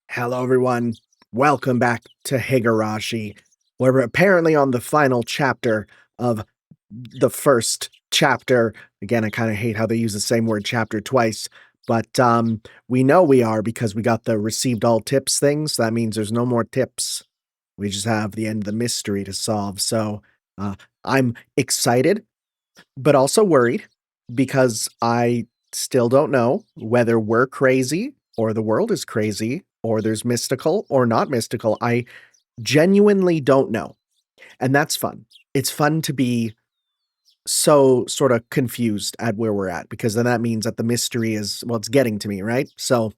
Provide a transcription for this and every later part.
Hello, everyone. Welcome back to Higurashi. We're apparently on the final chapter of the first chapter. Again, I kind of hate how they use the same word chapter twice, but we know we are because we got the received all tips thing, so that means there's no more tips. We just have the end of the mystery to solve. So uh, I'm excited, but also worried because I still don't know whether we're crazy or the world is crazy or there's mystical or not mystical. I genuinely don't know. And that's fun. It's fun to be so sort of confused at where we're at because then that means that the mystery is, well, it's getting to me, right? So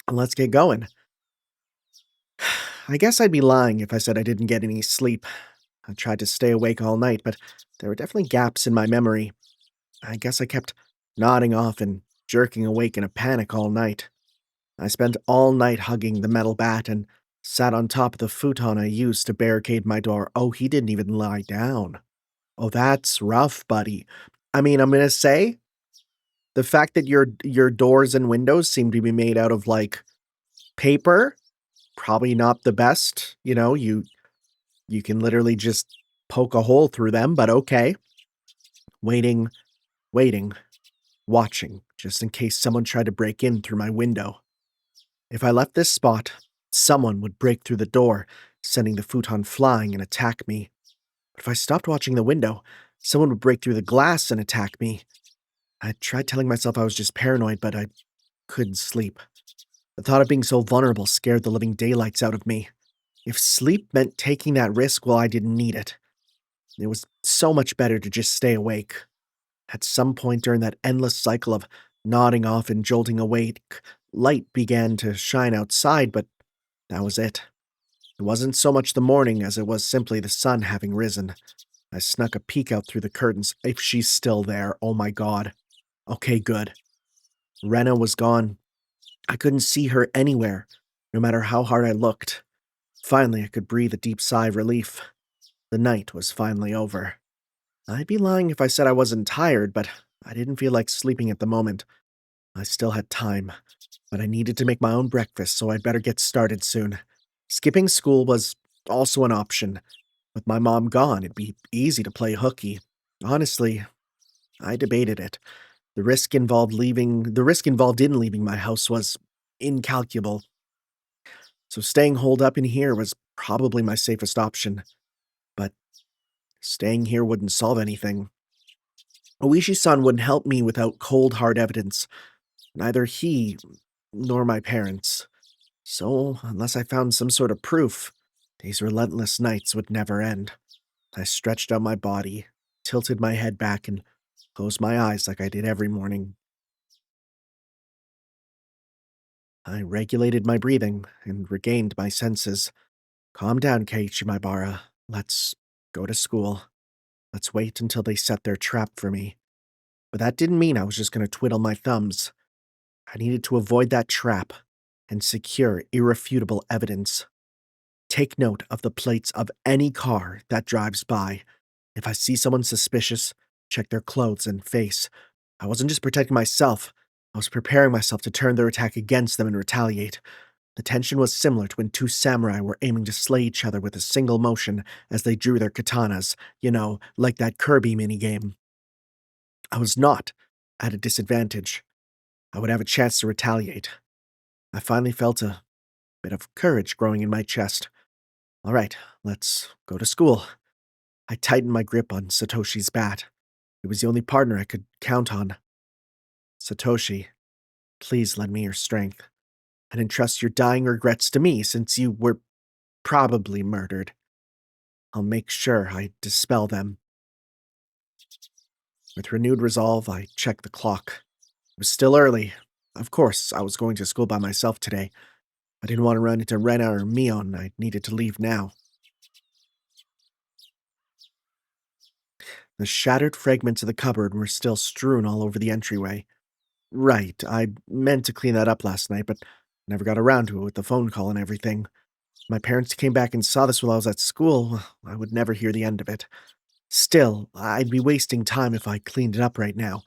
let's get going. I guess I'd be lying if I said I didn't get any sleep. I tried to stay awake all night, but there were definitely gaps in my memory. I guess I kept nodding off and jerking awake in a panic all night. I spent all night hugging the metal bat and sat on top of the futon I used to barricade my door. Oh, he didn't even lie down. Oh, that's rough, buddy. I mean, I'm gonna say the fact that your doors and windows seem to be made out of like paper, probably not the best. You can literally just poke a hole through them, but okay. Waiting, waiting, watching, just in case someone tried to break in through my window. If I left this spot, someone would break through the door, sending the futon flying and attack me. But if I stopped watching the window, someone would break through the glass and attack me. I tried telling myself I was just paranoid, but I couldn't sleep. The thought of being so vulnerable scared the living daylights out of me. If sleep meant taking that risk, well, I didn't need it. It was so much better to just stay awake. At some point during that endless cycle of nodding off and jolting awake, light began to shine outside, but that was it. It wasn't so much the morning as it was simply the sun having risen. I snuck a peek out through the curtains. If she's still there, oh my god. Okay, good. Rena was gone. I couldn't see her anywhere, no matter how hard I looked. Finally, I could breathe a deep sigh of relief. The night was finally over. I'd be lying if I said I wasn't tired, but I didn't feel like sleeping at the moment. I still had time, but I needed to make my own breakfast, so I'd better get started soon. Skipping school was also an option. With my mom gone, it'd be easy to play hooky. Honestly, I debated it. The risk involved in leaving my house was incalculable. So staying holed up in here was probably my safest option. But staying here wouldn't solve anything. Oishi-san wouldn't help me without cold, hard evidence. Neither he nor my parents. So, unless I found some sort of proof, these relentless nights would never end. I stretched out my body, tilted my head back, and closed my eyes like I did every morning. I regulated my breathing and regained my senses. Calm down, Keiichi Maibara. Let's go to school. Let's wait until they set their trap for me. But that didn't mean I was just going to twiddle my thumbs. I needed to avoid that trap and secure irrefutable evidence. Take note of the plates of any car that drives by. If I see someone suspicious, check their clothes and face. I wasn't just protecting myself, I was preparing myself to turn their attack against them and retaliate. The tension was similar to when two samurai were aiming to slay each other with a single motion as they drew their katanas, like that Kirby minigame. I was not at a disadvantage. I would have a chance to retaliate. I finally felt a bit of courage growing in my chest. All right, let's go to school. I tightened my grip on Satoshi's bat. It was the only partner I could count on. Satoshi, please lend me your strength, and entrust your dying regrets to me since you were probably murdered. I'll make sure I dispel them. With renewed resolve, I checked the clock. It was still early. Of course, I was going to school by myself today. I didn't want to run into Rena or Mion. I needed to leave now. The shattered fragments of the cupboard were still strewn all over the entryway. Right, I meant to clean that up last night, but never got around to it with the phone call and everything. My parents came back and saw this while I was at school. I would never hear the end of it. Still, I'd be wasting time if I cleaned it up right now,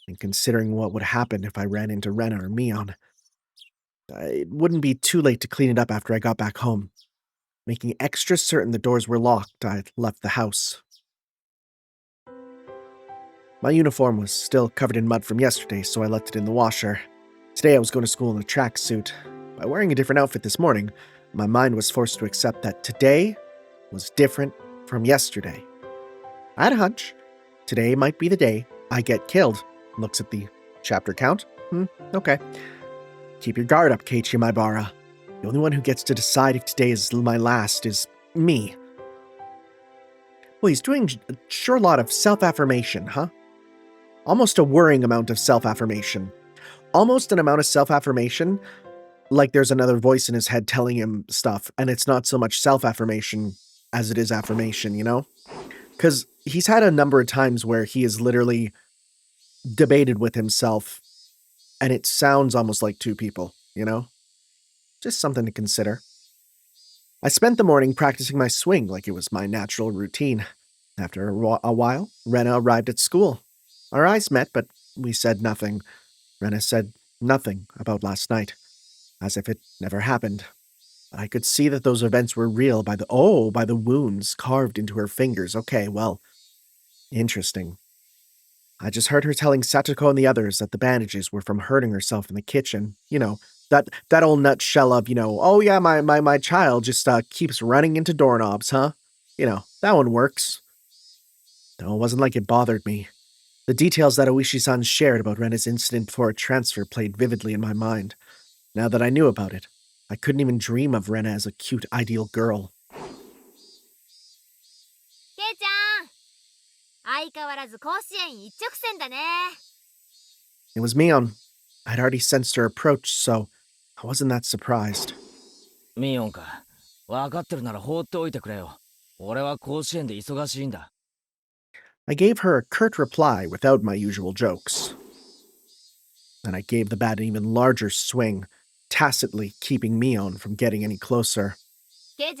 and considering what would happen if I ran into Rena or Mion. It wouldn't be too late to clean it up after I got back home. Making extra certain the doors were locked, I left the house. My uniform was still covered in mud from yesterday, so I left it in the washer. Today I was going to school in a tracksuit. By wearing a different outfit this morning, my mind was forced to accept that today was different from yesterday. I had a hunch. Today might be the day I get killed. Looks at the chapter count. Okay. Keep your guard up, Keiichi Maibara. The only one who gets to decide if today is my last is me. Well, he's doing sure a lot of self-affirmation, huh? Almost a worrying amount of self-affirmation. Almost an amount of self-affirmation like there's another voice in his head telling him stuff, and it's not so much self-affirmation as it is affirmation, you know? Because he's had a number of times where he has literally debated with himself, and it sounds almost like two people, you know? Just something to consider. I spent the morning practicing my swing like it was my natural routine. After a while, Rena arrived at school. Our eyes met, but we said nothing. Rena said nothing about last night, as if it never happened. But I could see that those events were real by the wounds carved into her fingers. Okay, well, interesting. I just heard her telling Satoko and the others that the bandages were from hurting herself in the kitchen. You know, that old nutshell of, oh yeah, my child just keeps running into doorknobs, huh? That one works. Though it wasn't like it bothered me. The details that Oishi-san shared about Rena's incident before a transfer played vividly in my mind. Now that I knew about it, I couldn't even dream of Rena as a cute, ideal girl. It was Mion. I'd already sensed her approach, so I wasn't that surprised. Mionか。わかってるなら放っておいてくれよ。俺は甲子園で忙しいんだ。I gave her a curt reply without my usual jokes. Then I gave the bat an even larger swing, tacitly keeping Mion from getting any closer. I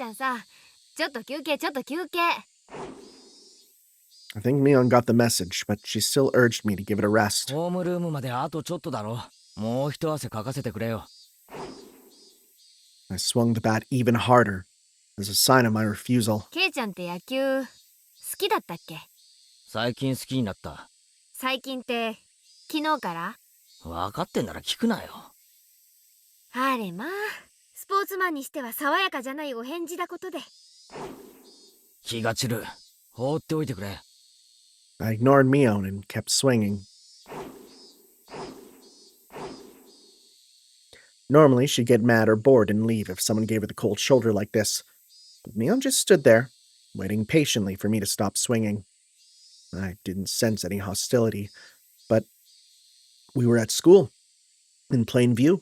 think Mion got the message, but she still urged me to give it a rest. ホームルームまであとちょっとだろ。もう一汗かかせてくれよ。I swung the bat even harder, as a sign of my refusal. ケイちゃんって野球好きだったっけ？最近好きになった。最近って昨日から？分かってんなら聞くなよ。あれまあ、スポーツマンにしては爽やかじゃないお返事だことで。気が散る。放っておいてくれ。I ignored Mion and kept swinging. Normally, she'd get mad or bored and leave if someone gave her the cold shoulder like this. But Mion just stood there, waiting patiently for me to stop swinging. I didn't sense any hostility, but we were at school, in plain view.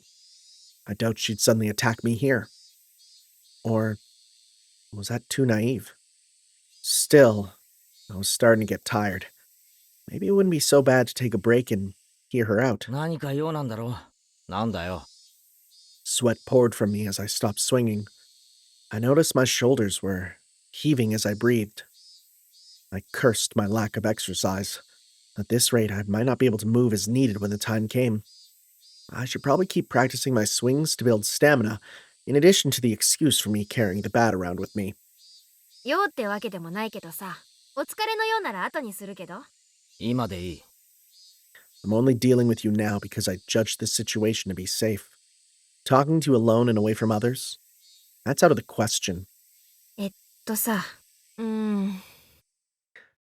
I doubt she'd suddenly attack me here. Or was that too naive? Still, I was starting to get tired. Maybe it wouldn't be so bad to take a break and hear her out. 何か用なんだろう。なんだよ。Sweat poured from me as I stopped swinging. I noticed my shoulders were heaving as I breathed. I cursed my lack of exercise. At this rate, I might not be able to move as needed when the time came. I should probably keep practicing my swings to build stamina, in addition to the excuse for me carrying the bat around with me. 用ってわけでもないけどさ、お疲れのようなら後にするけど。今でいい。I'm only dealing with you now because I judged this situation to be safe. Talking to you alone and away from others? That's out of the question. さ、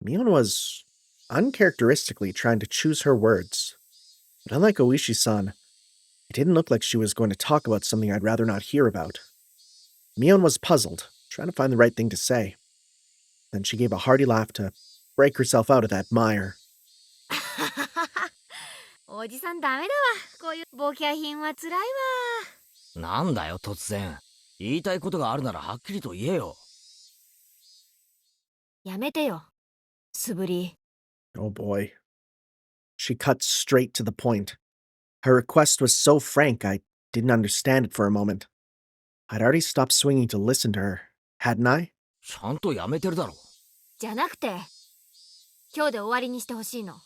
Mion was uncharacteristically trying to choose her words. But unlike Oishi-san, it didn't look like she was going to talk about something I'd rather not hear about. Mion was puzzled, trying to find the right thing to say. Then she gave a hearty laugh to break herself out of that mire. おじさんダメだわ。こういうボキャ品は辛いわ。なんだよ突然。言いたいことがあるならはっきりと言えよ。やめてよ。素振り。Oh boy. She cut straight to the point. Her request was so frank, I didn't understand it for a moment. I'd already stopped swinging to listen to her, hadn't I? ちゃんとやめてるだろ。じゃなくて、今日で終わりにしてほしいの。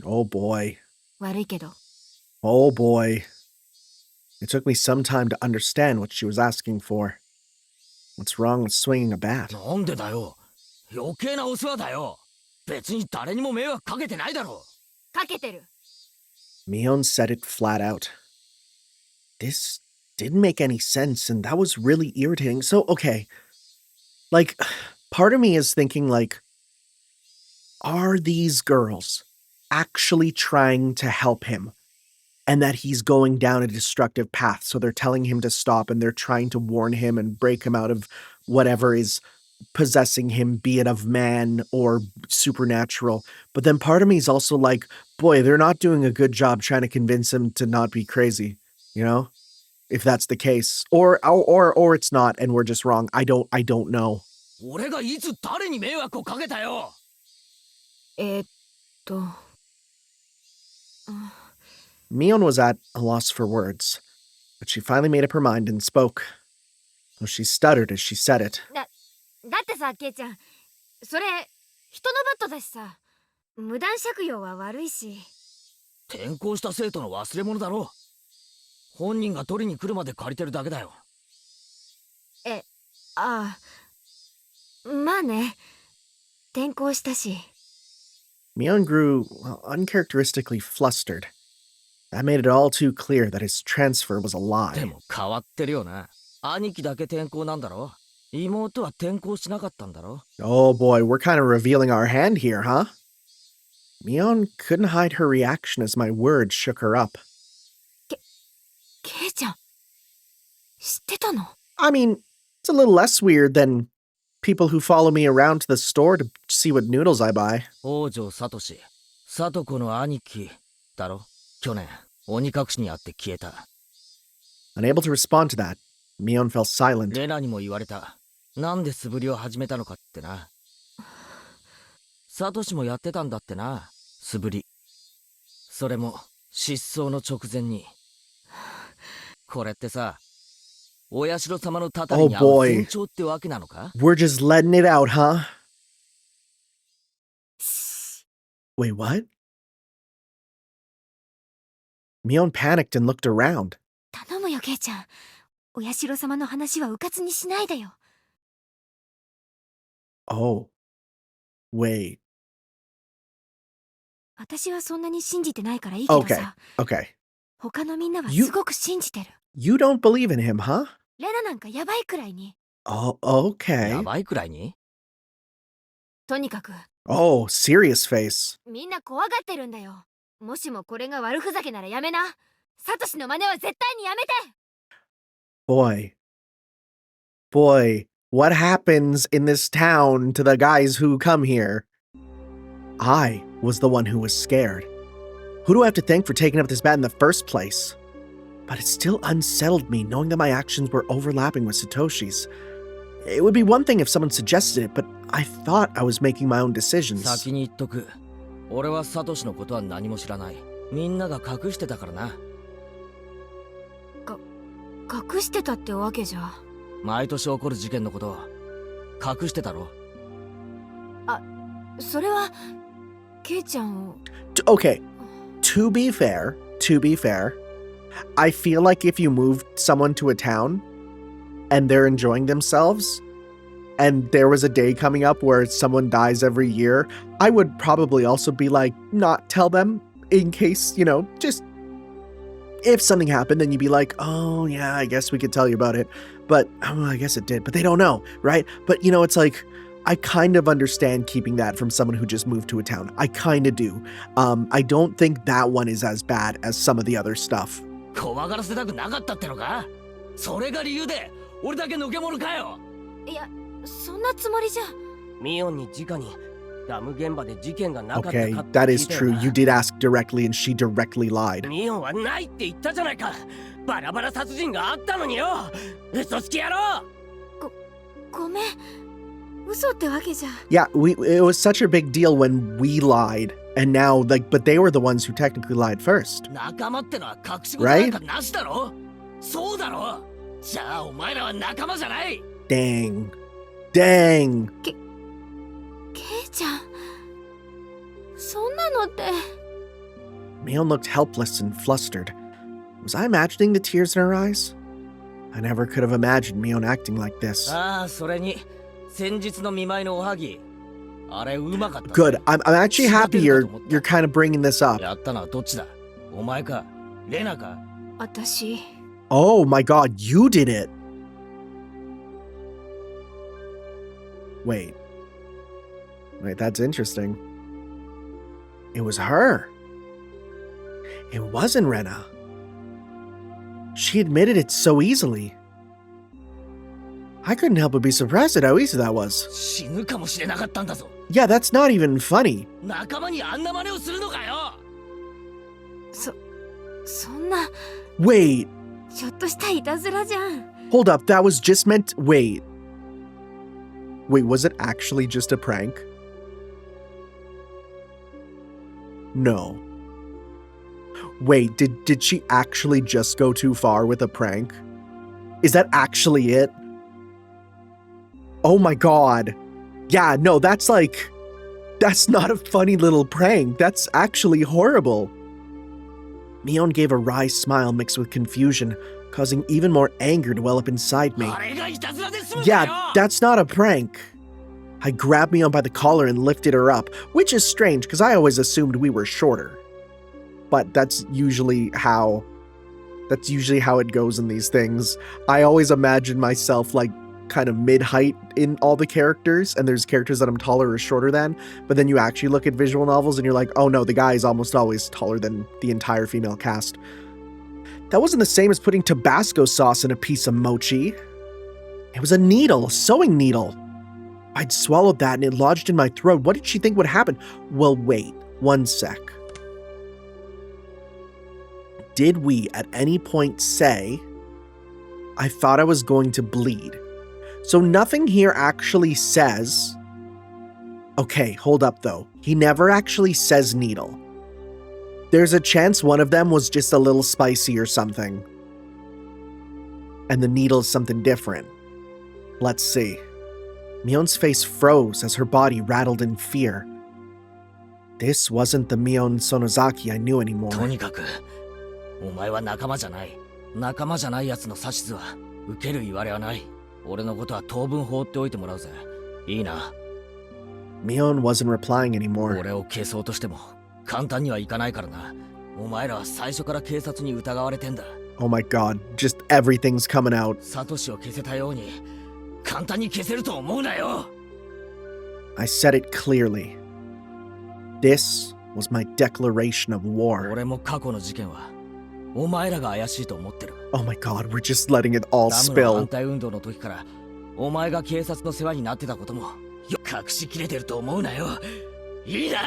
Oh boy. 悪いけど。Oh boy. It took me some time to understand what she was asking for. What's wrong with swinging a bat? なんでだよ。余計なお世話だよ。別に誰にも迷惑かけてないだろ。かけてる。 Mion said it flat out. This didn't make any sense, and that was really irritating. So, okay. Like, part of me is thinking, like, are these girls actually trying to help him? And that he's going down a destructive path, so they're telling him to stop, and they're trying to warn him and break him out of whatever is possessing him, be it of man or supernatural. But then part of me is also like, boy, they're not doing a good job trying to convince him to not be crazy, you know? If that's the case. Or it's not, and we're just wrong. I don't know. 俺がいつ誰に迷惑をかけたよ。Mion was at a loss for words, but she finally made up her mind and spoke, though she stuttered as she said it. だってさ、ケイちゃん、それ人のバットだしさ、無断借用は悪いし。転校した生徒の忘れ物だろ。本人が取りに来るまで借りてるだけだよ。ああ、まあね。転校したし。Mion grew, well, uncharacteristically flustered. That made it all too clear that his transfer was a で lie. も変わってるよな。兄貴だけ転校なんだろ。妹は転校しなかったんだろ。Oh boy, we're kind of revealing our hand here, huh? Mion couldn't hide her reaction as my words shook her up. ケイちゃん、知ってたの？ I mean, it's a little less weird than people who follow me around to the store to see what noodles I buy. 王城聡、聡子の兄貴だろ。去年、鬼隠しにあって消えた。Unable to respond to that, Mion fell silent. レナにも言われた。なんで素振りを始めたのかってな。サトシもやってたんだってな、素振り。それも失踪の直前に。これってさ、お社様のたたりに合う前兆ってわけなのか？ We're just letting it out, huh? Wait, what? Mion panicked and looked around. 頼むよ、ケイちゃん。お社様の話はうかつにしないでよ。Oh. Wait. 私はそんなに信じてないからいいけど Okay, さ。 okay. 他のみんなはすごく信じてる。You don't believe in him, huh? レナなんかやばいくらいに。Oh, や okay. ばいくらいに？とにかく、 Oh, serious face. みんな怖がってるんだよ。もしもこれが悪ふざけならやめな。サトシの真似は絶対にやめて。 Boy. Boy, what happens in this town to the guys who come here? I was the one who was scared. Who do I have to thank for taking up this bat in the first place? But it still unsettled me knowing that my actions were overlapping with Satoshi's. It would be one thing if someone suggested it, but I thought I was making my own decisions. 先に言っとく。俺はサトシのことは何も知らない。みんなが隠してたからな。隠してたってわけじゃ。毎年起こる事件のこと隠してたろ。それはケイちゃんを。 Okay, to be fair, I feel like if you moved someone to a town and they're enjoying themselves and there was a day coming up where someone dies every year, I would probably also be like, not tell them in case, you know, just if something happened, then you'd be like, oh yeah, I guess we could tell you about it. But I guess it did, but they don't know, right? But you know, it's like, I kind of understand keeping that from someone who just moved to a town. I kind of do. I don't think that one is as bad as some of the other stuff. 怖がらせたくなかったってのか？それが理由で俺だけのけ者かよ。いや、そんなつもりじゃ。ミオンに直にダム現場で事件がなかったか Okay, って that 聞 is いたよ true. な You did ask directly and she directly lied. ミオンはないって言ったじゃないか。バラバラ殺人があったのによ。嘘つき野郎。ごめん。嘘ってわけじゃ。 Yeah, it was such a big deal when we lied. And now, like, but they were the ones who technically lied first. 仲間ってのは隠し事なんかなしだろ？そうだろ？じゃあお前らは仲間じゃない。 Dang. ケイちゃん。そんなのって。 Mion looked helpless and flustered. Was I imagining the tears in her eyes? I never could have imagined Mion acting like this. ああ、それに先日の見舞いのおはぎ、あれうまかったぜ。 Good. I'm actually happy you're kind of bringing this up. やったのはどっちだ？お前か、レナか？私 Oh my god, you did it. Wait, that's interesting. It was her. It wasn't Rena. She admitted it so easily. I couldn't help but be surprised at how easy that was. 死ぬかもしれなかったんだぞ。 Yeah, that's not even funny. 仲間にあんな真似をするのかよ。そんな Wait, ちょっとしたいたずらじゃん。 hold up, that was just meant... Wait, was it actually just a prank? No. Wait, did she actually just go too far with a prank? Is that actually it? Oh my god. Yeah, no, that's not a funny little prank. That's actually horrible. Mion gave a wry smile mixed with confusion, causing even more anger to well up inside me. あれがいたずらで済むんだ Yeah, よ。 that's not a prank. I grabbed Mion by the collar and lifted her up, which is strange because I always assumed we were shorter. But that's usually how it goes in these things. I always imagine myself like kind of mid-height in all the characters, and there's characters that I'm taller or shorter than, but then you actually look at visual novels and you're like, oh no, the guy is almost always taller than the entire female cast. That wasn't the same as putting Tabasco sauce in a piece of mochi. It was a needle, a sewing needle. I'd swallowed that and it lodged in my throat. What did she think would happen? Well, wait, one sec. Did we at any point say, I thought I was going to bleed? So nothing here actually says... Okay, hold up though. He never actually says needle. There's a chance one of them was just a little spicy or something. And the needle is something different. Let's see. Mion's face froze as her body rattled in fear. This wasn't the Mion Sonozaki I knew anymore. とにかく、お前は仲間じゃない。仲間じゃない奴の指図は受ける言われはない。俺のことは当分放っておいてもらうぜ。いいな。Mion wasn't replying anymore. 俺を消そうとしても簡単にはいかないからな。お前らは最初から警察に疑われてんだ。Oh my god, just everything's coming out. サトシを消せたように簡単に消せると思うなよ。I said it clearly. This was my declaration of war. 俺も過去の事件はお前らが怪しいと思ってる。 Oh my god, we're just letting it all ダムの反 spill. 対運動の時からお前が警察の世話になってたこともよく隠しきれてると思うなよ。いいな。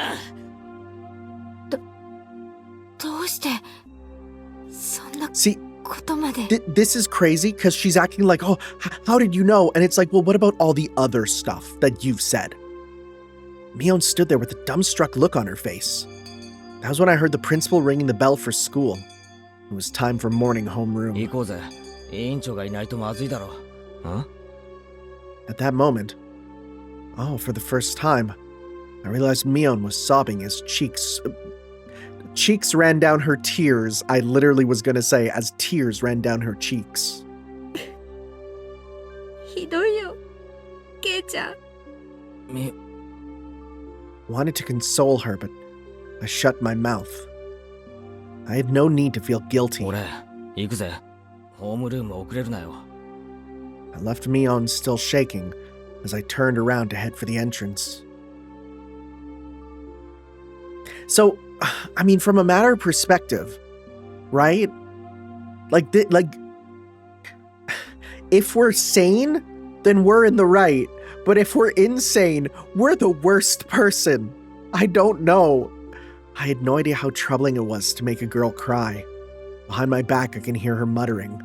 どうしてそんな See, ことまで this is crazy because she's acting like, oh, how did you know? And it's like, well, what about all the other stuff that you've said? Mion stood there with a dumbstruck look on her face. That was when I heard the principal ringing the bell for school. It was time for morning 行 homeroom. こうぜ。委員長がいないとまずいだろ。ん？ At that moment, oh, for the first time, I realized Mion was sobbing as cheeks ran down her tears. I literally was gonna say, as tears ran down her cheeks. ひどいよケイちゃん。み、 Wanted to console her, but I shut my mouth. I had no need to feel guilty. 俺、行くぜ。ホームルーム遅れるなよ。 I left Mion still shaking as I turned around to head for the entrance. So, I mean, from a matter of perspective, right? Like, if we're sane, then we're in the right. But if we're insane, we're the worst person. I don't know. I had no idea how troubling it was to make a girl cry. Behind my back, I can hear her muttering.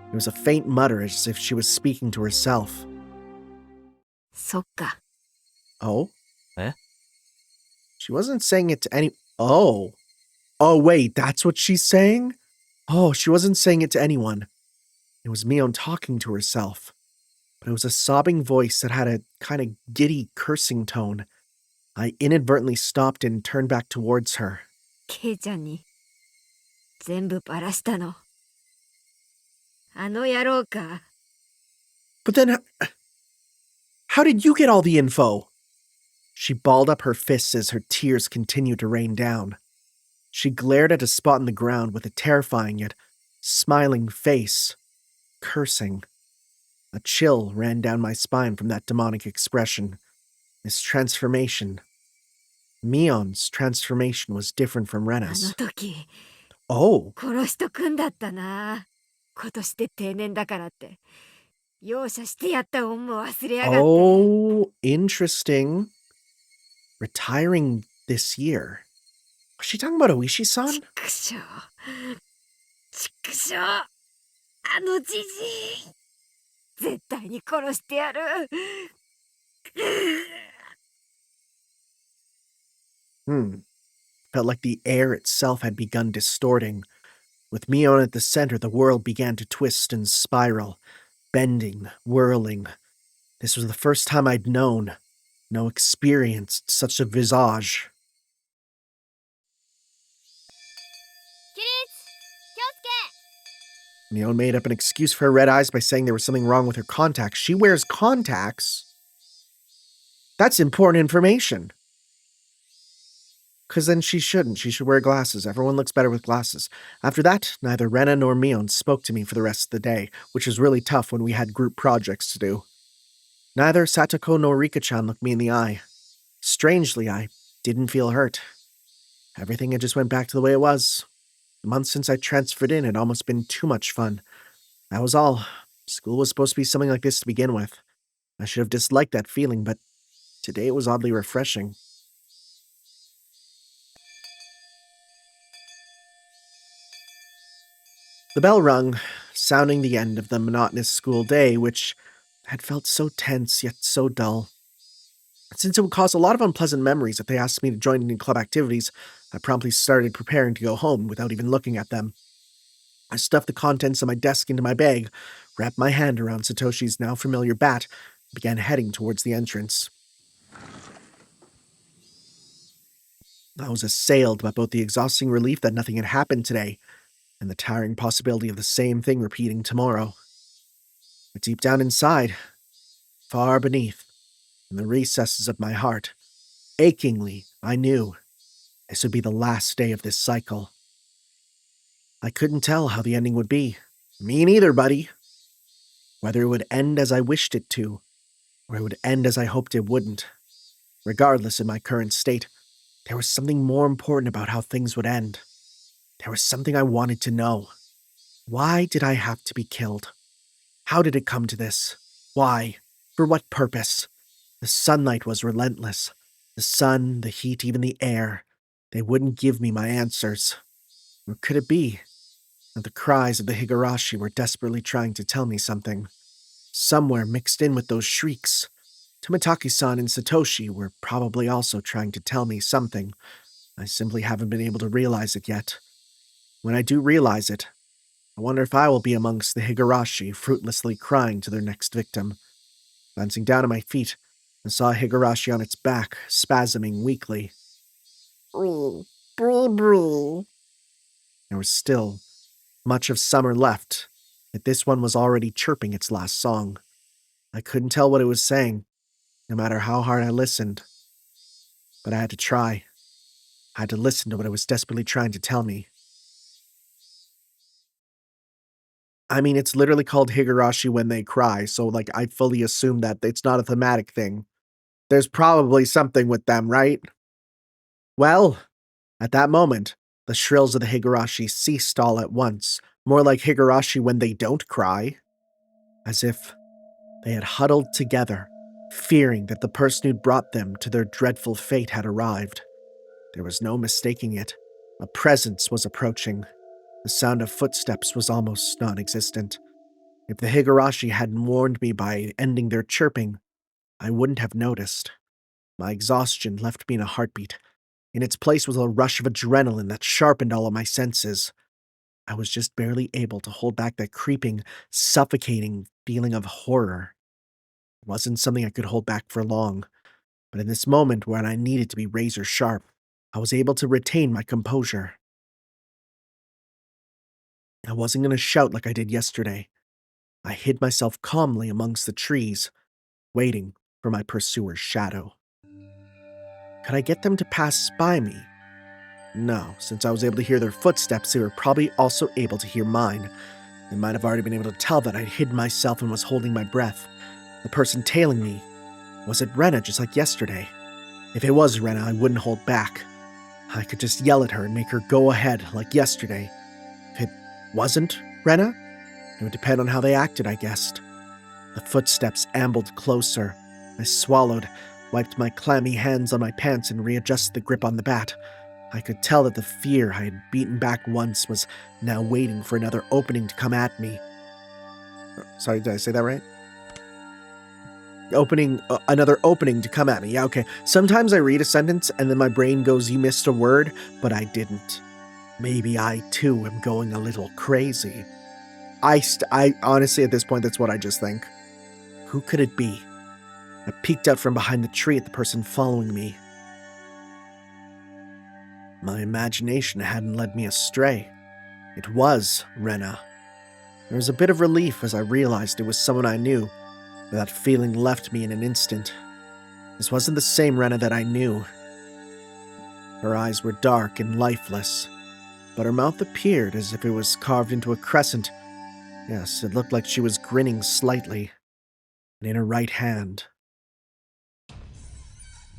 It was a faint mutter as if she was speaking to herself. そっか。 Oh? Eh? She wasn't saying it to any... Oh. Oh, wait, that's what she's saying? Oh, she wasn't saying it to anyone. It was Mion talking to herself. But it was a sobbing voice that had a kind of giddy cursing tone. I inadvertently stopped and turned back towards her. ケイちゃんに全部バラしたの。あの野郎か。 But then, how did you get all the info? She balled up her fists as her tears continued to rain down. She glared at a spot in the ground with a terrifying yet smiling face, cursing. A chill ran down my spine from that demonic expression. This transformation. Mion's transformation was different from あの Rena's. 時 Oh, 殺しとくんだったな。今年で定年だからって容赦してやった恩も忘れやがって。 oh, interesting. Retiring this year. Was she talking about Oishi-san? くしょう。ちくしょう。あのじじい。絶対に殺してやる。Felt like the air itself had begun distorting. With Mion at the center, the world began to twist and spiral, bending, whirling. This was the first time I'd experienced such a visage. 起立。気をつけ。 Mion made up an excuse for her red eyes by saying there was something wrong with her contacts. She wears contacts? That's important information. Because then she shouldn't. She should wear glasses. Everyone looks better with glasses. After that, neither Rena nor Mion spoke to me for the rest of the day, which was really tough when we had group projects to do. Neither Satoko nor Rika-chan looked me in the eye. Strangely, I didn't feel hurt. Everything had just went back to the way it was. The month since I transferred in had almost been too much fun. That was all. School was supposed to be something like this to begin with. I should have disliked that feeling, but today it was oddly refreshing. The bell rung, sounding the end of the monotonous school day, which had felt so tense yet so dull. Since it would cause a lot of unpleasant memories if they asked me to join in club activities, I promptly started preparing to go home without even looking at them. I stuffed the contents of my desk into my bag, wrapped my hand around Satoshi's now familiar bat, and began heading towards the entrance. I was assailed by both the exhausting relief that nothing had happened today and the tiring possibility of the same thing repeating tomorrow. But deep down inside, far beneath, in the recesses of my heart, achingly, I knew this would be the last day of this cycle. I couldn't tell how the ending would be. Me neither, buddy. Whether it would end as I wished it to, or it would end as I hoped it wouldn't. Regardless of my current state, there was something more important about how things would end. There was something I wanted to know. Why did I have to be killed? How did it come to this? Why? For what purpose? The sunlight was relentless. The sun, the heat, even the air. They wouldn't give me my answers. Or could it be that the cries of the Higurashi were desperately trying to tell me something? Somewhere mixed in with those shrieks, Tomitaki-san and Satoshi were probably also trying to tell me something. I simply haven't been able to realize it yet. When I do realize it, I wonder if I will be amongst the Higurashi fruitlessly crying to their next victim. Glancing down at my feet, I saw a Higurashi on its back, spasming weakly. There was still much of summer left, yet this one was already chirping its last song. I couldn't tell what it was saying, no matter how hard I listened. But I had to try. I had to listen to what it was desperately trying to tell me. I mean, it's literally called Higurashi when they cry, so, I fully assume that it's not a thematic thing. There's probably something with them, right? Well, at that moment, the shrills of the Higurashi ceased all at once, more like Higurashi when they don't cry. As if they had huddled together, fearing that the person who'd brought them to their dreadful fate had arrived. There was no mistaking it. A presence was approaching. The sound of footsteps was almost non-existent. If the Higurashi hadn't warned me by ending their chirping, I wouldn't have noticed. My exhaustion left me in a heartbeat. In its place was a rush of adrenaline that sharpened all of my senses. I was just barely able to hold back that creeping, suffocating feeling of horror. It wasn't something I could hold back for long, but in this moment when I needed to be razor sharp, I was able to retain my composure. I wasn't going to shout like I did yesterday. I hid myself calmly amongst the trees, waiting for my pursuer's shadow. Could I get them to pass by me? No, since I was able to hear their footsteps, they were probably also able to hear mine. They might have already been able to tell that I'd hidden myself and was holding my breath. The person tailing me, was it Rena just like yesterday? If it was Rena, I wouldn't hold back. I could just yell at her and make her go ahead like yesterday. If it wasn't Rena, it would depend on how they acted, I guessed. The footsteps ambled closer. I swallowed, wiped my clammy hands on my pants, and readjusted the grip on the bat. I could tell that the fear I had beaten back once was now waiting for another opening to come at me. Sorry, did I say that right? Another opening to come at me. Yeah, okay. Sometimes I read a sentence and then my brain goes, you missed a word, but I didn't. Maybe I too am going a little crazy. I honestly, at this point, that's what I just think. Who could it be? I peeked out from behind the tree at the person following me. My imagination hadn't led me astray. It was Rena. There was a bit of relief as I realized it was someone I knew, but that feeling left me in an instant. This wasn't the same Rena that I knew. Her eyes were dark and lifeless, but her mouth appeared as if it was carved into a crescent. Yes, it looked like she was grinning slightly, and in her right hand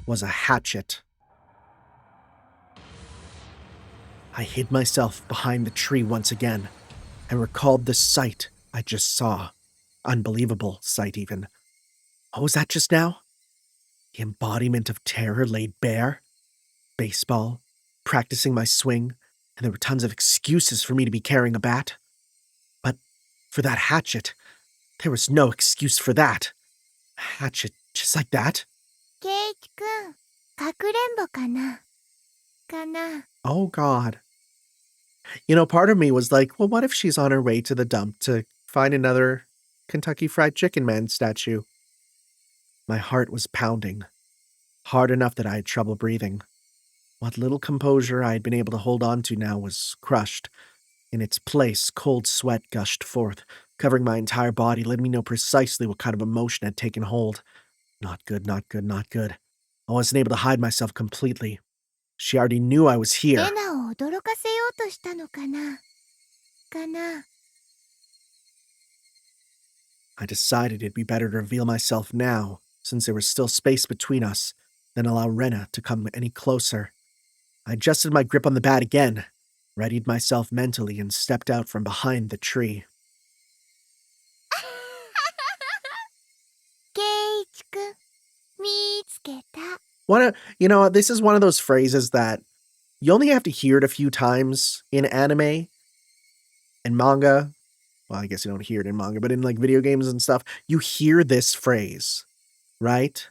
was a hatchet. I hid myself behind the tree once again, and recalled the sight I just saw. Unbelievable sight, even. What was that just now? The embodiment of terror laid bare? Baseball, practicing my swing, and there were tons of excuses for me to be carrying a bat. But for that hatchet, there was no excuse for that. A hatchet just like that? ケイチくん、かくれんぼかなOh, God. You know, part of me was like, well, what if she's on her way to the dump to find another Kentucky Fried Chicken Man statue? My heart was pounding, hard enough that I had trouble breathing. What little composure I had been able to hold on to now was crushed. In its place, cold sweat gushed forth, covering my entire body, letting me know precisely what kind of emotion had taken hold. Not good, not good, not good. I wasn't able to hide myself completely. She already knew I was here. レナを驚かせようとしたのかな I decided it'd be better to reveal myself now, since there was still space between us, than allow Rena to come any closer. I adjusted my grip on the bat again, readied myself mentally, and stepped out from behind the tree. ケイチくん、見つけた You know, this is one of those phrases that you only have to hear it a few times in anime and manga. Well, I guess you don't hear it in manga, but in like video games and stuff, you hear this phrase, right?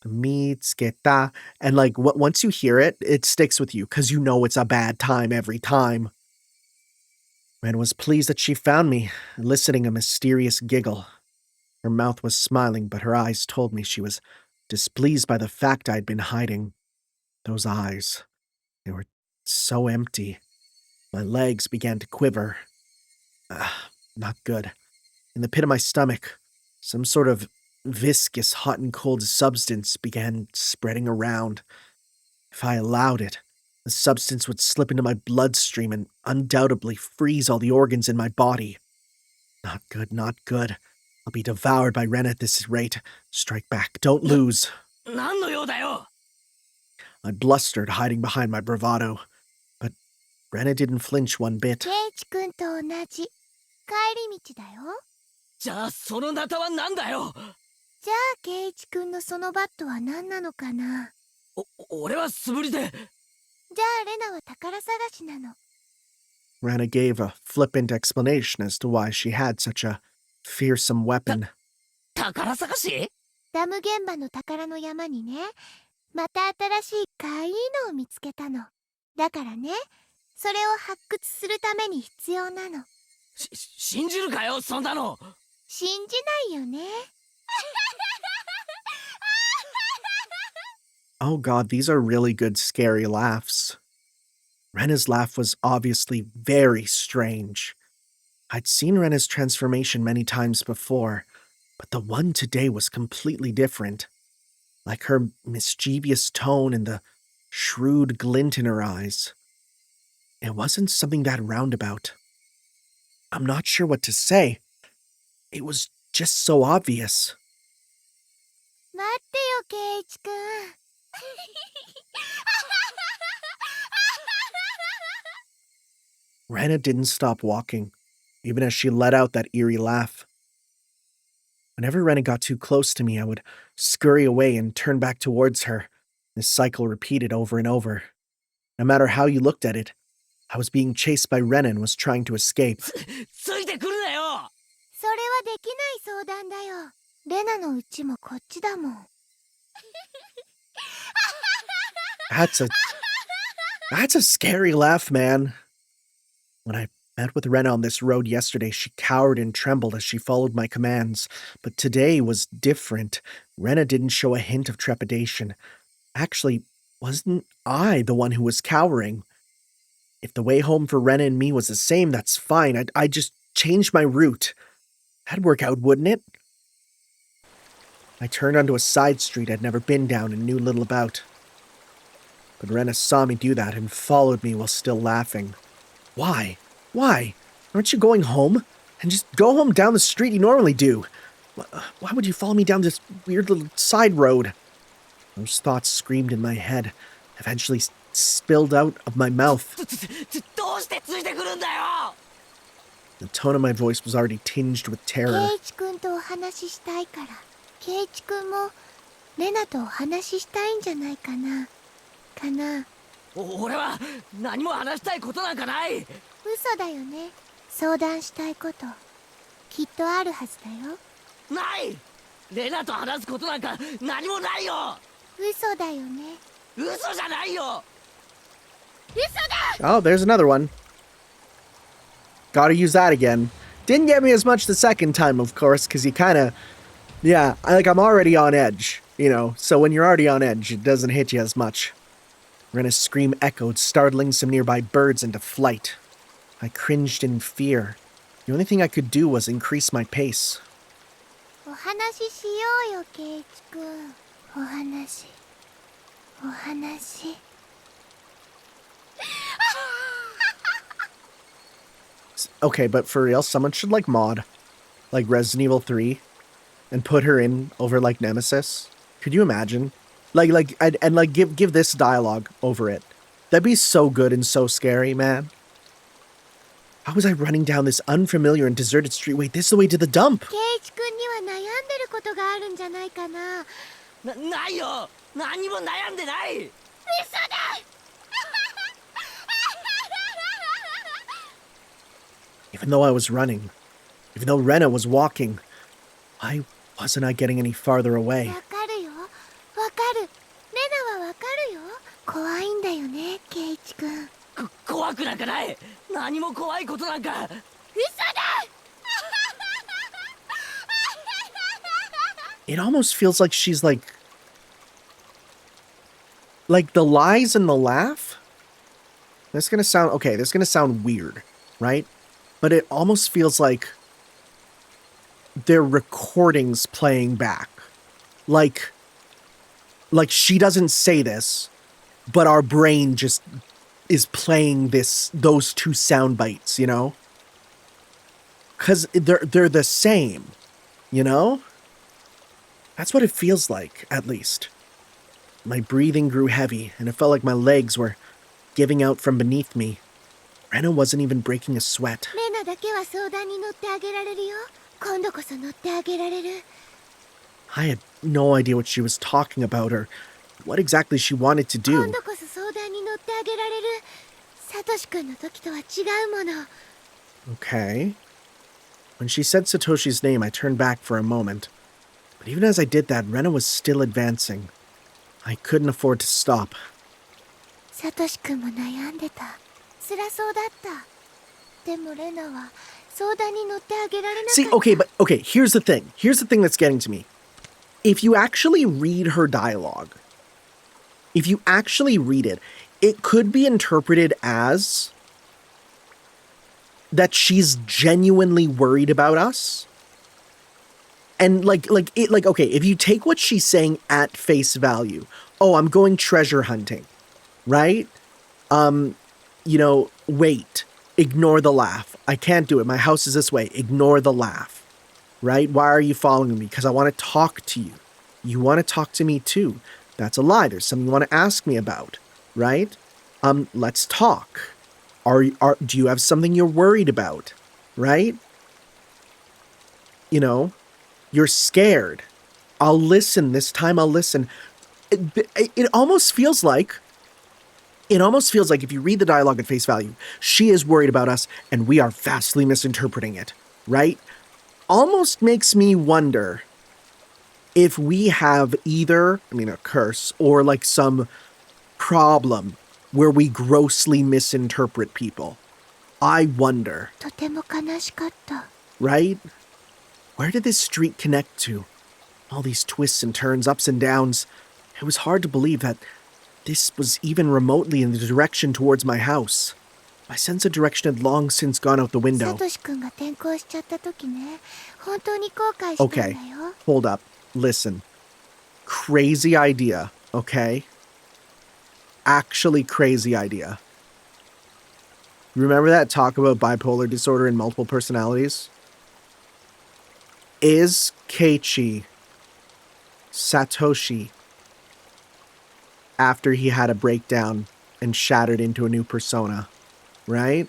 Mitsuketa. And like once you hear it, it sticks with you because you know it's a bad time every time. Ren was pleased that she found me, eliciting a mysterious giggle. Her mouth was smiling, but her eyes told me she was displeased by the fact I'd been hiding. Those eyes, they were so empty. My legs began to quiver. Not good. In the pit of my stomach, some sort of viscous hot and cold substance began spreading around. If I allowed it, the substance would slip into my bloodstream and undoubtedly freeze all the organs in my body. Not good, not good. I'll be devoured by Rena at this rate. Strike back, don't lose. 何の用だよ I blustered, hiding behind my bravado. But Rena didn't flinch one bit. ケイチくんと同じ帰り道だよじゃあそのナタは何だよじゃあケイチくんのそのバットは何なのかな俺は素振りでじゃあレナは宝探しなの Rena gave a flippant explanation as to why she had such a fearsome weapon. 宝探しダム現場の宝の山にねまた新しいかいいのを見つけたのだからねそれを発掘するために必要なの信じるかよそんなの信じないよね Oh god, these are really good scary laughs. Rena's laugh was obviously very strange. I'd seen Rena's transformation many times before, but the one today was completely different. Like her mischievous tone and the shrewd glint in her eyes. It wasn't something that roundabout. I'm not sure what to say. It was just so obvious. 待ってよケイイチくん。Rena didn't stop walking, even as she let out that eerie laugh. Whenever Rena got too close to me, I would scurry away and turn back towards her. This cycle repeated over and over. No matter how you looked at it, I was being chased by Rena and was trying to escape. ついてくるなよ。それはできない相談だよ。レナの家もこっちだもん。That's a scary laugh, man. When I met with Rena on this road yesterday, she cowered and trembled as she followed my commands. But today was different. Rena didn't show a hint of trepidation. Actually, wasn't I the one who was cowering? If the way home for Rena and me was the same, that's fine. I'd just change my route. That'd work out, wouldn't it? I turned onto a side street I'd never been down and knew little about. But Rena saw me do that and followed me while still laughing. Why? Why? Aren't you going home? And just go home down the street you normally do. Why would you follow me down this weird little side road? Those thoughts screamed in my head, eventually spilled out of my mouth. どうしてついてくるんだよ。 The tone of my voice was already tinged with ケ terror. イイチくんとお話ししたいから、ケイイチくんもレナとお話ししたいんじゃないかな。かな。俺は何も話したいことなんかない。嘘だよね。相談したいこと、きっとあるはずだよ。ない。レナと話すことなんか何もないよ。嘘だよね。嘘じゃないよ。嘘だ。 Oh, there's another one. Gotta use that again. Didn't get me as much the second time, of course, because you kinda... Yeah, I'm already on edge, you know, so when you're already on edge, it doesn't hit you as much. Rena's scream echoed, startling some nearby birds into flight. I cringed in fear. The only thing I could do was increase my pace. お話ししようよ、ケイイチくん。お話。お話。Okay, but for real, someone should mod, like Resident Evil 3, and put her in over like Nemesis. Could you imagine? And give this dialogue over it. That'd be so good and so scary, man. How was I running down this unfamiliar and deserted street? Wait, this is the way to the dump. ケイイチくんには悩んでることがあるんじゃないかな。ないよ。何にも悩んでない。嘘だ。 Even though I was running, even though Rena was walking, why wasn't I getting any farther away? わかるよ。わかる。レナはわかるよ。怖いんだよね、ケイイチくん。怖くなんかない。何も怖いことなんか。嘘だ。 It almost feels like she's like the lies and the laugh. This is gonna sound weird, right? But it almost feels like they're recordings playing back. Like she doesn't say this, but our brain just is playing those two sound bites, you know? Cause they're the same, you know? That's what it feels like, at least. My breathing grew heavy, and it felt like my legs were giving out from beneath me. Rena wasn't even breaking a sweat. レナだけは相談に乗ってあげられるよ。今度こそ乗ってあげられる。 I had no idea what she was talking about or what exactly she wanted to 今 do. 度こそ相談に乗ってあげられる。サトシ君の時とは違うもの。 Okay. When she said Satoshi's name, I turned back for a moment. But even as I did that, Rena was still advancing. I couldn't afford to stop. サトシ君も悩んでた。辛そうだった。でもレナは相談に乗ってあげられなかった。 See, okay, here's the thing. Here's the thing that's getting to me. If you actually read her dialogue, if you actually read it, it could be interpreted as that she's genuinely worried about us. And okay, if you take what she's saying at face value, oh, I'm going treasure hunting, right? Wait, ignore the laugh. I can't do it. My house is this way. Ignore the laugh, right? Why are you following me? Because I want to talk to you. You want to talk to me too. That's a lie. There's something you want to ask me about, right? Let's talk. Do you have something you're worried about, right? You're scared. I'll listen. This time I'll listen. It almost feels like if you read the dialogue at face value, she is worried about us and we are vastly misinterpreting it, right? Almost makes me wonder if we have either, a curse or like some problem where we grossly misinterpret people. I wonder. とても悲しかった。 Right? Where did this street connect to? All these twists and turns, ups and downs. It was hard to believe that this was even remotely in the direction towards my house. My sense of direction had long since gone out the window. サトシ君が転校しちゃった時ね、本当に後悔したんだ Okay, よ。 hold up. Listen. Crazy idea, okay? Actually crazy idea. Remember that talk about bipolar disorder and multiple personalities? Is Keiichi Satoshi after he had a breakdown and shattered into a new persona, right?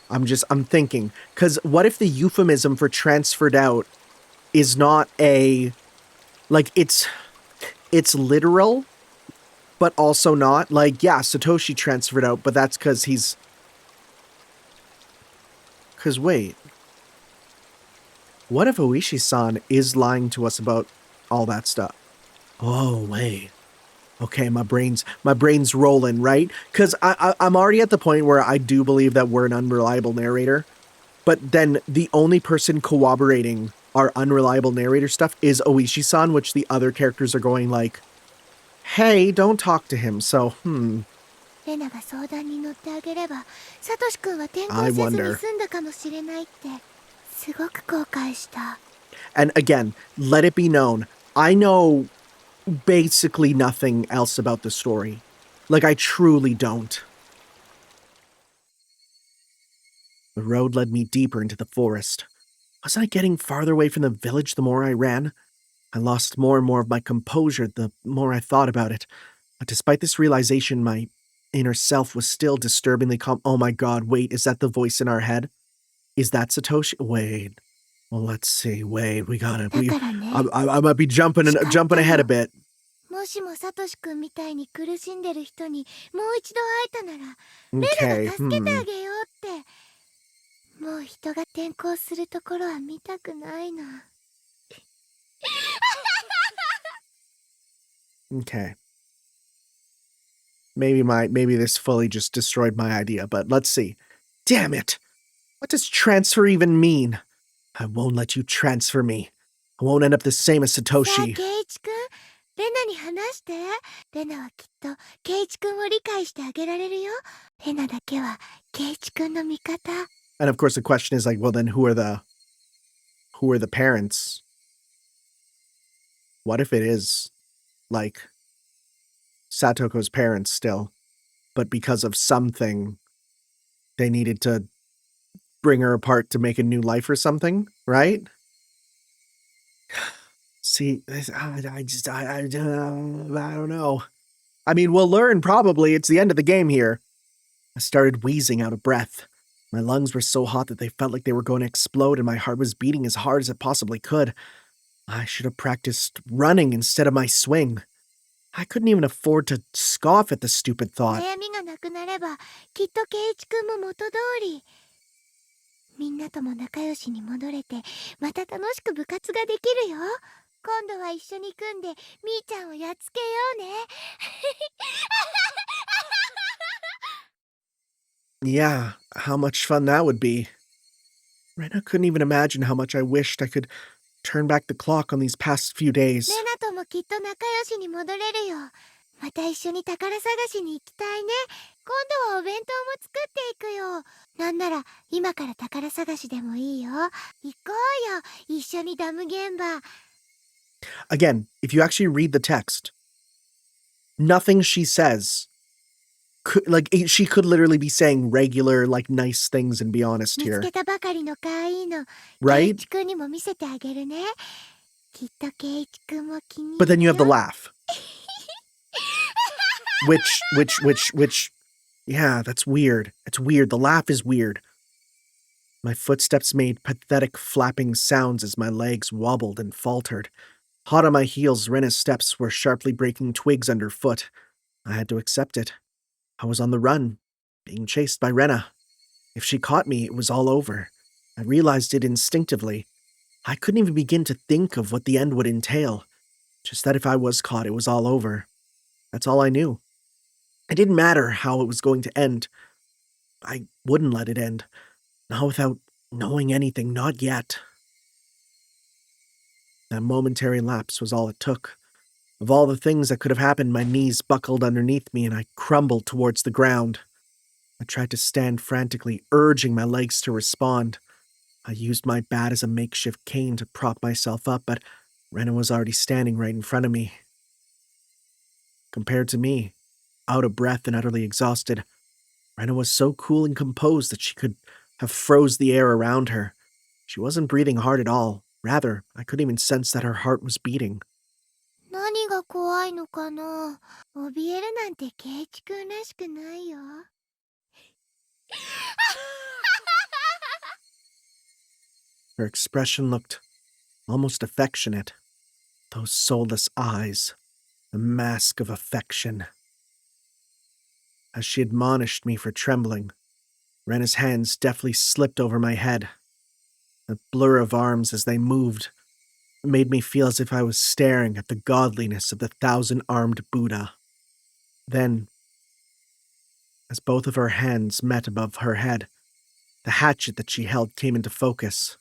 I'm thinking, because what if the euphemism for transferred out is not it's literal, but also not? Like, yeah, Satoshi transferred out, but that's because wait. What if Oishi-san is lying to us about all that stuff? Oh, wait. Okay, my brain's rolling, right? Because I'm already at the point where I do believe that we're an unreliable narrator. But then the only person corroborating our unreliable narrator stuff is Oishi-san, which the other characters are going like, hey, don't talk to him, so, レナが相談に乗ってあげれば、サトシ君は転校 I せずに wonder. 済んだかもしれないって、すごく後悔した。 And again, let it be known, I know basically nothing else about the story. Like, I truly don't. The road led me deeper into the forest. Wasn't I getting farther away from the village the more I ran? I lost more and more of my composure the more I thought about it. But despite this realization, my inner self was still disturbingly calm. Oh my god, wait, is that the voice in our head? Is that Satoshi? Wait. Well, let's see. Wait, we gotta... I might be jumping ahead a bit. もしもサトシ君みたいに苦しんでる人にもう一度会えたなら、レ Okay, ナが助けてあげようって。もう人が転校するところは見たくないな。Okay. Maybe this fully just destroyed my idea, but let's see. Damn it! What does transfer even mean? I won't let you transfer me. I won't end up the same as さあ、 Satoshi. ケイイチ君、レナに話して。レナはきっとケイイチ君を理解してあげられるよ。レナだけはケイイチ君の味方。 And of course the question is like, well then who are the parents? What if it is, like, Satoko's parents still, but because of something, they needed to bring her apart to make a new life or something, right? See, I don't know. I mean, we'll learn probably. It's the end of the game here. I started wheezing out of breath. My lungs were so hot that they felt like they were going to explode, and my heart was beating as hard as it possibly could. I should have practiced running instead of my swing. I couldn't even afford to scoff at the stupid thought. 悩みがなくなれば、きっとケイイチ君も元通り。みんなとも仲良しに戻れて、また楽しく部活ができるよ。今度は一緒に組んで、みーちゃんをやっつけようね。Yeah, how much fun that would be. Rena couldn't even imagine how much I wished I could turn back the clock on these past few days. レナともきっと仲良しに戻れるよ。また一緒に宝探しに行きたいね。今度はお弁当も作っていくよ。なんなら今から宝探しでもいいよ。行こうよ、一緒にダム現場。 Again, if you actually read the text, nothing she says could, like, she could literally be saying regular, like, nice things and be honest 見つ here, けたばかりの可愛いの、ケイ right? チくんにも見せてあげるね。きっとケイチくんも気に But 入 then you る have the よ。 laugh. Which, yeah, that's weird. It's weird. The laugh is weird. My footsteps made pathetic flapping sounds as my legs wobbled and faltered. Hot on my heels, Rena's steps were sharply breaking twigs underfoot. I had to accept it. I was on the run, being chased by Rena. If she caught me, it was all over. I realized it instinctively. I couldn't even begin to think of what the end would entail. Just that if I was caught, it was all over. That's all I knew. It didn't matter how it was going to end. I wouldn't let it end. Not without knowing anything, not yet. That momentary lapse was all it took. Of all the things that could have happened, my knees buckled underneath me and I crumbled towards the ground. I tried to stand frantically, urging my legs to respond. I used my bat as a makeshift cane to prop myself up, but Rena was already standing right in front of me. Compared to me, out of breath and utterly exhausted, Rena was so cool and composed that she could have froze the air around her. She wasn't breathing hard at all. Rather, I couldn't even sense that her heart was beating. 何が怖いのかな。怯えるなんてケイチくんらしくないよ。Her expression looked almost affectionate. Those soulless eyes, the mask of affection. As she admonished me for trembling, Rena's hands deftly slipped over my head. The blur of arms as they moved made me feel as if I was staring at the godliness of the thousand-armed Buddha. Then, as both of her hands met above her head, the hatchet that she held came into focus.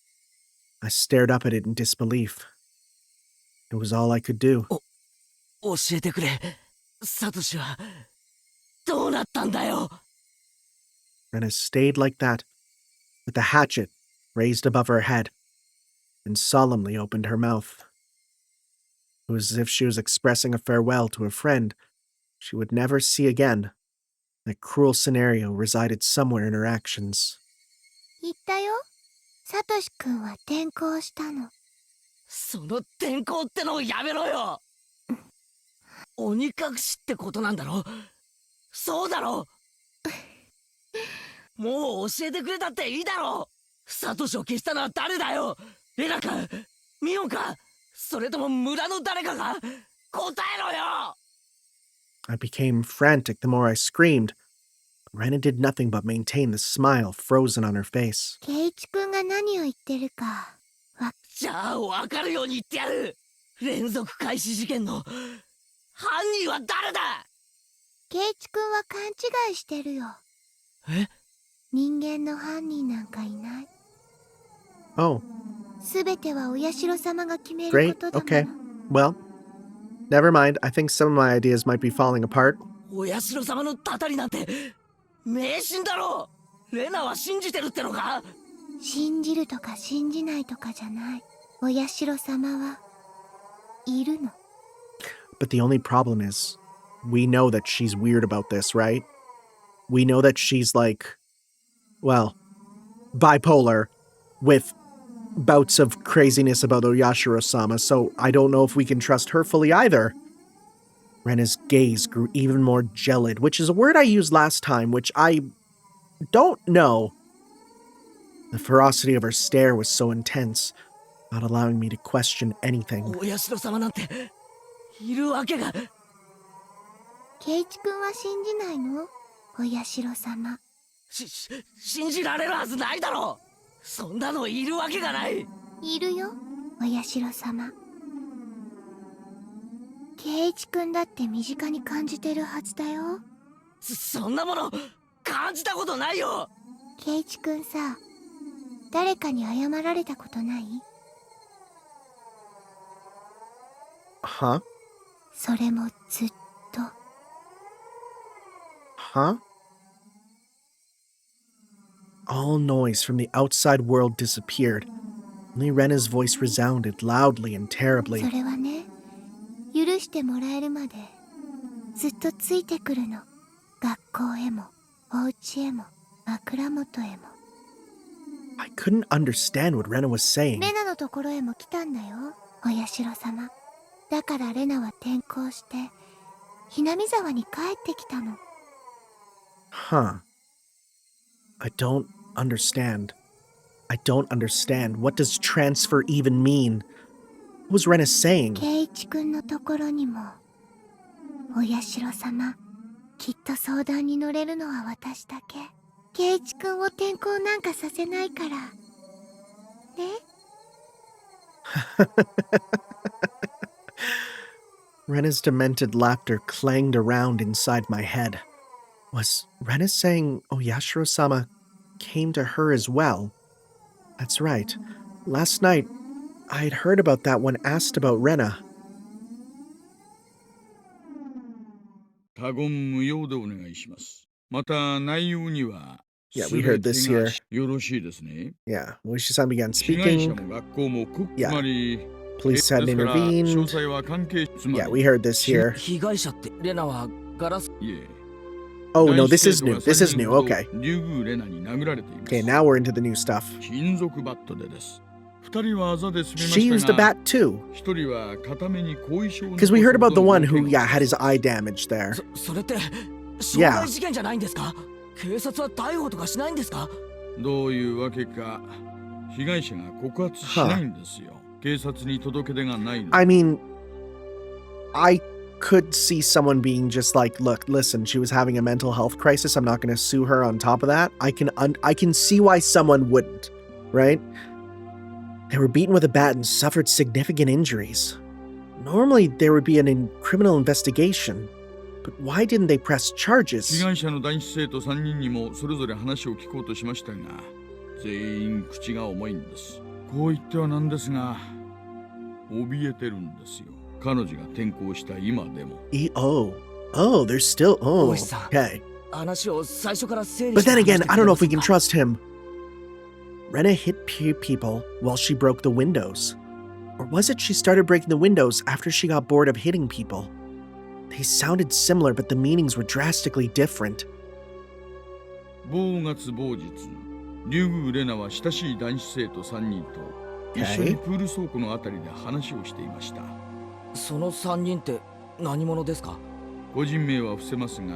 I stared up at it in disbelief. It was all I could do. 教えてくれ、サトシはどうなったんだよ。 Rena stayed like that, with the hatchet raised above her head, and solemnly opened her mouth. It was as if she was expressing a farewell to a friend she would never see again. That cruel scenario resided somewhere in her actions. 言ったよ。サトシくんは転校したの。その転校ってのをやめろよ。鬼隠しってことなんだろ。そうだろ。もう教えてくれたっていいだろ。サトシを消したのは誰だよ。レナかミオンか、それとも村の誰かが。答えろよ。 I became frantic the more I screamed. Rena did nothing but maintain the smile frozen on her face. ケイチくんが何を言ってるか。じゃあ分かるように言ってやる。連続開始事件の犯人は誰だ。ケイチくんは勘違いしてるよ。え？人間の犯人なんかいない。Oh, すべてはお社様が決める great. ことだも Okay. の。 Well, never mind. I think some of my ideas might be falling apart. お社様のたたりなんて迷信だろ。レナは信じてるってのか。信じるとか信じないとかじゃない。お社様はいるの。 But the only problem is, we know that she's weird about this, right? We know that she's like, well, bipolar with bouts of craziness about Oyashiro-sama, so I don't know if we can trust her fully either. Rena's gaze grew even more gelid, which is a word I used last time, which I don't know. The ferocity of her stare was so intense, not allowing me to question anything. お社様なんているわけが。ケイチくんは信じないの？お社様。信じられるはずないだろ。そんなのいるわけがない。いるよ、お社様。ケイチくんだって身近に感じてるはずだよ。そんなもの感じたことないよ。ケイチくんさ、誰かに謝られたことない？ Huh? それもずっと。 Huh? All noise from the outside world disappeared. Only Rena's voice resounded loudly and そ terribly. れはね、許してもらえるまでずっとついてくるの。学校へもお家へも枕元へも。 I couldn't understand what Rena was saying. レナのところへも来たんだよ、お社様。だからレナは転校してひなみ沢に帰ってきたの。 Huh. I don't understand. I don't understand. What does transfer even mean? What was Rena saying? 圭一くんのところにも。お社様、きっと相談に乗れるのは私だけ。圭一くんを転校なんかさせないから。ね。 Rena's demented laughter clanged around inside my head. Was Rena saying Oyashiro-sama came to her as well? That's right. Last night, I had heard about that when asked about Rena. 他言無用でお願いします。また内容には Yeah, we heard this 全てが here. よろしいですね。 Yeah, Oishi-san began 被害者 speaking. も学校もく Yeah. つまり Police had ですから詳 intervened. 細は関係つま Yeah, り we heard this here. 被害者ってレナはガラス。いえ Oh, no, 男子 this is 生徒 new. が This is 3 new. 人ほど Okay. リュウグウレナに殴られています。 Okay, now we're into the new stuff. 金属バットでです。2人はあざで済みま She し used た a が bat too. 1人は片目に後遺症を残 Because す we heard ほ about ど the の one 大 who, 怪我 yeah, had his eye damaged there. それって傷害事件じゃないんですか？警察は逮捕とかしないんですか？どういうわけか被害者が告発しないんですよ。警察に届け出がないの。 I mean, I could see someone being just like, look, listen, she was having a mental health crisis. I'm not going to sue her on top of that. I can see why someone wouldn't, right? They were beaten with a bat and suffered significant injuries. Normally, there would be criminal investigation. But why didn't they press 被 charges? 害者の男子生徒3人にもそれぞれ話を聞こうとしましたが、全員口が重いんです。こう言ってはなんですが、怯えてるんですよ。彼女が転校した今でも。Oh, there's still, Oishi-san. okay. 話を最初から整理 But して then 話 again, してく I れ don't know ま if せ we ん can か？ trust him. Rena hit people while she broke the windows. Or was it she started breaking the windows after she got bored of hitting people? They sounded similar, but the meanings were drastically different. 某月某日、リュウグウレナは親しい男子生徒3人と一緒にプール倉庫のあたりで話をしていました。その3人って何者ですか？個人名は伏せますが、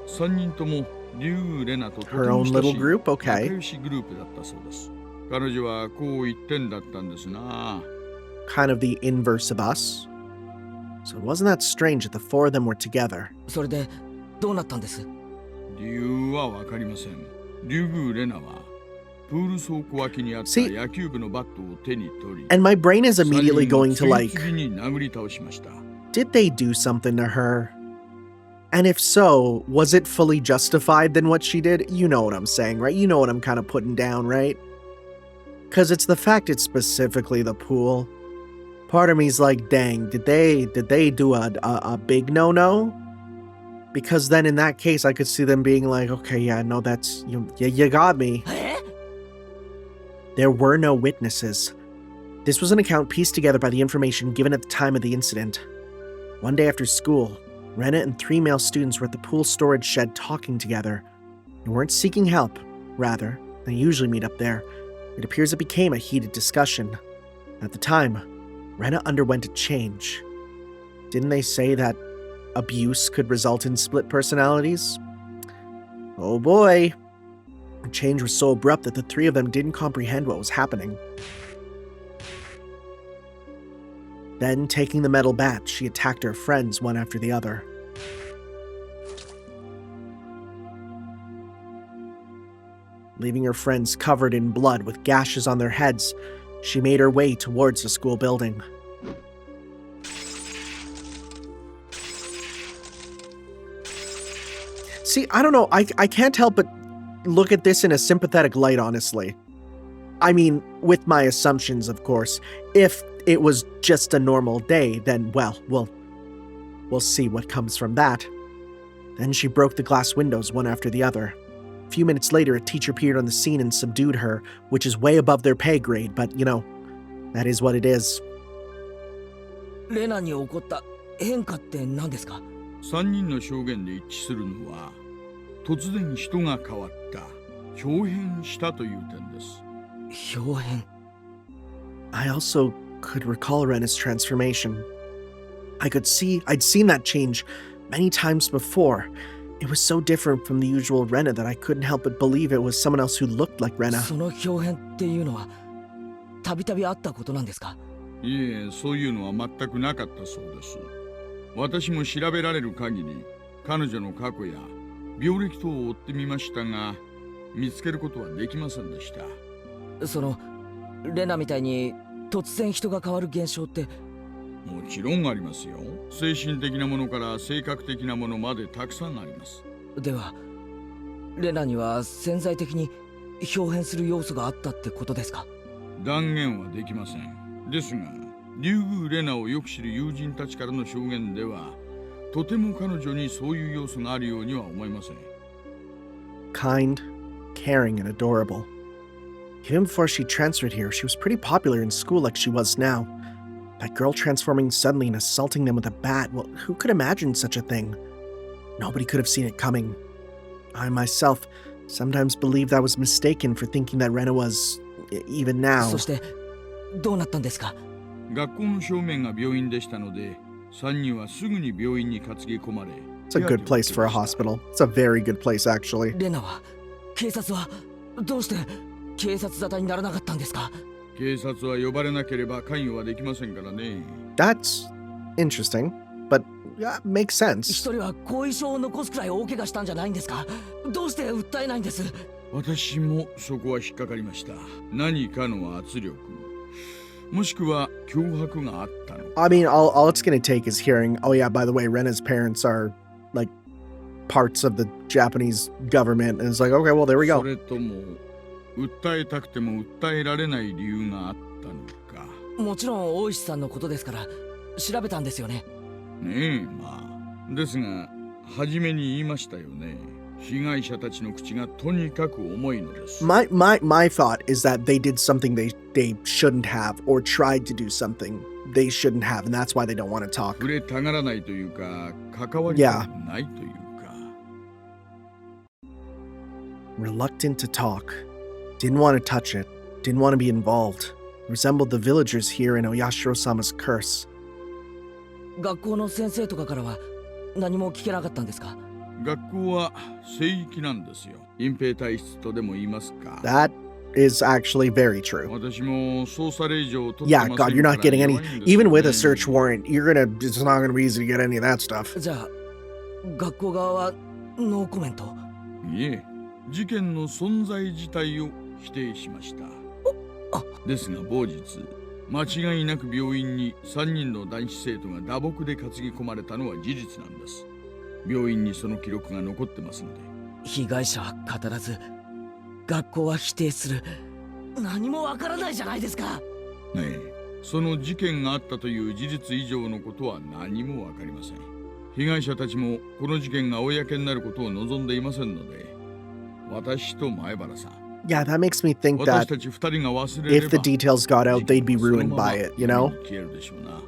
3人ともリュウグウレナととて Her も own 親し little い group? 仲 Okay. 良しグループだったそうです。彼女はこう言ってんだったんですな。 Kind of the inverse of us. So it wasn't that strange that the four of them were together. それでどうなったんです？理由はわかりません。リュウグウレナはプール倉庫脇にあった See- 野球部のバットを手に取り、 And my brain is immediately 3人を going to like, 次々に殴り倒しました。 did they do something to her? And if so, was it fully justified than what she did? You know what I'm saying, right? You know what I'm kind of putting down, right? Because it's the fact it's specifically the pool. Part of me's like, dang, did they do a big no-no? Because then in that case, I could see them being like, okay, yeah, no, that's, you got me. え？ There were no witnesses. This was an account pieced together by the information given at the time of the incident. One day after school, Rena and 3 male students were at the pool storage shed talking together. They weren't seeking help, rather, they usually meet up there. It appears it became a heated discussion. At the time, Rena underwent a change. Didn't they say that abuse could result in split personalities? Oh boy. The change was so abrupt that the 3 of them didn't comprehend what was happening. Then, taking the metal bat, she attacked her friends one after the other. Leaving her friends covered in blood with gashes on their heads, she made her way towards the school building. See, I don't know, I can't help but look at this in a sympathetic light, honestly. I mean, with my assumptions, of course. If it was just a normal day, then, well, we'll see what comes from that. Then she broke the glass windows one after the other. few minutes later, a teacher appeared on the scene and subdued her, which is way above their pay grade, but that is what it is. レナに起こった変化って何ですか？ 3人の証言で一致するのは、突然人が変わった、豹変したという点です。豹変。 I also could recall Rena's transformation. I'd seen that change many times before. It was so different from the usual Rena that I couldn't help but believe it was someone else who looked like Rena. その豹変っていうのはたびたびあったことなんですか？いえ、そういうのは全くなかったそうです。私も調べられる限り、彼女の過去や病歴等を追ってみましたが、見つけることはできませんでした。そのレナみたいに突然人が変わる現象って？もちろんありますよ。精神的なものから性格的なものまでたくさんあります。ではレナには潜在的に豹変する要素があったってことですか？断言はできません。ですが、リュウグウ・レナをよく知る友人たちからの証言では、とても彼女にそういう要素があるようには思えません。Kind, caring, and adorable. Even before she transferred here, she was pretty popular in school like she was now. That girl transforming suddenly and assaulting them with a bat, well, who could imagine such a thing? Nobody could have seen it coming. I myself sometimes believed I was mistaken for thinking that Rena was, even now. そしてどうなったんですか？学校の正面が病院でしたので、3人はすぐに病院に担ぎ込まれ。It's a good place for a hospital. It's a very good place, actually. レナは警察はどうして警察沙汰にならなかったんですか？警察は呼ばれなければ関与はできませんからね。That's interesting, but makes 一 sense. 人は後遺症を残すくらい大怪我したんじゃないんですか？どうして訴えないんです？私もそこは引っかかりました。何かの圧力、もしくは脅迫があったの。I mean, all it's gonna take is hearing, oh yeah, by the way, Rena's parents are, like, parts of the Japanese government, and it's like, okay, well, there we そ go. れとも、訴えたくても訴えられない理由があったのか。もちろん大石さんのことですから調べたんですよね。ねえ、まあ。ですが、初めに言いましたよね。被害者たちの口がとにかく重いのです。My thought is that they did something they shouldn't have, or tried to do something they shouldn't have, and that's why they don't want to talk. 触れたがらないというか、関わりたくないというか。Reluctant to talk. Didn't want to touch it. Didn't want to be involved. Resembled the villagers here in Oyashiro-sama's curse. 学校の先生とかからは何も聞けなかったんですか？学校は聖域なんですよ。隠蔽体質とでも言いますか。That is actually very true. 私も捜査令状を取ってま Yeah, せん God, から you're not getting 弱 any. いんですよ Even with ね a search warrant, it's not gonna be easy to get any of that stuff. じゃあ学校側はノーコメント？いえ、事件の存在自体を否定しました。ですが某日、間違いなく病院に3人の男子生徒が打撲で担ぎ込まれたのは事実なんです。病院にその記録が残ってますので。被害者は語らず学校は否定する。何もわからないじゃないですか。ねえ、その事件があったという事実以上のことは何もわかりません。被害者たちもこの事件が公になることを望んでいませんので、私と前原さん、 Yeah, that makes me think 私 that たち2人が忘れれ if the ば details got out, they'd be その ruined まま by it, you know? 海に消えるでしょうな。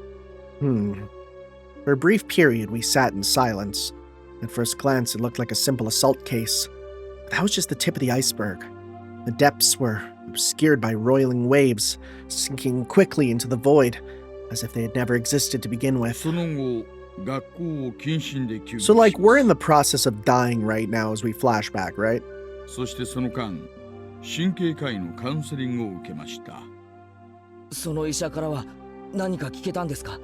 For a brief period, we sat in silence. At first glance, it looked like a simple assault case. That was just the tip of the iceberg. The depths were obscured by roiling waves, sinking quickly into the void, as if they had never existed to begin with. その後、学校を謹慎で休 So, like, we're in the process of dying right now as we flash back, right? そしてその間、神経科医のカウンセリングを受けました。その医者からは何か聞けたんですか？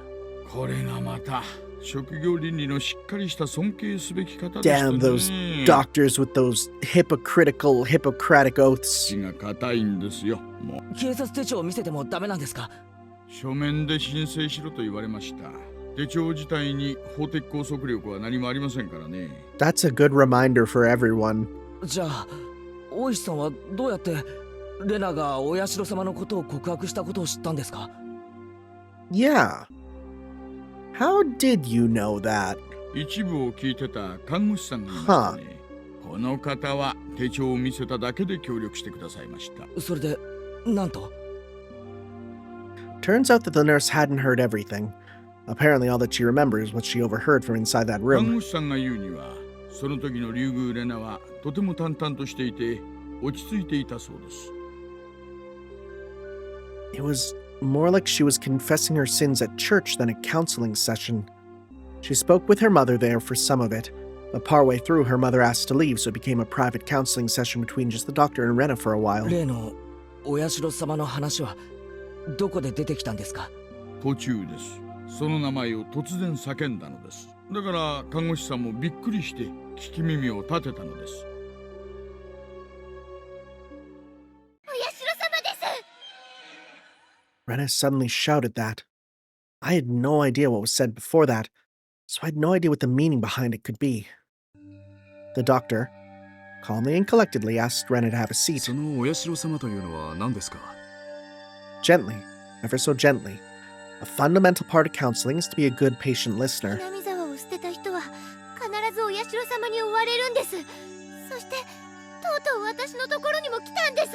これがまた職業倫理のしっかりした尊敬すべき方でした Damn ね。 those doctors with those Hippocratic oaths. 血が硬いんですよ。もう警察手帳を見せてもダメなんですか？書面で申請しろと言われました。手帳自体に法的拘束力は何もありませんからね。 That's a good reminder for everyone. じゃあ大石さんはどうやってレナがお社様のことを告白したことを知ったんですか？ Yeah. How did you know that? 一部を聞いてた看護師さんがいましたね。この方は手帳を見せただけで協力してくださいました。それでなんと Turns out that the nurse hadn't heard everything. Apparently, all that she remembers is what she overheard from inside that 看 room. 護師さんが言うには、その時の竜宮レナはとても淡々としていて落ち着いていたそうです。It was more like she was confessing her sins at church than a counseling session. She spoke with her mother there for some of it, but partway through, her mother asked to leave, so it became a private counseling session between just the doctor and Rena for a while. 例のお社様の話はどこで出てきたんですか？途中です。その名前を突然叫んだのです。だから看護師さんもびっくりして聞き耳を立てたのです。お社様です。 Rena suddenly shouted that. I had no idea what was said before that, so I had no idea what the meaning behind it could be. The doctor, calmly and collectedly, asked Rena to have a seat. そのお社様というのは何ですか？ Gently, ever so gently. A fundamental part of counseling is to be a good patient listener. 南沢を捨てた人は必ずお社様に追われるんです。そしてとうとう私のところにも来たんです。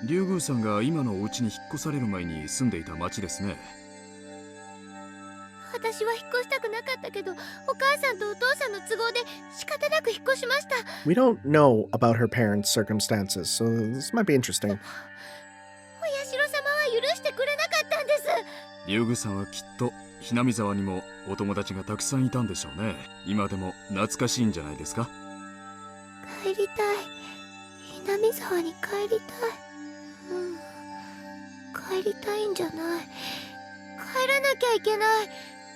竜宮さんが今のお家に引っ越される前に住んでいた町ですね。私は引っ越したくなかったけど、お母さんとお父さんの都合で仕方なく引っ越しました。 We don't know about her parents' circumstances, so this might be interesting. お社様は許してくれなかったんです。竜宮さんはきっとひなみ沢にもお友達がたくさんいたんでしょうね。今でも懐かしいんじゃないですか？帰りたい。南沢に帰りたい。帰りたいんじゃない。帰らなきゃいけない。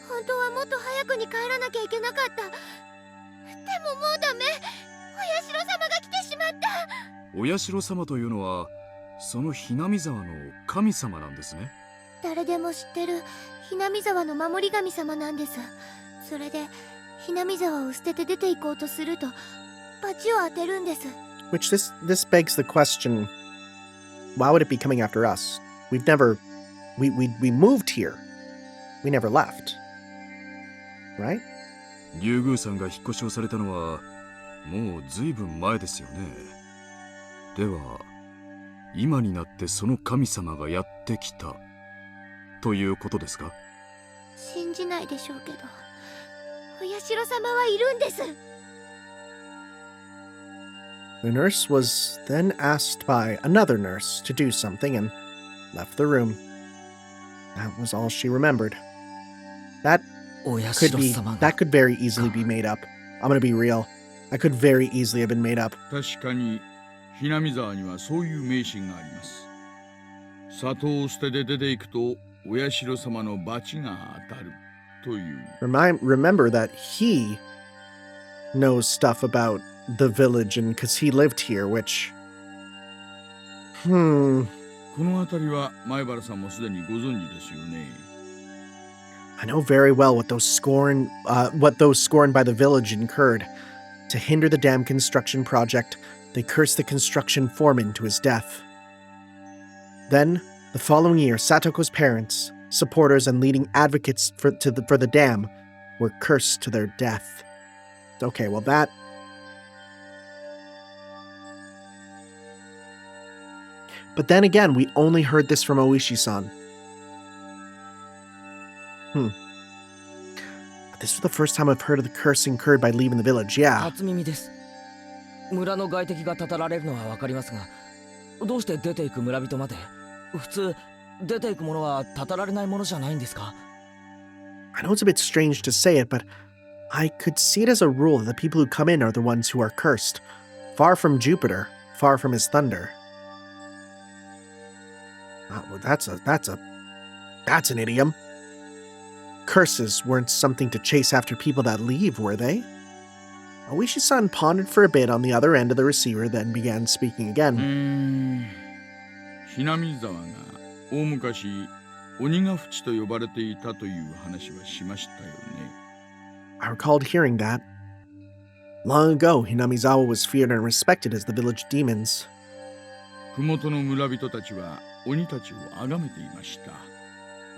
本当はもっと早くに帰らなきゃいけなかった。でももうダメ。お社様が来てしまった。お社様というのはそのひなみ沢の神様なんですね。誰でも知ってるひなみ沢の守り神様なんです。それでひなみ沢を捨てて出て行こうとすると罰を当てるんです。 Which this begs the question, why would it be coming after us? We moved here. We never left. Right? 竜宮さんが引っ越しをされたのはもうずいぶん前ですよね。では今になってその神様がやってきたということですか？信じないでしょうけど、お社様はいるんです。 The nurse was then asked by another nurse to do something and left the room. That was all she remembered. That お社 could 様が that could very easily be made up. I'm gonna be real. That could very easily have been made up. 確かにひなみ沢にはそういう迷信があります。里を捨てて出ていくとお社様の罰が当たるという。Remember that he knows stuff about the village and because he lived here, which この辺りは前原さんもすでにご存知ですよね。I know very well what those scorned by the village incurred. To hinder the dam construction project, they cursed the construction foreman to his death. Then, the following year, Satoko's parents, supporters, and leading advocates for the dam were cursed to their death. Okay, well that... But then again, we only heard this from Oishi-san. But this was the first time I've heard of the curse incurred by leaving the village, yeah. 初耳です。村の外敵がたたられるのはわかりますが、どうして出ていく村人まで？普通出ていくものはたたられないものじゃないんですか？ I know it's a bit strange to say it, but I could see it as a rule that the people who come in are the ones who are cursed. Far from Jupiter, far from his thunder. Well, that's an idiom. Curses weren't something to chase after people that leave, were they? Oishi-san pondered for a bit on the other end of the receiver, then began speaking again. ひなみ沢が大昔鬼ヶ淵と呼ばれていたという話はしましたよね。I recalled hearing that. Long ago, Hinamizawa was feared and respected as the village demons. 麓の村人たちは鬼たちを崇めていました。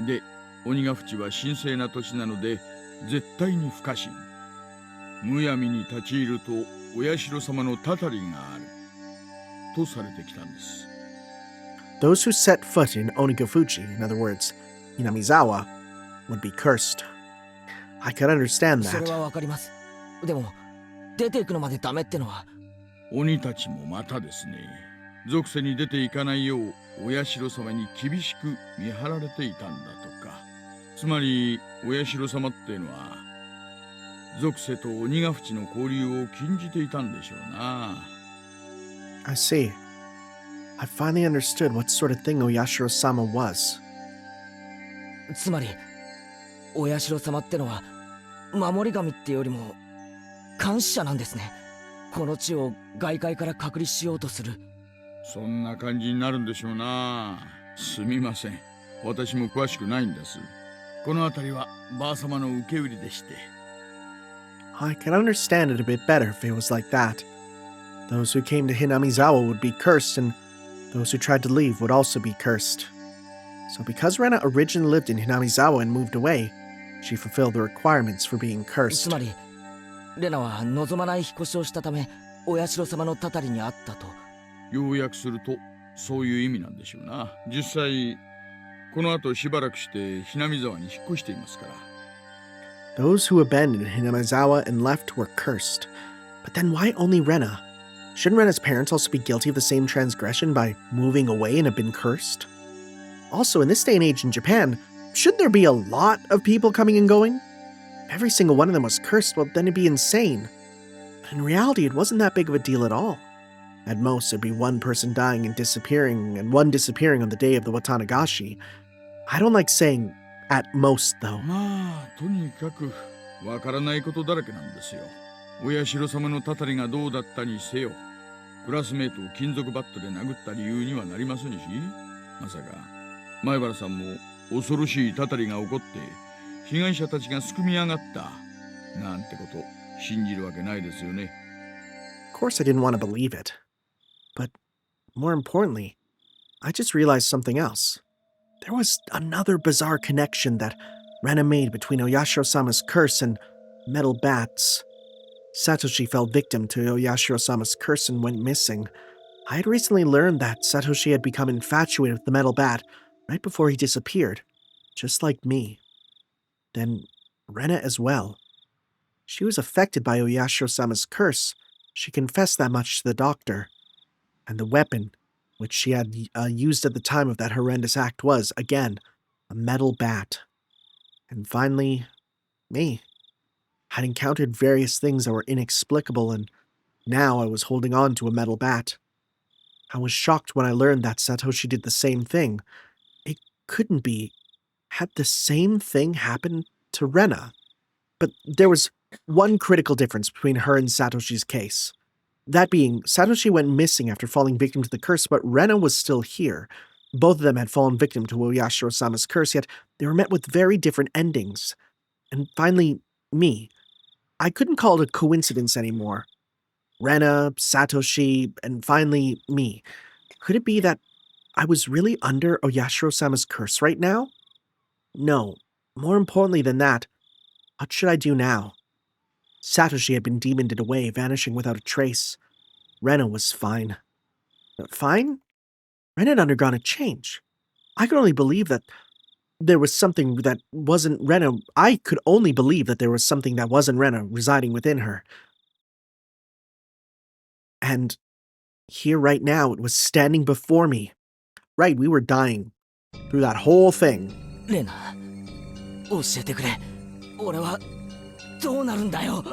で、鬼ヶ淵は神聖な土地なので絶対に不可侵。むやみに立ち入るとお社様のたたりがあるとされてきたんです。 Those who set foot in Onikakushi, in other words, Hinamizawa, would be cursed. I could understand それ that. はわかります。でも出ていくのまでダメってのは。鬼たちもまたですね、俗世に出ていかないようお社様に厳しく見張られていたんだとか。つまりお社様っていうのは俗世と鬼ヶ淵の交流を禁じていたんでしょうな。 I see. I finally understood what sort of thing Oyashiro-sama was. つまりお社様ってのは守り神ってよりも監視者なんですね。この地を外界から隔離しようとする。そんな感じになるんでしょうな。すみません、私も詳しくないんです。この辺りはばあ様の受け売りでして。 I can understand it a bit better if it was like that. Those who came to Hinamizawa would be cursed, and those who tried to leave would also be cursed. So because Rena originally lived in Hinamizawa and moved away, she fulfilled the requirements for being つ cursed. まりレナは望まない引っ越しをしたためお社様のたたりにあったと。要約するとそういう意味なんでしょうな。実際この後しばらくしてhinamizawa沢に引っ越していますから。 Those who abandoned Hinamizawa and left were cursed. But then why only Rena? Shouldn't Rena's parents also be guilty of the same transgression by moving away and have been cursed? Also, in this day and age in Japan, shouldn't there be a lot of people coming and going? If every single one of them was cursed, well, then it'd be insane. But in reality, it wasn't that big of a deal at all. At most, it'd be one person dying and one disappearing on the day of the Watanagashi. I don't like saying at most, though. まあとにかくわからないことだらけなんですよ。お社様のたたりがどうだったにせよ、クラスメートを金属バットで殴った理由にはなりませんし、まさか前原さんも恐ろしいたたりが起こって被害者たちがすくみ上がったなんてこと信じるわけないですよね。 Of course, I didn't want to believe it. But more importantly, I just realized something else. There was another bizarre connection that Rena made between Oyashiro-sama's curse and metal bats. Satoshi fell victim to Oyashiro-sama's curse and went missing. I had recently learned that Satoshi had become infatuated with the metal bat right before he disappeared, just like me. Then Rena as well. She was affected by Oyashiro-sama's curse. She confessed that much to the doctor. And the weapon, which she had used at the time of that horrendous act, was, again, a metal bat. And finally, me. I'd encountered various things that were inexplicable, and now I was holding on to a metal bat. I was shocked when I learned that Satoshi did the same thing. It couldn't be. Had the same thing happened to Rena? But there was one critical difference between her and Satoshi's case. That being, Satoshi went missing after falling victim to the curse, but Rena was still here. Both of them had fallen victim to Oyashiro-sama's curse, yet they were met with very different endings. And finally, me. I couldn't call it a coincidence anymore. Rena, Satoshi, and finally, me. Could it be that I was really under Oyashiro-sama's curse right now? No. More importantly than that, what should I do now? Satoshi had been demoned away, vanishing without a trace. Rena was fine. Fine? Rena had undergone a change. I could only believe that there was something that wasn't Rena. I could only believe that there was something that wasn't Rena residing within her. And here right now, it was standing before me. Right, we were dying. Through that whole thing. レナ、教えてくれ。俺はどうなるんだよ。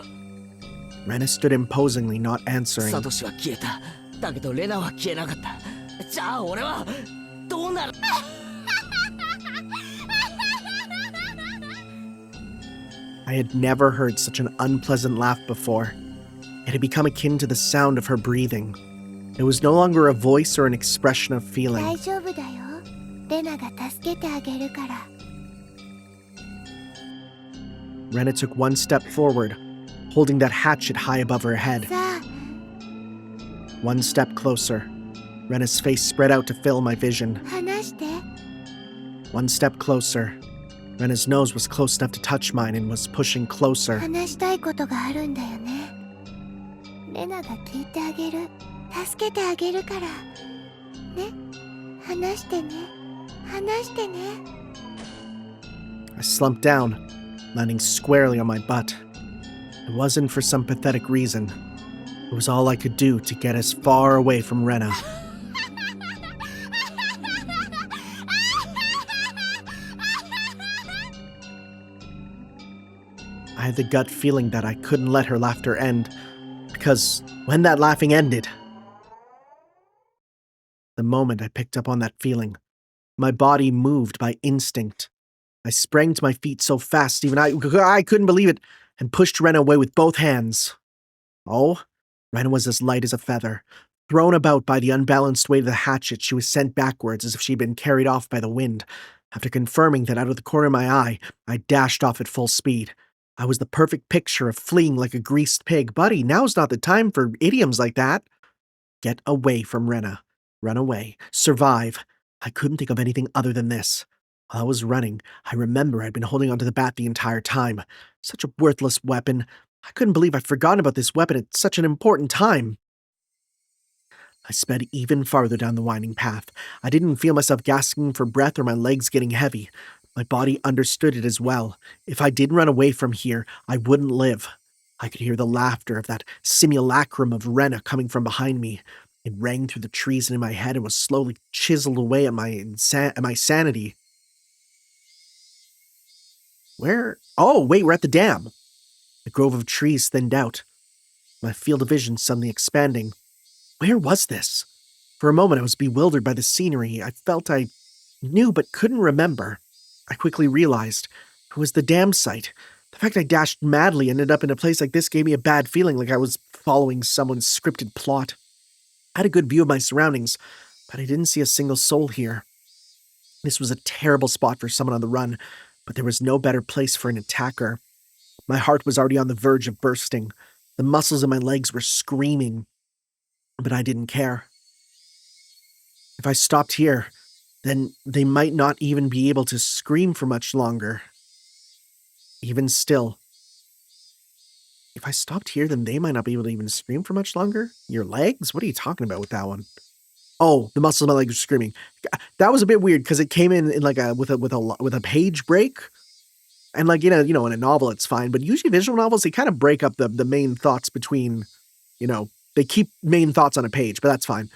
Rena stood imposingly, not answering. サトシは消えた。だけどレナは消えなかった。じゃあ俺はどうなる？ I had never heard such an unpleasant laugh before. It had become akin to the sound of her breathing. It was no longer a voice or an expression of feeling. 大丈夫だよ。レナが助けてあげるから。 Rena took one step forward, holding that hatchet high above her head. さあ、 One step closer. Rena's face spread out to fill my vision. 話して。 One step closer. Rena's nose was close enough to touch mine and was pushing closer. 話したいことがあるんだよね。レナが聞いてあげる。助けてあげるから。ね。話してね。話してね。I slumped down, landing squarely on my butt. It wasn't for some pathetic reason. It was all I could do to get as far away from Rena. I had the gut feeling that I couldn't let her laughter end, because when that laughing ended, the moment I picked up on that feeling, my body moved by instinct. I sprang to my feet so fast even I couldn't believe it, and pushed Rena away with both hands. Oh, Rena was as light as a feather. Thrown about by the unbalanced weight of the hatchet, she was sent backwards as if she'd been carried off by the wind. After confirming that out of the corner of my eye, I dashed off at full speed. I was the perfect picture of fleeing like a greased pig. Buddy, now's not the time for idioms like that. Get away from Rena. Run away. Survive. I couldn't think of anything other than this. While I was running, I remember I'd been holding onto the bat the entire time. Such a worthless weapon. I couldn't believe I'd forgotten about this weapon at such an important time. I sped even farther down the winding path. I didn't feel myself gasping for breath or my legs getting heavy. My body understood it as well. If I didn't run away from here, I wouldn't live. I could hear the laughter of that simulacrum of Rena coming from behind me. It rang through the trees and in my head and was slowly chiseled away at my sanity. Where? Oh, wait, we're at the dam. The grove of trees thinned out, my field of vision suddenly expanding. Where was this? For a moment I was bewildered by the scenery. I felt I knew but couldn't remember. I quickly realized it was the dam site. The fact I dashed madly and ended up in a place like this gave me a bad feeling, like I was following someone's scripted plot. I had a good view of my surroundings, but I didn't see a single soul here. This was a terrible spot for someone on the run, but there was no better place for an attacker. My heart was already on the verge of bursting. The muscles in my legs were screaming, but I didn't care. If I stopped here, then they might not even be able to scream for much longer. Even still, if I stopped here, then they might not be able to even scream for much longer? Your legs? What are you talking about with that one? Oh, the muscles in my legs were screaming. That was a bit weird because it came in like with a page break. And like, in a novel, it's fine. But usually visual novels, they kind of break up the main thoughts between, they keep main thoughts on a page, but that's fine.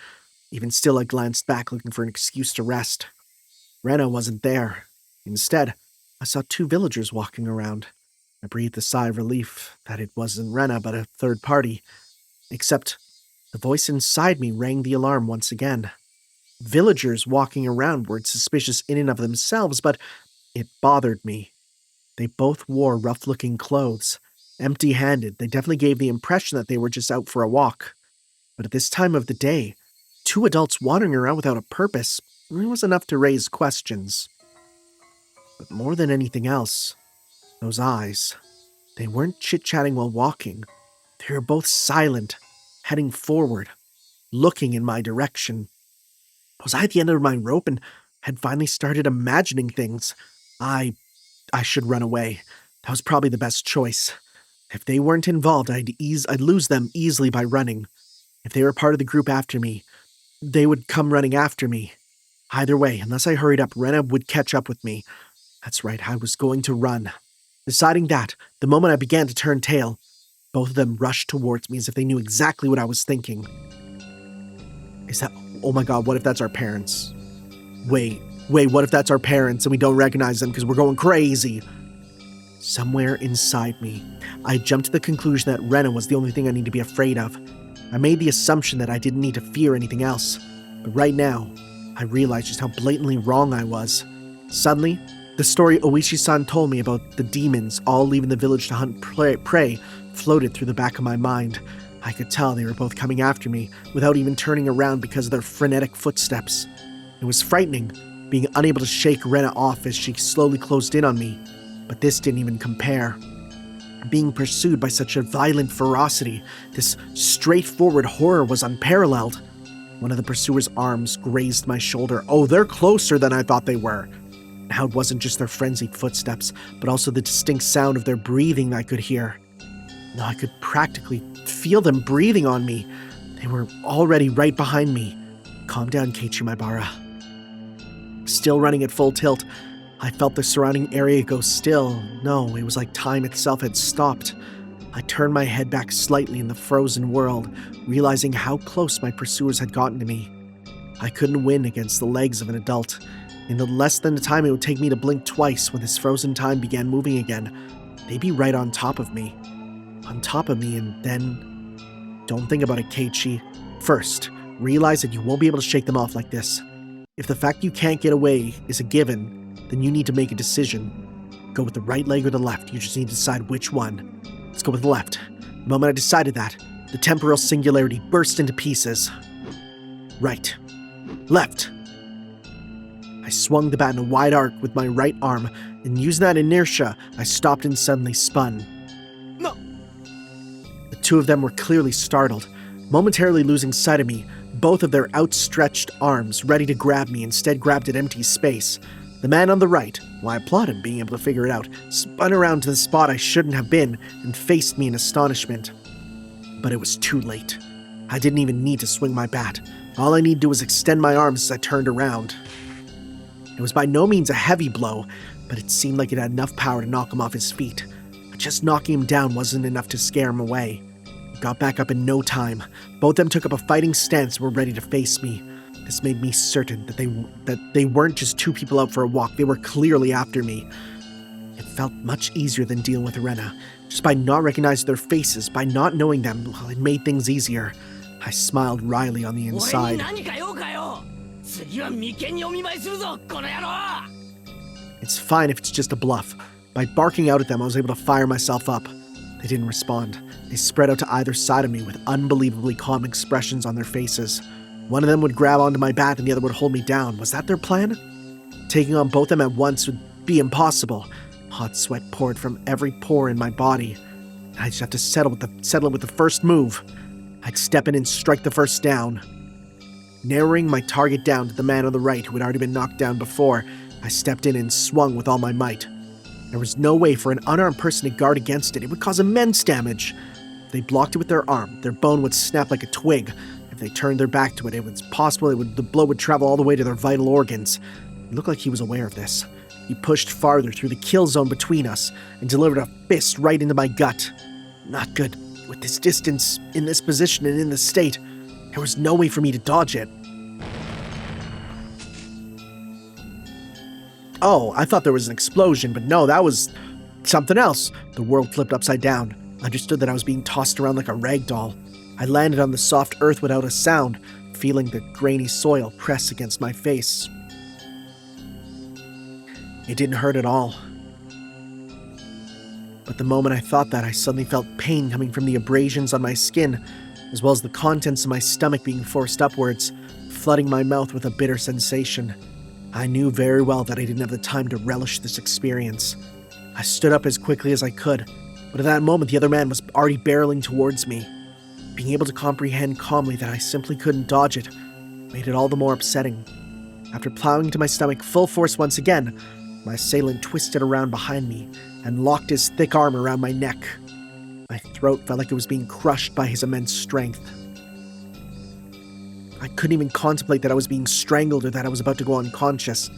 Even still, I glanced back looking for an excuse to rest. Rena wasn't there. Instead, I saw two villagers walking around. I breathed a sigh of relief that it wasn't Rena, but a third party. Except the voice inside me rang the alarm once again. Villagers walking around weren't suspicious in and of themselves, but it bothered me. They both wore rough-looking clothes. Empty-handed, they definitely gave the impression that they were just out for a walk. But at this time of the day, two adults wandering around without a purpose was enough to raise questions. But more than anything else, those eyes, they weren't chit-chatting while walking. They were both silent, heading forward, looking in my direction. Was I at the end of my rope and had finally started imagining things? I should run away. That was probably the best choice. If they weren't involved, I'd lose them easily by running. If they were part of the group after me, they would come running after me. Either way, unless I hurried up, Rena would catch up with me. That's right, I was going to run. Deciding that, the moment I began to turn tail, both of them rushed towards me as if they knew exactly what I was thinking. Oh my god, what if that's our parents? Wait, what if that's our parents and we don't recognize them because we're going crazy? Somewhere inside me, I jumped to the conclusion that Rena was the only thing I need to be afraid of. I made the assumption that I didn't need to fear anything else. But right now, I realized just how blatantly wrong I was. Suddenly, the story Oishi-san told me about the demons all leaving the village to hunt prey floated through the back of my mind. I could tell they were both coming after me without even turning around because of their frenetic footsteps. It was frightening, being unable to shake Rena off as she slowly closed in on me. But this didn't even compare. Being pursued by such a violent ferocity, this straightforward horror was unparalleled. One of the pursuer's arms grazed my shoulder. Oh, they're closer than I thought they were. Now it wasn't just their frenzied footsteps, but also the distinct sound of their breathing I could hear. Now I could practically feel them breathing on me. They were already right behind me. Calm down, Keiichi Maibara. Still running at full tilt, I felt the surrounding area go still. No, it was like time itself had stopped. I turned my head back slightly in the frozen world, realizing how close my pursuers had gotten to me. I couldn't win against the legs of an adult. In the less than the time it would take me to blink twice when this frozen time began moving again, they'd be right on top of me. On top of me, and then... Don't think about it, Keiichi. First, realize that you won't be able to shake them off like this. If the fact you can't get away is a given, then you need to make a decision. Go with the right leg or the left, you just need to decide which one. Let's go with the left. The moment I decided that, the temporal singularity burst into pieces. Right. Left. I swung the bat in a wide arc with my right arm, and using that inertia, I stopped and suddenly spun. No! The two of them were clearly startled, momentarily losing sight of me. Both of their outstretched arms, ready to grab me, instead grabbed at empty space. The man on the right, while I applaud him being able to figure it out, spun around to the spot I shouldn't have been and faced me in astonishment. But it was too late. I didn't even need to swing my bat. All I needed to do was extend my arms as I turned around. It was by no means a heavy blow, but it seemed like it had enough power to knock him off his feet. But just knocking him down wasn't enough to scare him away. He got back up in no time. Both of them took up a fighting stance and were ready to face me. This made me certain that they weren't just two people out for a walk. They were clearly after me. It felt much easier than dealing with Rena. Just by not recognizing their faces, by not knowing them, well, it made things easier. I smiled wryly on the inside. It's fine if it's just a bluff. By barking out at them, I was able to fire myself up. They didn't respond. They spread out to either side of me with unbelievably calm expressions on their faces. One of them would grab onto my bat and the other would hold me down. Was that their plan? Taking on both of them at once would be impossible. Hot sweat poured from every pore in my body. I'd just have to settle it with the first move. I'd step in and strike the first down. Narrowing my target down to the man on the right who had already been knocked down before, I stepped in and swung with all my might. There was no way for an unarmed person to guard against it. It would cause immense damage. If they blocked it with their arm, their bone would snap like a twig. If they turned their back to it, it was possible the blow would travel all the way to their vital organs. It looked like he was aware of this. He pushed farther through the kill zone between us and delivered a fist right into my gut. Not good. With this distance, in this position, and in this state, there was no way for me to dodge it. Oh, I thought there was an explosion, but no, that was something else. The world flipped upside down. Understood that I was being tossed around like a rag doll. I landed on the soft earth without a sound, feeling the grainy soil press against my face. It didn't hurt at all. But the moment I thought that, I suddenly felt pain coming from the abrasions on my skin, as well as the contents of my stomach being forced upwards, flooding my mouth with a bitter sensation. I knew very well that I didn't have the time to relish this experience. I stood up as quickly as I could, but at that moment the other man was already barreling towards me. Being able to comprehend calmly that I simply couldn't dodge it made it all the more upsetting. After plowing into my stomach full force once again, my assailant twisted around behind me and locked his thick arm around my neck. My throat felt like it was being crushed by his immense strength. I couldn't even contemplate that I was being strangled or that I was about to go unconscious.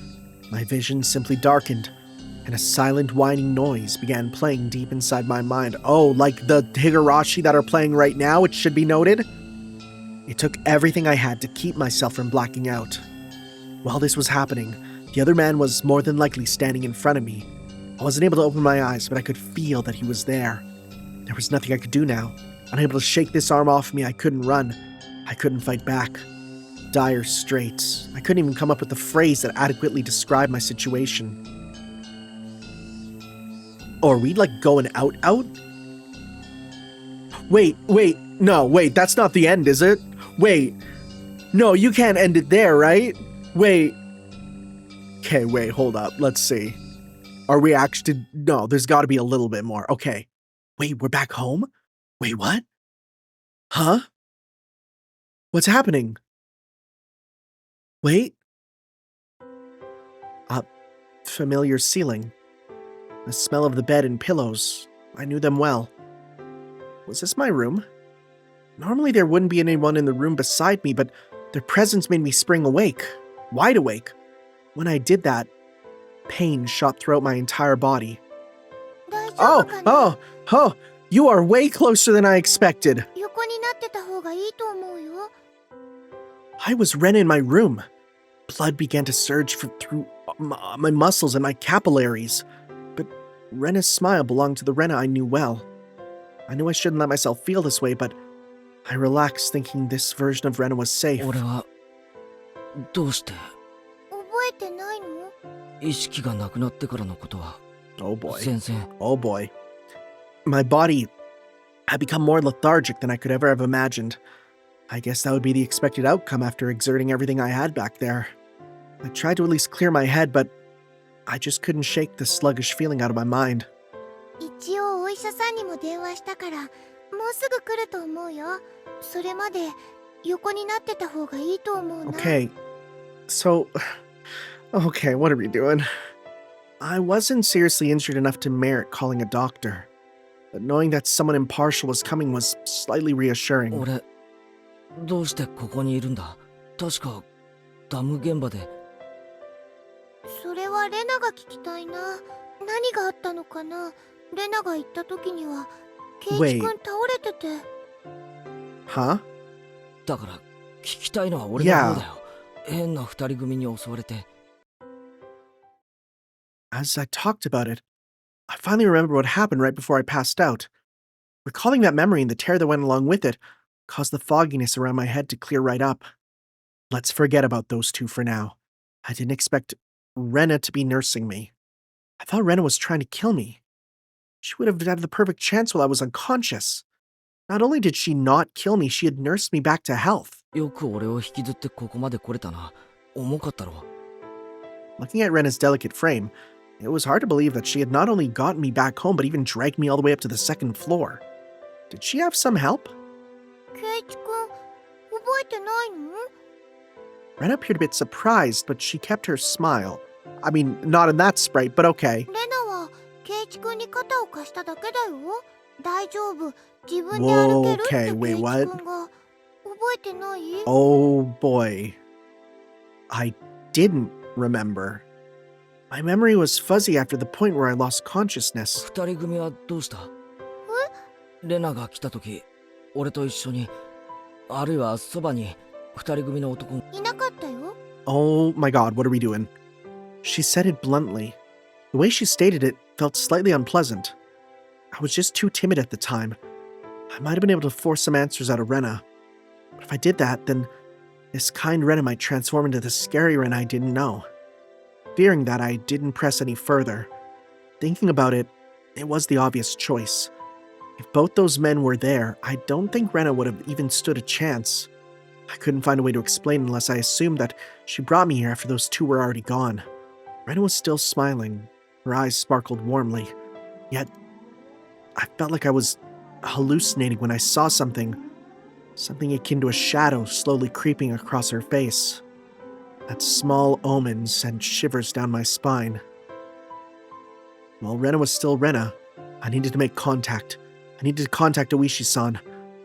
My vision simply darkened, and a silent whining noise began playing deep inside my mind. Oh, like the Higurashi that are playing right now, it should be noted. It took everything I had to keep myself from blacking out. While this was happening, the other man was more than likely standing in front of me. I wasn't able to open my eyes, but I could feel that he was there. There was nothing I could do now. Unable to shake this arm off me, I couldn't run. I couldn't fight back. Dire straits. I couldn't even come up with a phrase that adequately described my situation. Or we like going out? Wait, that's not the end, is it? Wait, no, you can't end it there, right? Wait. Okay, wait, hold up, let's see. Are we actually, no, there's gotta be a little bit more, okay. Wait, we're back home? Wait, what? Huh? What's happening? Wait. A familiar ceiling. The smell of the bed and pillows. I knew them well. Was this my room? Normally there wouldn't be anyone in the room beside me, but their presence made me spring awake, wide awake. When I did that, pain shot throughout my entire body. 大丈 Oh, 夫かな oh, you are way closer than I expected. 横になってた方がいいと思うよ。 I was Rena in my room. Blood began to surge through my muscles and my capillaries. But Rena's smile belonged to the Rena I knew well. I knew I shouldn't let myself feel this way, but I relaxed thinking this version of Rena was safe. 俺はどうして覚えてないの？意識がなくなってからのことは Oh boy. 全然 Oh boy. My body had become more lethargic than I could ever have imagined. I guess that would be the expected outcome after exerting everything I had back there. I tried to at least clear my head, but I just couldn't shake the sluggish feeling out of my mind. 一応お医者さんにも電話したから、もうすぐ来ると思うよ。それまで横になってた方がいいと思うな。 Okay, so... Okay, what are we doing? I wasn't seriously injured enough to merit calling a doctor, but knowing that someone impartial was coming was slightly reassuring. 俺どうしてここにいるんだ。確かダム現場でそれはレナが聞きたいな。何があったのかな。レナが行った時にはケイチ君倒れてて。 Huh? だから聞きたいのは俺の方だよ。変な二人組に襲われて。 As I talked about it, I finally remembered what happened right before I passed out. Recalling that memory and the terror that went along with it caused the fogginess around my head to clear right up. Let's forget about those two for now. I didn't expect Rena to be nursing me. I thought Rena was trying to kill me. She would have had the perfect chance while I was unconscious. Not only did she not kill me, she had nursed me back to health. よく俺を引きずってここまで来れたな。重かったろ。 Looking at Rena's delicate frame, it was hard to believe that she had not only gotten me back home, but even dragged me all the way up to the second floor. Did she have some help? ケイチ君、覚えてないの？ Rena appeared a bit surprised, but she kept her smile. I mean, not in that sprite, but okay. レナはケイチ君に肩を貸しただけだよ。大丈夫。自分で歩けるってケイチ Whoa, okay, wait, what? 君が。覚えてない？ Oh boy. I didn't remember. My memory was fuzzy after the point where I lost consciousness. 二人組はどうした？レナが来た時、俺と一緒に、あるいはそばに二人組の男が。いなかったよ。 Oh my god, what are we doing? She said it bluntly. The way she stated it felt slightly unpleasant. I was just too timid at the time. I might have been able to force some answers out of Rena. But if I did that, then this kind Rena might transform into the scary Rena I didn't know. Fearing that, I didn't press any further. Thinking about it, it was the obvious choice. If both those men were there, I don't think Rena would have even stood a chance. I couldn't find a way to explain unless I assumed that she brought me here after those two were already gone. Rena was still smiling. Her eyes sparkled warmly. Yet, I felt like I was hallucinating when I saw something akin to a shadow slowly creeping across her face. That small omen sent shivers down my spine. While Rena was still Rena, I needed to make contact. I needed to contact Oishi-san.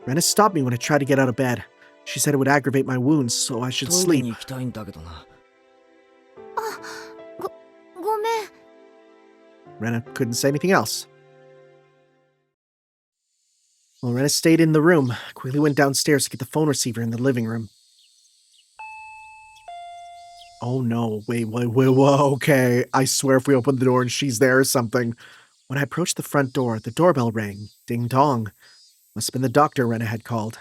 Rena stopped me when I tried to get out of bed. She said it would aggravate my wounds, so I should トイレ sleep. に行きたいんだけどな。ごめん。 Rena couldn't say anything else. Well, Rena stayed in the room. I quickly went downstairs to get the phone receiver in the living room. Oh no, wait, whoa, okay. I swear if we open the door and she's there or something. When I approached the front door, the doorbell rang. Ding dong. Must have been the doctor Rena had called.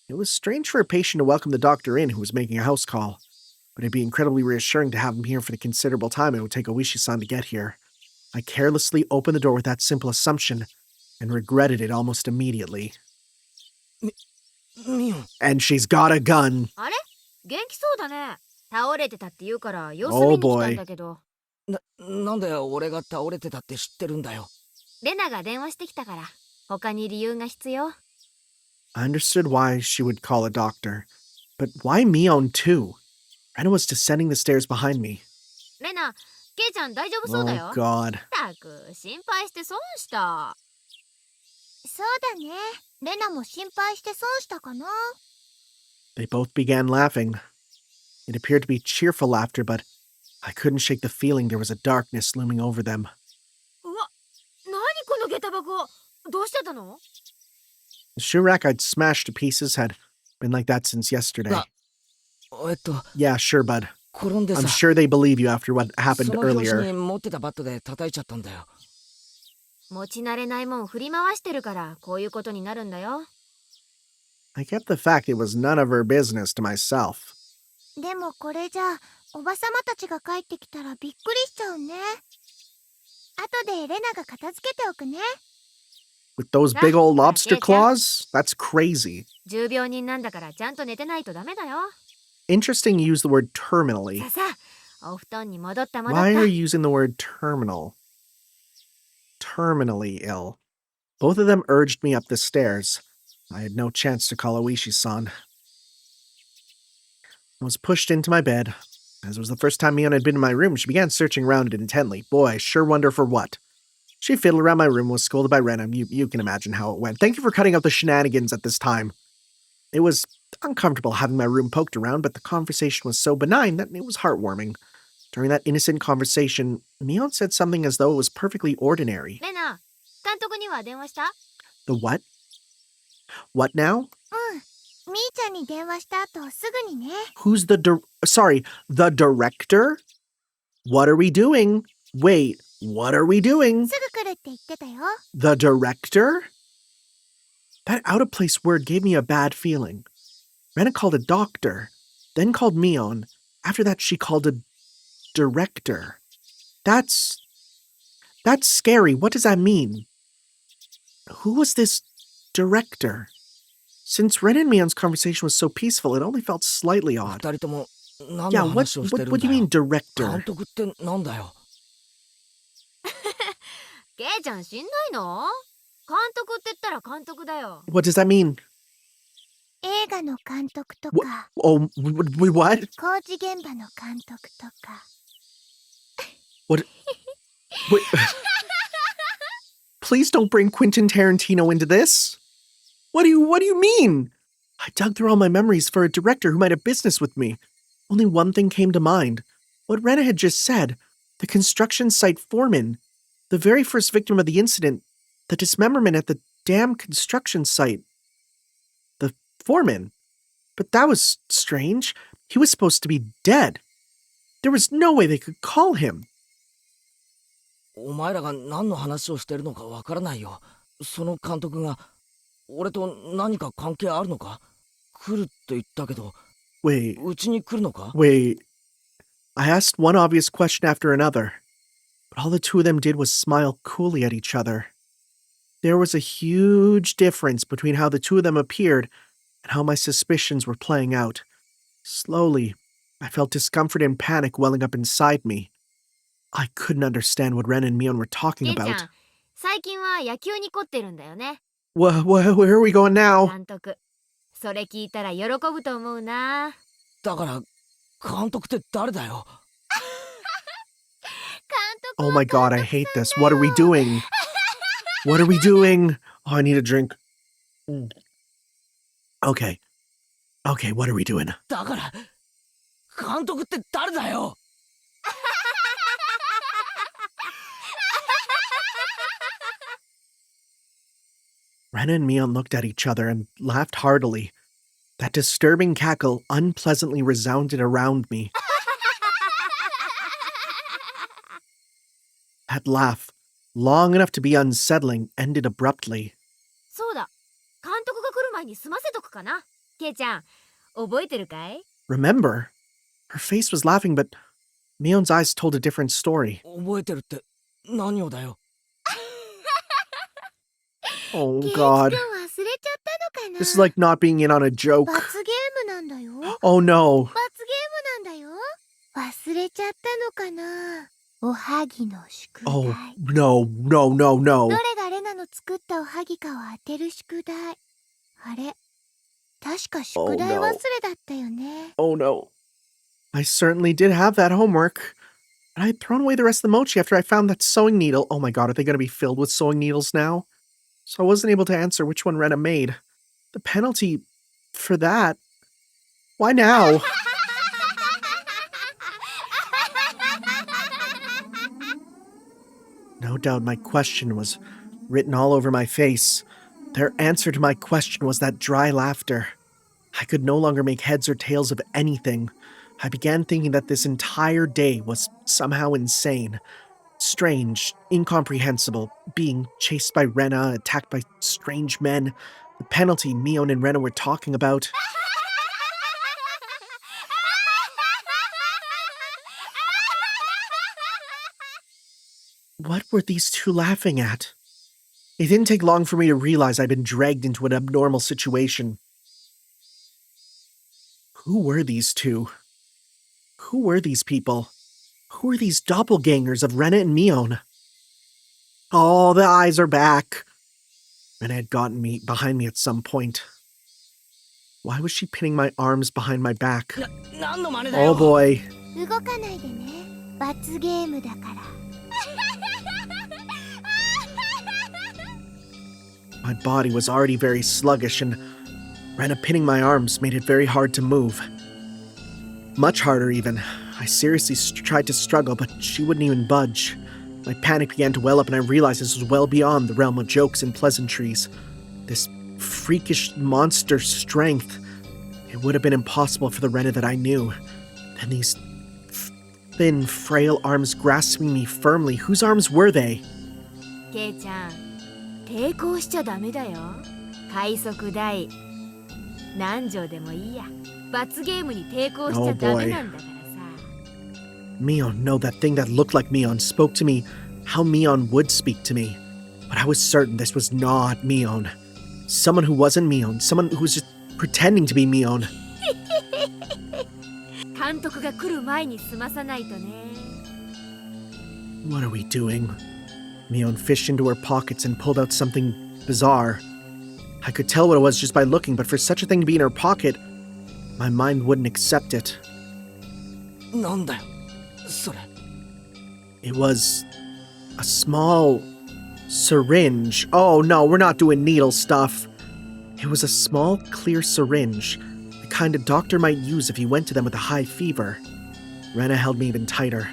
It was strange for a patient to welcome the doctor in who was making a house call, but it'd be incredibly reassuring to have him here for the considerable time it would take Oishi-san to get here. I carelessly opened the door with that simple assumption, and regretted it almost immediately. ミオン。 And she's got a gun. あれ元気そうだね。倒れてたって言うから様子見に来たんだけど。なんで俺が倒れてたって知ってるんだよ。レナが電話してきたから、他に理由が必要。I understood why she would call a doctor, but why Mion too? Rena was descending the stairs behind me. レナ、ケイちゃん大丈夫そうだよ。 Oh god. たく心配して損した。そうだね。レナも心配して損したかな。 They both began laughing. It appeared to be cheerful laughter, but I couldn't shake the feeling there was a darkness looming over them. うわ、なにこの下駄箱。どうしてたの？ The shoe rack I'd smashed to pieces had been like that since yesterday. え Yeah, sure, bud. 転んで I'm さ、 sure they believe you after what そ happened の拍子 earlier. に持ってたバットで叩いちゃったんだよ。持ち慣れないもん振り回してるからこういうことになるんだよ。 I kept the fact it was none of her business to myself. でもこれじゃおばさまたちが帰ってきたらびっくりしちゃうね。後でレナが片付けておくね。 With those big old lobster claws? That's crazy. 重病人なんだからちゃんと寝てないとダメだよ。 Interesting you use the word terminally. さあさあ、お布団に戻った。 Why are you using the word terminal? Terminally ill. Both of them urged me up the stairs. I had no chance to call Oishi-san. I was pushed into my bed. As it was the first time Mion had been in my room, she began searching around it intently. Boy, I sure wonder for what. She fiddled around my room, was scolded by Rena. You can imagine how it went. Thank you for cutting out the shenanigans at this time. It was uncomfortable having my room poked around, but the conversation was so benign that it was heartwarming. During that innocent conversation, Mion said something as though it was perfectly ordinary. レナ、監督には電話した？ The what? What now? みーちゃんに電話した後すぐにね。 Who's the the director? What are we doing? Wait, what are we doing? すぐ来るって言ってたよ。 The director? That out-of-place word gave me a bad feeling. Rena called a doctor, then called Mion. After that, she called a director. That's scary. What does that mean? Who was this director? Since Rena and Mion's conversation was so peaceful, it only felt slightly odd. 二人とも何 Yeah, の話をしてるんだよ。 what do you mean director? 監督ってなんだよ。ケイちゃん知んないの？監督って言ったら監督だよ。 What does that mean? 映画の監督とか、 Oh, what? 工事現場の監督とか。 What? Wait. Please don't bring Quentin Tarantino into this. What do you mean? I dug through all my memories for a director who might have business with me. Only one thing came to mind. What Rena had just said. The construction site foreman. The very first victim of the incident. The dismemberment at the damn construction site. The foreman. But that was strange. He was supposed to be dead. There was no way they could call him. お前らが何の話をしてるのかわからないよ。その監督が俺と何か関係あるのか？来るって言ったけど。Wait. うちに来るのか？ Wait. I asked one obvious question after another, but all the two of them did was smile coolly at each other. There was a huge difference between how the two of them appeared and how my suspicions were playing out. Slowly, I felt discomfort and panic welling up inside me. I couldn't understand what Ren and Mion were talking ケイちゃ about. ん、最近は野球に凝ってるんだよね。 Where are we going now? 監督。それ聞いたら喜ぶと思うな。だから監督って誰だよ。監督 Oh my god, I hate this. What are we doing? What are we doing? Oh, I need a drink. Okay. Okay, what are we doing? だから監督って誰だよ。Rena and Mion looked at each other and laughed heartily. That disturbing cackle unpleasantly resounded around me. That laugh, long enough to be unsettling, ended abruptly. そうだ。監督が来る前に済ませとくかな。ケイちゃん、覚えてるかい？ Remember? Her face was laughing, but Mion's eyes told a different story. 覚えてるって何をだよ。Oh ケイチ god. 君忘れちゃったのかな。 This is like not being in on a joke. 罰ゲームなんだよ。 Oh no. 罰ゲームなんだよ。忘れちゃったのかな。おはぎの宿題。 Oh no. どれがレナの作ったおはぎかを当てる宿題。あれ、確か宿題忘れだったよね。Oh no. I certainly did have that homework. And I had thrown away the rest of the mochi after I found that sewing needle. Oh my god, are they going to be filled with sewing needles now? so I wasn't able to answer which one Rena made. The penalty for that? Why now? No doubt my question was written all over my face. Their answer to my question was that dry laughter. I could no longer make heads or tails of anything. I began thinking that this entire day was somehow insane. Strange, incomprehensible, being chased by Rena, attacked by strange men, the penalty Mion and Rena were talking about. What were these two laughing at? It didn't take long for me to realize I'd been dragged into an abnormal situation. Who were these two? Who were these people? Who were these doppelgangers of Rena and Mion? Oh, the eyes are back. Rena had gotten me behind me at some point. Why was she pinning my arms behind my back? Oh boy. 動かないでね。罰ゲームだから。My body was already very sluggish, and Rena pinning my arms made it very hard to move. Much harder, even. I seriously tried to struggle, but she wouldn't even budge. My panic began to well up, and I realized this was well beyond the realm of jokes and pleasantries. This freakish monster strength. It would have been impossible for the Rena that I knew. And these thin, frail arms grasping me firmly. Whose arms were they? ケイちゃん、抵抗しちゃダメだよ。快速大。何錠でもいいや。罰ゲームに抵抗しちゃダメなんだからさ。Mion, no, that thing that looked like Mion spoke to me how Mion would speak to me. But I was certain this was not Mion. Someone who wasn't Mion. Someone who was just pretending to be Mion. 監督が来る前に済まさないとね。What are we doing? Mion fished into her pockets and pulled out something bizarre. I could tell what it was just by looking, but for such a thing to be in her pocket, my mind wouldn't accept it. なんだよそれ。 It was a small syringe. Oh no, we're not doing needle stuff. It was a small, clear syringe, the kind a doctor might use if he went to them with a high fever. Rena held me even tighter,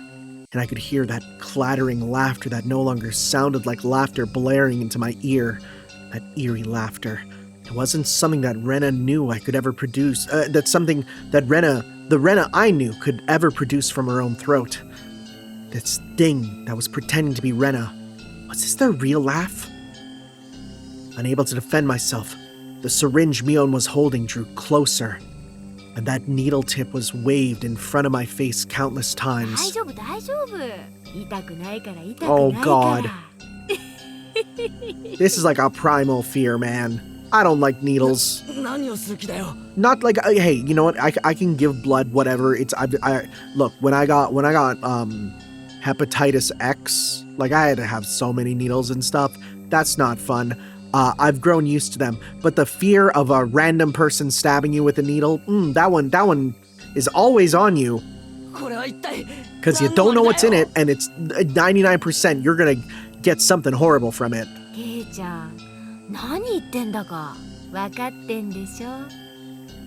and I could hear that clattering laughter that no longer sounded like laughter blaring into my ear. That eerie laughter. It wasn't something that Rena knew I could ever produce. That's something that the Rena I knew, could ever produce from her own throat. This thing that was pretending to be Rena. Was this their real laugh? Unable to defend myself, the syringe Mion was holding drew closer, and that needle tip was waved in front of my face countless 大 times. 丈夫大丈夫。痛くないから痛くないから。 Oh God. This is like a primal fear, man. I don't like needles. 何をする気だよ。 Not like, hey, you know what? I can give blood, whatever. Look, when I got hepatitis X, like I had to have so many needles and stuff. That's not fun. I've grown used to them. But the fear of a random person stabbing you with a needle, that one is always on you. これは一体。 Because you don't know what's in it, and it's 99% you're gonna get something horrible from it. ケイちゃん、何言ってんだか分かってんでしょ。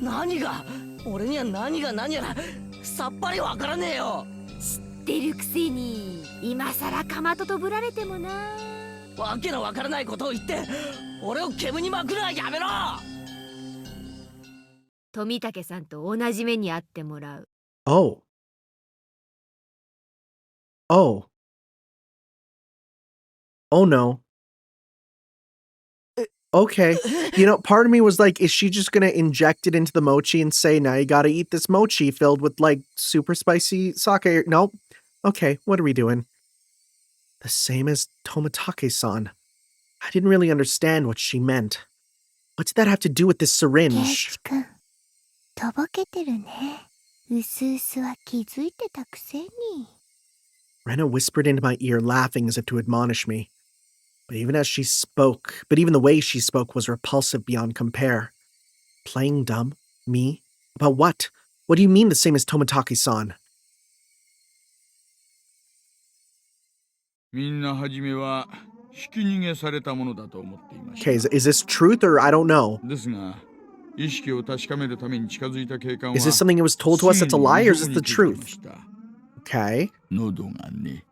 何が俺には何が何やらさっぱりわからねえよ。知ってるくせに今さらかまととぶられてもな。わけのわからないことを言って俺を煙に巻くのはやめろ。富武さんと同じ目にあってもらう。 Oh. Oh. Oh no. Okay. You know, part of me was like, is she just gonna inject it into the mochi and say, now you gotta eat this mochi filled with like super spicy sake? Nope. Okay, what are we doing? The same as Tomitake-san. I didn't really understand what she meant. What did that have to do with this ケイ syringe? チ君、とぼけてるね。うすうすは気づいてたくせに。 Rena whispered into my ear, laughing as if to admonish me. But even the way she spoke was repulsive beyond compare. Playing dumb? Me? About what? What do you mean the same as Tomitake-san? みんなはじめはひき逃げされたものだと思っていました。 Okay, is this truth or I don't know? ですが、意識を確かめるために近づいた警官は Is this something that was told to us that's a lie or is this the truth? Okay. 喉がね、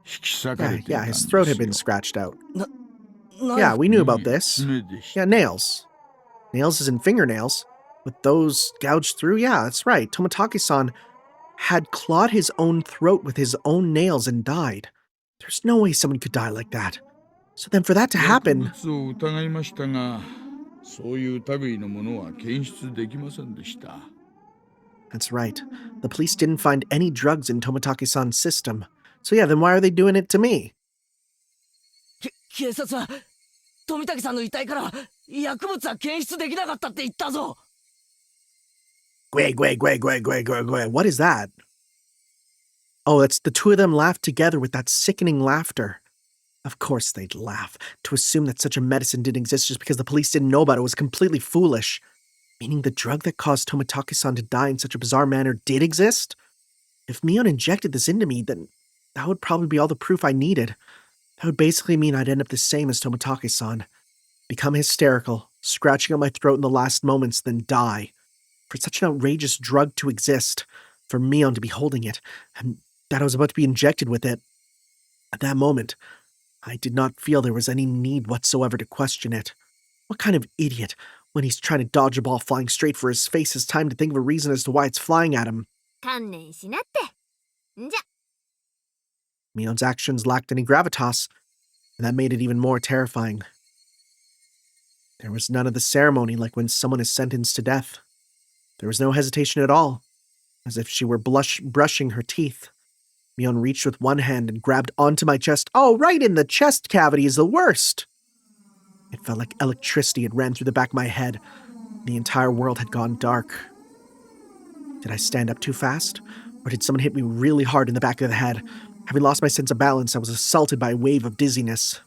引き裂か Yeah, れていた yeah, んで his す throat よ。 had been scratched out. ナイ Yeah, フ we knew about this. 爪でした。 Yeah, nails. Nails isn't fingernails. With those gouged through, yeah, that's right. Tomitaki-san had clawed his own throat with his own nails and died. There's no way someone could die like that. So then for that to 薬 happen... 物を疑いましたが、そういう類のものは検出できませんでした。 That's right. The police didn't find any drugs in Tomitaki-san's system. So yeah, then why are they doing it to me? 警察は富武さんの遺体から薬物は検出できなかったって言ったぞ。 What is that? Oh, that's the two of them laughed together with that sickening laughter. Of course they'd laugh. To assume that such a medicine didn't exist just because the police didn't know about it was completely foolish. Meaning the drug that caused Tomitaki-san to die in such a bizarre manner did exist? If Mion injected this into me, then that would probably be all the proof I needed. That would basically mean I'd end up the same as Tomitaki-san. Become hysterical, scratching at my throat in the last moments, then die. For such an outrageous drug to exist, for Mion to be holding it, and that I was about to be injected with it. At that moment, I did not feel there was any need whatsoever to question it. What kind of idiot, when he's trying to dodge a ball flying straight for his face, has time to think of a reason as to why it's flying at him? 観念しなって。んじゃ。 Mion's actions lacked any gravitas, and that made it even more terrifying. There was none of the ceremony like when someone is sentenced to death. There was no hesitation at all, as if she were brushing her teeth. Mion reached with one hand and grabbed onto my chest. Oh, right in the chest cavity is the worst! It felt like electricity had ran through the back of my head. The entire world had gone dark. Did I stand up too fast? Or did someone hit me really hard in the back of the head? Having lost my sense of balance, I was assaulted by a wave of dizziness.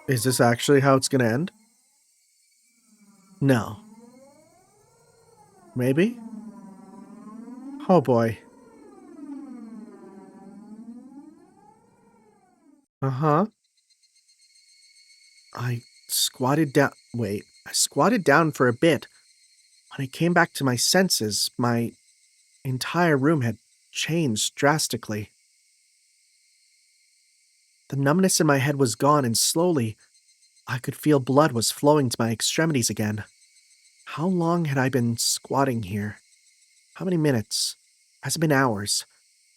Is this actually how it's gonna end? No. Maybe? Oh boy. Uh-huh. I squatted down for a bit. When I came back to my senses, my entire room had changed drastically. The numbness in my head was gone, and slowly, I could feel blood was flowing to my extremities again. How long had I been squatting here? How many minutes? Has it been hours?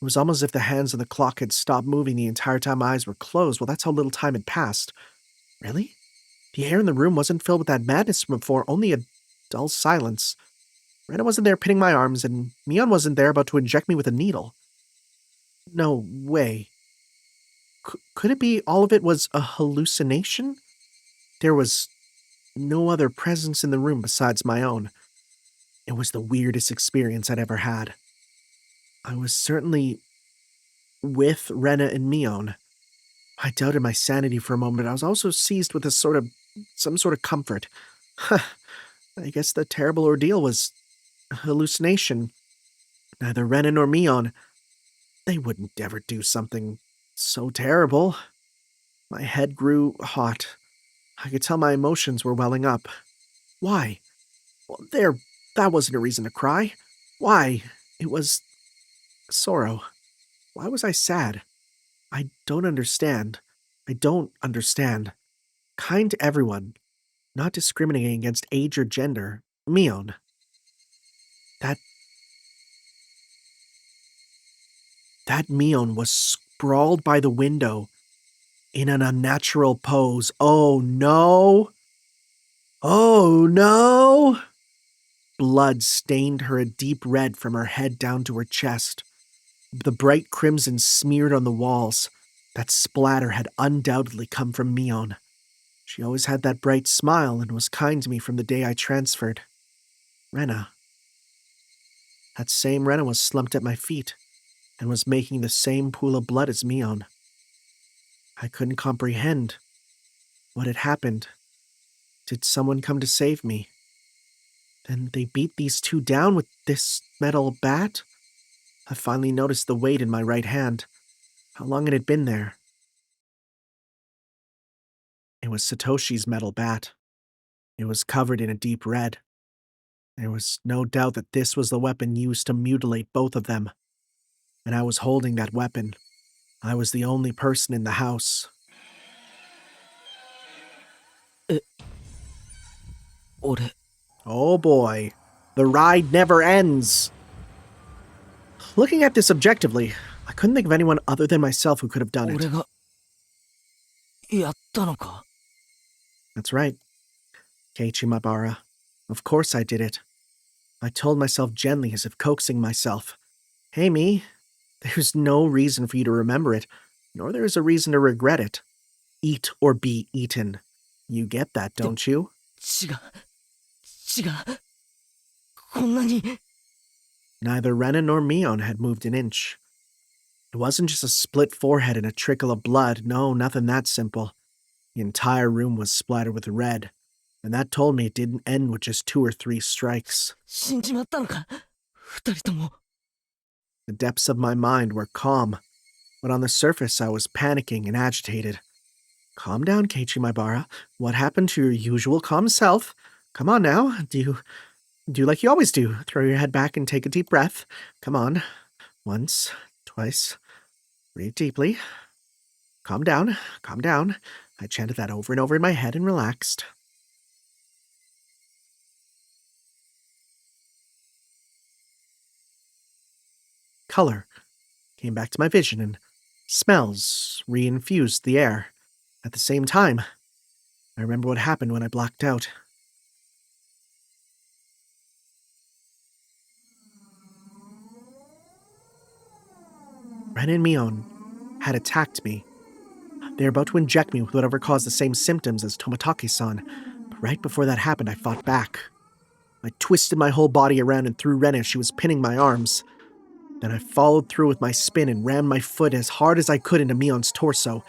It was almost as if the hands of the clock had stopped moving the entire time my eyes were closed. Well, that's how little time had passed. Really? The air in the room wasn't filled with that madness from before, only a dull silence. Rena wasn't there pinning my arms, and Mion wasn't there about to inject me with a needle. No way. Could it be all of it was a hallucination? There was no other presence in the room besides my own. It was the weirdest experience I'd ever had. I was certainly with Rena and Mion. I doubted my sanity for a moment, but I was also seized with some sort of comfort. I guess the terrible ordeal was a hallucination. Neither Rena nor Mion, they wouldn't ever do something so terrible. My head grew hot. I could tell my emotions were welling up. Why? Well, that wasn't a reason to cry. Why? It was sorrow. Why was I sad? I don't understand. I don't understand. Kind to everyone, not discriminating against age or gender. Mion. That Mion was sprawled by the window in an unnatural pose. Oh no! Oh no! Blood stained her a deep red from her head down to her chest. The bright crimson smeared on the walls. That splatter had undoubtedly come from Mion. She always had that bright smile and was kind to me from the day I transferred. Rena. That same Rena was slumped at my feet and was making the same pool of blood as Mion. I couldn't comprehend what had happened. Did someone come to save me? Then they beat these two down with this metal bat? I finally noticed the weight in my right hand. How long had it been there? It was Satoshi's metal bat. It was covered in a deep red. There was no doubt that this was the weapon used to mutilate both of them. And I was holding that weapon. I was the only person in the house. 俺 Oh boy. The ride never ends. Looking at this objectively, I couldn't think of anyone other than myself who could have done it. 俺がやったのか That's right. Keiichi Maibara. Of course I did it. I told myself gently as if coaxing myself. Hey me, there's no reason for you to remember it, nor there is a reason to regret it. Eat or be eaten. You get that, don't you? 違うこんなに Neither Rena nor Mion had moved an inch. It wasn't just a split forehead and a trickle of blood. No, nothing that simple. The entire room was splattered with red, and that told me it didn't end with just 2 or 3 strikes. 死んじまったのか二人とも The depths of my mind were calm, but on the surface I was panicking and agitated. Calm down, Keiichi Maibara. What happened to your usual calm self? Come on now. Do like you always do. Throw your head back and take a deep breath. Come on. Once, twice. Breathe deeply. Calm down. Calm down. I chanted that over and over in my head and relaxed. Color came back to my vision and smells reinfused the air. At the same time, I remember what happened when I blacked out. Ren and Mion had attacked me. They were about to inject me with whatever caused the same symptoms as Tomotaki-san, but right before that happened, I fought back. I twisted my whole body around and threw Rena as she was pinning my arms. Then I followed through with my spin and rammed my foot as hard as I could into Mion's torso.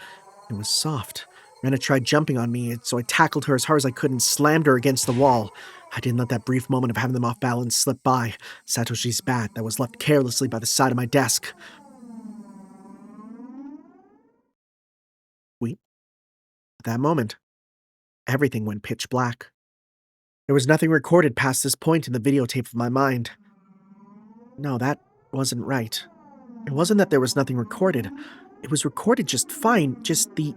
It was soft. Rena tried jumping on me, so I tackled her as hard as I could and slammed her against the wall. I didn't let that brief moment of having them off balance slip by. Satoshi's bat that was left carelessly by the side of my desk. At that moment, everything went pitch black. There was nothing recorded past this point in the videotape of my mind. No, that wasn't right. It wasn't that there was nothing recorded. It was recorded just fine, just the...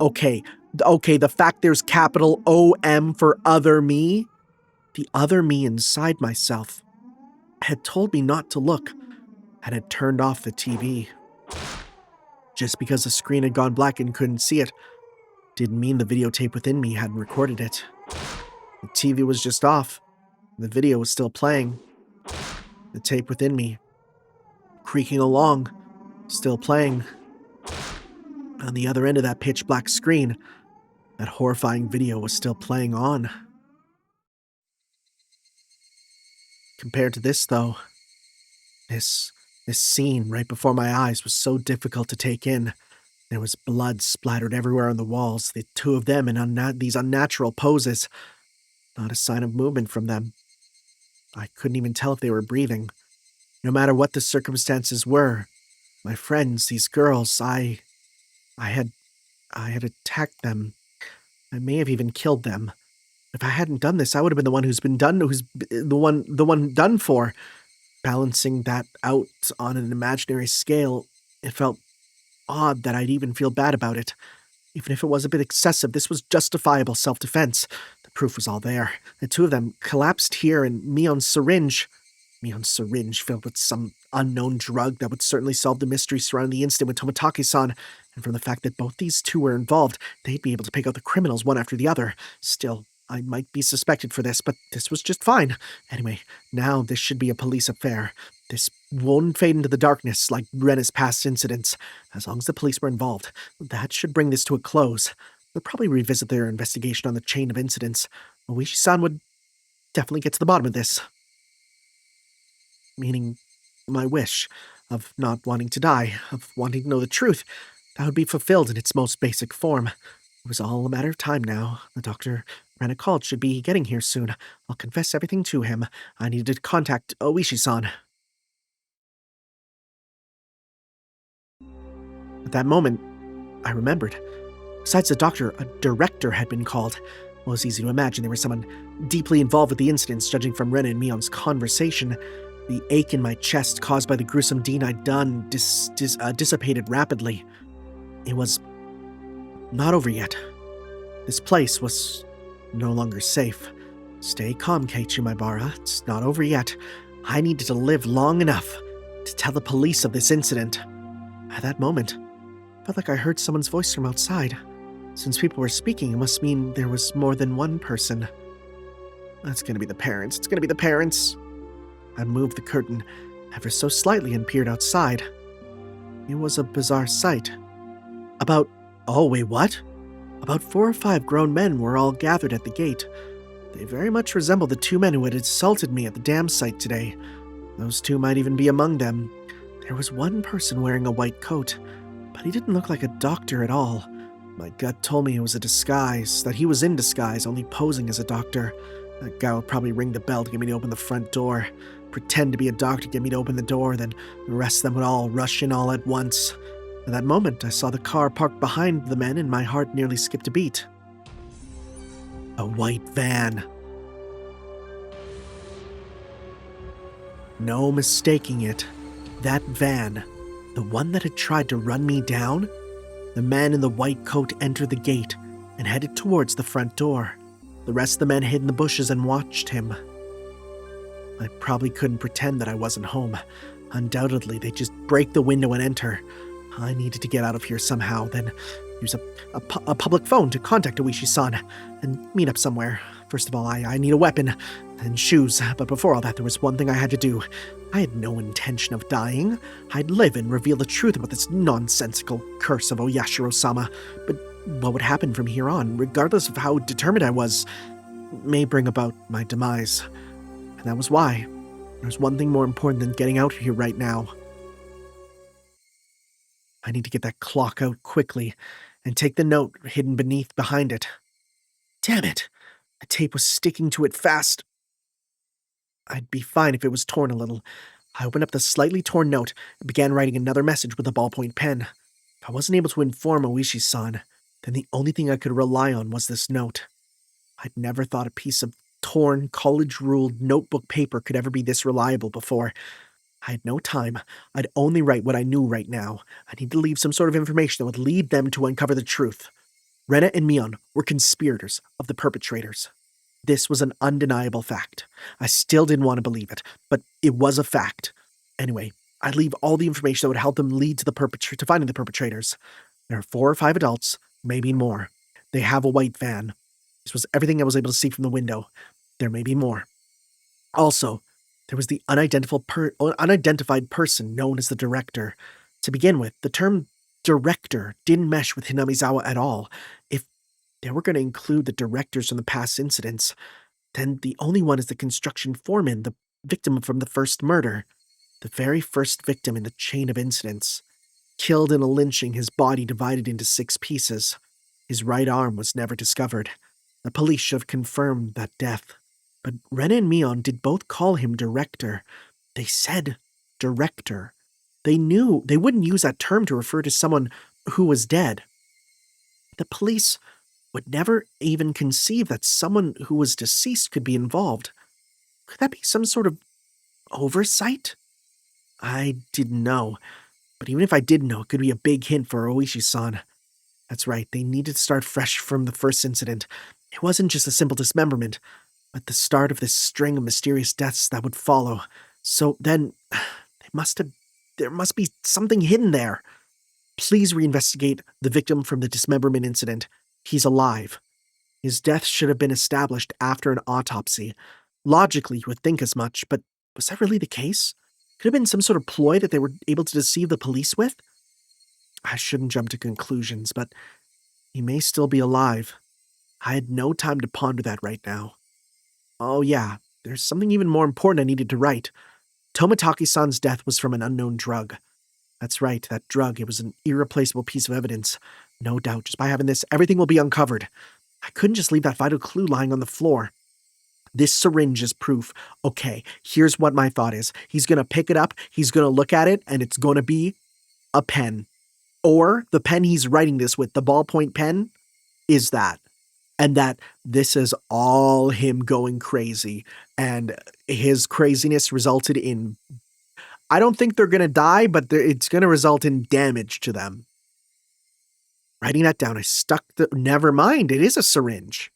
Okay, the fact there's capital O-M for other me? The other me inside myself had told me not to look and had turned off the TV. Just because the screen had gone black and couldn't see it didn't mean the videotape within me hadn't recorded it. The TV was just off. The video was still playing. The tape within me, creaking along, still playing. On the other end of that pitch black screen, that horrifying video was still playing on. Compared to this, though, this scene right before my eyes was so difficult to take in. There was blood splattered everywhere on the walls, the two of them in these unnatural poses. Not a sign of movement from them. I couldn't even tell if they were breathing. No matter what the circumstances were, my friends, these girls, I had attacked them. I may have even killed them. If I hadn't done this, I would have been the one who's the one done for. Balancing that out on an imaginary scale, it felt odd that I'd even feel bad about it. Even if it was a bit excessive, this was justifiable self-defense. The proof was all there. The two of them collapsed here, and Mion's syringe filled with some unknown drug that would certainly solve the mystery surrounding the incident with Tomotaki-san. And from the fact that both these two were involved, they'd be able to pick out the criminals one after the other. Still, I might be suspected for this, but this was just fine. Anyway, now this should be a police affair. This won't fade into the darkness like Rena's past incidents. As long as the police were involved, that should bring this to a close. They'll probably revisit their investigation on the chain of incidents. Oishi-san would definitely get to the bottom of this. Meaning, my wish of not wanting to die, of wanting to know the truth, that would be fulfilled in its most basic form. It was all a matter of time now. The doctor Rena called should be getting here soon. I'll confess everything to him. I needed to contact Oishi-san. At that moment, I remembered. Besides the doctor, a director had been called. Well, it was easy to imagine there was someone deeply involved with the incidents, judging from Rena and Mion's conversation. The ache in my chest caused by the gruesome deed I'd done dissipated rapidly. It was not over yet. This place was no longer safe. Stay calm, Keiichi Maibara. It's not over yet. I needed to live long enough to tell the police of this incident. At that moment, I felt like I heard someone's voice from outside. Since people were speaking, it must mean there was more than one person. That's gonna be the parents. It's gonna be the parents. I moved the curtain ever so slightly and peered outside. It was a bizarre sight. Oh wait, what? About 4 or 5 grown men were all gathered at the gate. They very much resembled the 2 men who had assaulted me at the dam site today. Those 2 might even be among them. There was one person wearing a white coat, but he didn't look like a doctor at all. My gut told me it was a disguise, that he was in disguise, only posing as a doctor. That guy would probably ring the bell to get me to open the front door, pretend to be a doctor to get me to open the door, then the rest of them would all rush in all at once. At that moment, I saw the car parked behind the men and my heart nearly skipped a beat. A white van. No mistaking it. That van, the one that had tried to run me down, the man in the white coat entered the gate and headed towards the front door. The rest of the men hid in the bushes and watched him. I probably couldn't pretend that I wasn't home. Undoubtedly, they'd just break the window and enter. I needed to get out of here somehow, then use a public phone to contact Oishi-san and meet up somewhere. First of all, I need a weapon and shoes, but before all that, there was one thing I had to do. I had no intention of dying. I'd live and reveal the truth about this nonsensical curse of Oyashiro-sama, but what would happen from here on, regardless of how determined I was, may bring about my demise. And that was why. There's one thing more important than getting out of here right now. I need to get that clock out quickly and take the note hidden behind it. Damn it! The tape was sticking to it fast. I'd be fine if it was torn a little. I opened up the slightly torn note and began writing another message with a ballpoint pen. If I wasn't able to inform Oishi-san, then the only thing I could rely on was this note. I'd never thought a piece of torn, college-ruled notebook paper could ever be this reliable before. I had no time. I'd only write what I knew right now. I need to leave some sort of information that would lead them to uncover the truth. Rena and Mion were conspirators of the perpetrators. This was an undeniable fact. I still didn't want to believe it, but it was a fact. Anyway, I'd leave all the information that would help them lead to finding the perpetrators. There are 4 or 5 adults, maybe more. They have a white van. This was everything I was able to see from the window. There may be more. Also, there was the unidentified person known as the director. To begin with, the term director didn't mesh with Hinamizawa at all. If they were going to include the directors from the past incidents, then the only one is the construction foreman, the victim from the first murder. The very first victim in the chain of incidents. Killed in a lynching, his body divided into 6 pieces. His right arm was never discovered. The police should have confirmed that death. But Rena and Mion did both call him director. They said director. They knew they wouldn't use that term to refer to someone who was dead. The police would never even conceive that someone who was deceased could be involved. Could that be some sort of oversight? I didn't know. But even if I did know, it could be a big hint for Oishi-san. That's right, they needed to start fresh from the first incident. It wasn't just a simple dismemberment, but the start of this string of mysterious deaths that would follow. So then, there must be something hidden there. Please reinvestigate the victim from the dismemberment incident. He's alive. His death should have been established after an autopsy. Logically, you would think as much, but was that really the case? Could have been some sort of ploy that they were able to deceive the police with? I shouldn't jump to conclusions, but he may still be alive. I had no time to ponder that right now. Oh yeah, there's something even more important I needed to write. Tomitaki-san's death was from an unknown drug. That's right, that drug. It was an irreplaceable piece of evidence. No doubt, just by having this, everything will be uncovered. I couldn't just leave that vital clue lying on the floor. This syringe is proof. Okay, here's what my thought is. He's going to pick it up, he's going to look at it, and it's going to be a pen. Or the pen he's writing this with, the ballpoint pen, is that. And that this is all him going crazy. And his craziness resulted in... I don't think they're going to die, but it's going to result in damage to them. Writing that down, I stuck the... Never mind, it is a syringe.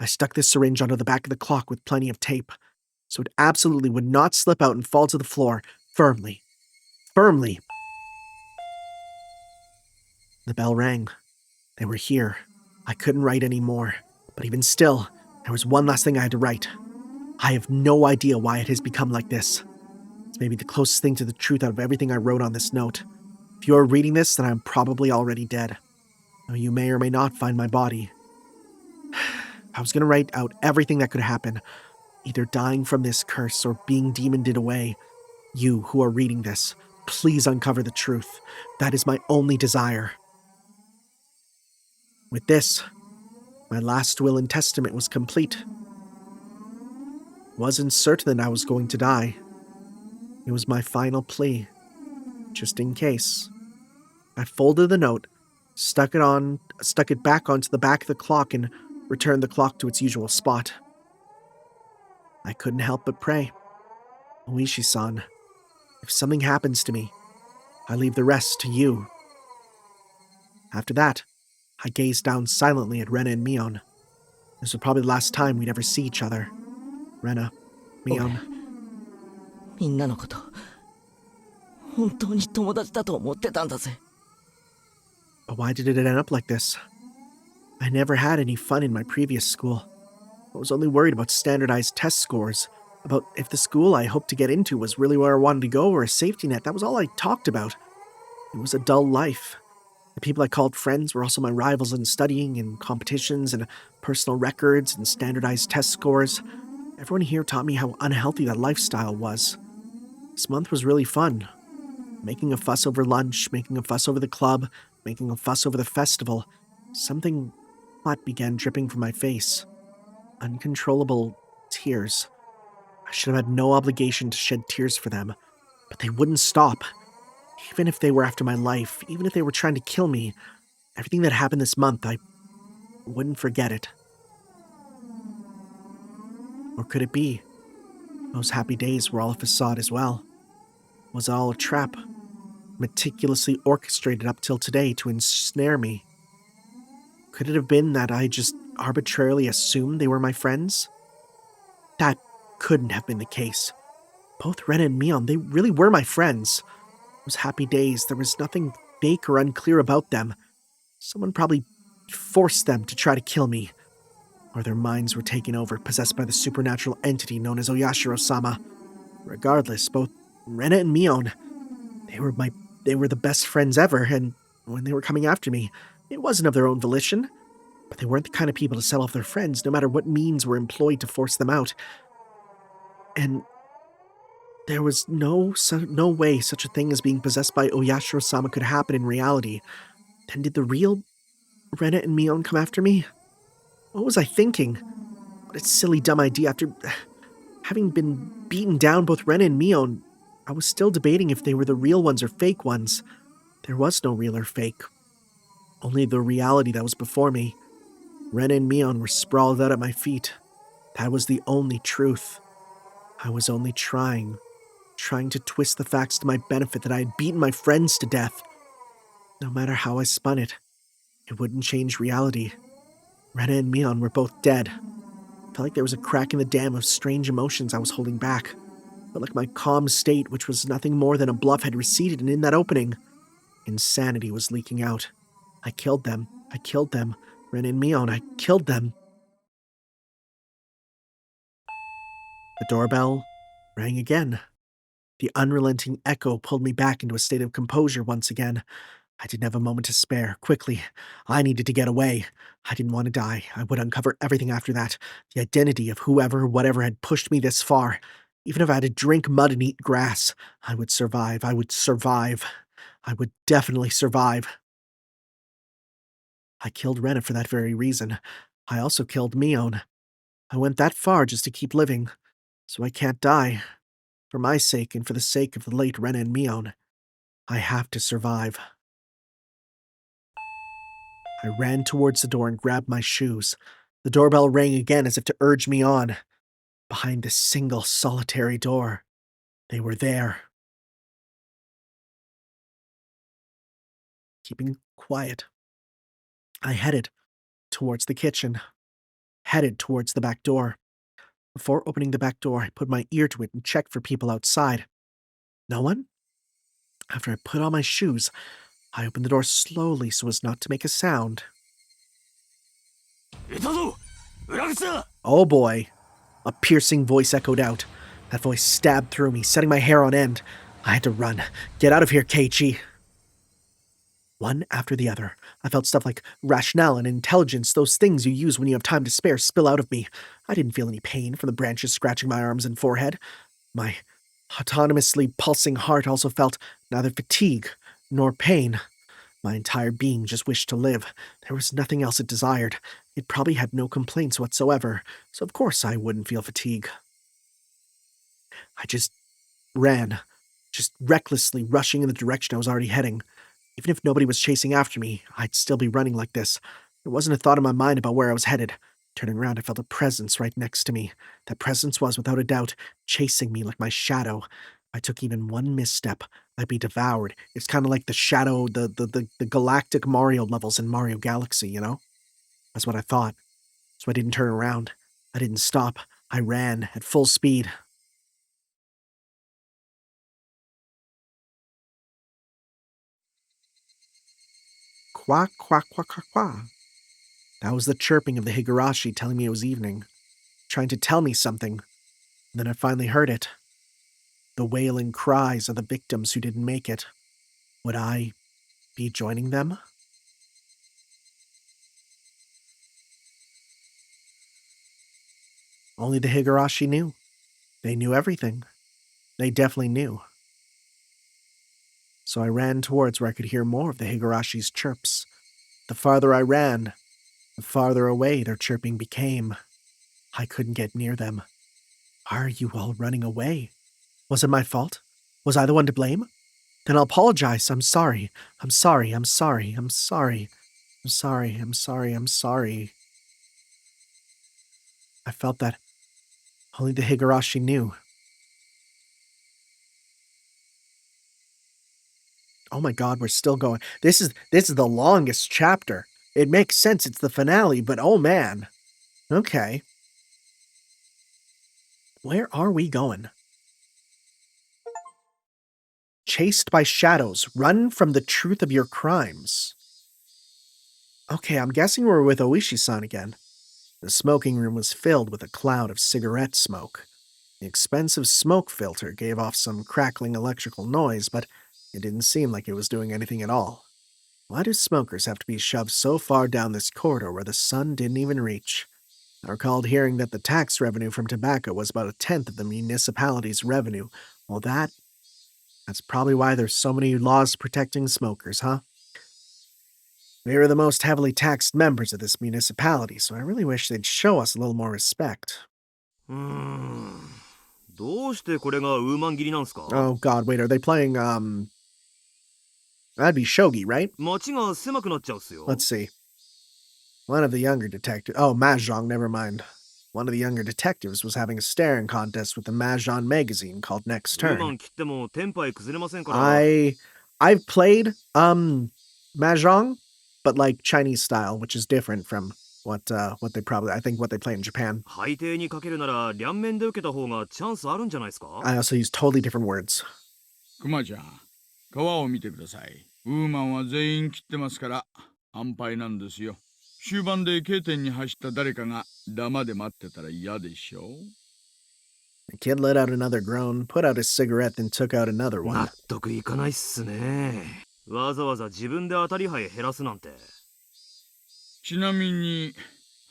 I stuck this syringe onto the back of the clock with plenty of tape, so it absolutely would not slip out and fall to the floor, firmly. Firmly. The bell rang. They were here. I couldn't write any more, but even still, there was one last thing I had to write. I have no idea why it has become like this. It's maybe the closest thing to the truth out of everything I wrote on this note. If you are reading this, then I'm probably already dead. Though you may or may not find my body. I was going to write out everything that could happen, either dying from this curse or being demoned away. You who are reading this, please uncover the truth. That is my only desire. With this, my last will and testament was complete. Wasn't certain that I was going to die. It was my final plea, just in case. I folded the note, stuck it back onto the back of the clock, and returned the clock to its usual spot. I couldn't help but pray. Oishi-san, if something happens to me, I leave the rest to you. After that, I gazed down silently at Rena and Mion. This was probably the last time we'd ever see each other. Rena, Mion. みんなのこと、本当に友達だと思ってたんだぜ。 But why did it end up like this? I never had any fun in my previous school. I was only worried about standardized test scores, about if the school I hoped to get into was really where I wanted to go or a safety net. That was all I talked about. It was a dull life. The people I called friends were also my rivals in studying and competitions and personal records and standardized test scores. Everyone here taught me how unhealthy that lifestyle was. This month was really fun. Making a fuss over lunch, making a fuss over the club, making a fuss over the festival. Something hot began dripping from my face. Uncontrollable tears. I should have had no obligation to shed tears for them, but they wouldn't stop. Even if they were after my life, even if they were trying to kill me, everything that happened this month, I wouldn't forget it. Or could it be? Those happy days were all a facade as well. Was it all a trap? Meticulously orchestrated up till today to ensnare me? Could it have been that I just arbitrarily assumed they were my friends? That couldn't have been the case. Both Rena and Mion, they really were my friends. Those happy days, there was nothing fake or unclear about them. Someone probably forced them to try to kill me. Or their minds were taken over, possessed by the supernatural entity known as Oyashiro-sama. Regardless, both Rena and Mion, they were the best friends ever, and when they were coming after me, it wasn't of their own volition. But they weren't the kind of people to sell off their friends, no matter what means were employed to force them out. And there was no way such a thing as being possessed by Oyashiro-sama could happen in reality. Then did the real Rena and Mion come after me? What was I thinking? What a silly, dumb idea. After having been beaten down both Rena and Mion, I was still debating if they were the real ones or fake ones. There was no real or fake. Only the reality that was before me. Rena and Mion were sprawled out at my feet. That was the only truth. I was only trying to twist the facts to my benefit that I had beaten my friends to death. No matter how I spun it, it wouldn't change reality. Rena and Mion were both dead. I felt like there was a crack in the dam of strange emotions I was holding back. I felt like my calm state, which was nothing more than a bluff, had receded, and in that opening, insanity was leaking out. I killed them. Rena and Mion, I killed them. The doorbell rang again. The unrelenting echo pulled me back into a state of composure once again. I didn't have a moment to spare. Quickly, I needed to get away. I didn't want to die. I would uncover everything after that. The identity of whatever had pushed me this far. Even if I had to drink mud and eat grass, I would survive. I would survive. I would definitely survive. I killed Rena for that very reason. I also killed Mion. I went that far just to keep living, so I can't die. For my sake and for the sake of the late Rena and Mion, I have to survive. I ran towards the door and grabbed my shoes. The doorbell rang again as if to urge me on. Behind this single solitary door, they were there. Keeping quiet, I headed towards the kitchen, headed towards the back door. Before opening the back door, I put my ear to it and checked for people outside. No one? After I put on my shoes, I opened the door slowly so as not to make a sound. Oh boy. A piercing voice echoed out. That voice stabbed through me, setting my hair on end. I had to run. Get out of here, Keiichi. One after the other, I felt stuff like rationale and intelligence, those things you use when you have time to spare, spill out of me. I didn't feel any pain from the branches scratching my arms and forehead. My autonomously pulsing heart also felt neither fatigue nor pain. My entire being just wished to live. There was nothing else it desired. It probably had no complaints whatsoever, so of course I wouldn't feel fatigue. I just ran, just recklessly rushing in the direction I was already heading. Even if nobody was chasing after me, I'd still be running like this. There wasn't a thought in my mind about where I was headed. Turning around, I felt a presence right next to me. That presence was, without a doubt, chasing me like my shadow. If I took even one misstep, I'd be devoured. It's kind of like the shadow, the galactic Mario levels in Mario Galaxy, you know? That's what I thought. So I didn't turn around. I didn't stop. I ran at full speed. Quack, quack, quack, quack, quack. That was the chirping of the Higurashi telling me it was evening, trying to tell me something. And then I finally heard it. The wailing cries of the victims who didn't make it. Would I be joining them? Only the Higurashi knew. They knew everything. They definitely knew. So I ran towards where I could hear more of the Higurashi's chirps. The farther I ran, the farther away their chirping became. I couldn't get near them. Why are you all running away? Was it my fault? Was I the one to blame? Then I'll apologize. I'm sorry. I'm sorry. I'm sorry. I'm sorry. I'm sorry. I'm sorry. I'm sorry. I felt that only the Higurashi knew. Oh my god, we're still going. This is the longest chapter. It makes sense, it's the finale, but oh man. Okay. Where are we going? Chased by shadows, run from the truth of your crimes. Okay, I'm guessing we're with Oishi-san again. The smoking room was filled with a cloud of cigarette smoke. The expensive smoke filter gave off some crackling electrical noise, but it didn't seem like it was doing anything at all. Why do smokers have to be shoved so far down this corridor where the sun didn't even reach? I recalled hearing that the tax revenue from tobacco was about 1/10 of the municipality's revenue. Well, that's probably why there's so many laws protecting smokers, huh? We are the most heavily taxed members of this municipality, so I really wish they'd show us a little more respect. Oh god, wait, are they playing, that'd be shogi, right? Let's see. One of the younger detectives... Oh, mahjong, never mind. One of the younger detectives was having a staring contest with the mahjong magazine called Next Turn. I've played, mahjong, but like Chinese style, which is different from what they probably... I think what they play in Japan. I also use totally different words. クマちゃん、川を見てください。ウーマンは全員切ってますから、安牌なんですよ。終盤で K 点に走った誰かがダマで待ってたら嫌でしょ。The kid let out another groan, put out his cigarette, then took out another one. 納得いかないっすね。わざわざ自分で当たり牌減らすなんて。ちなみに、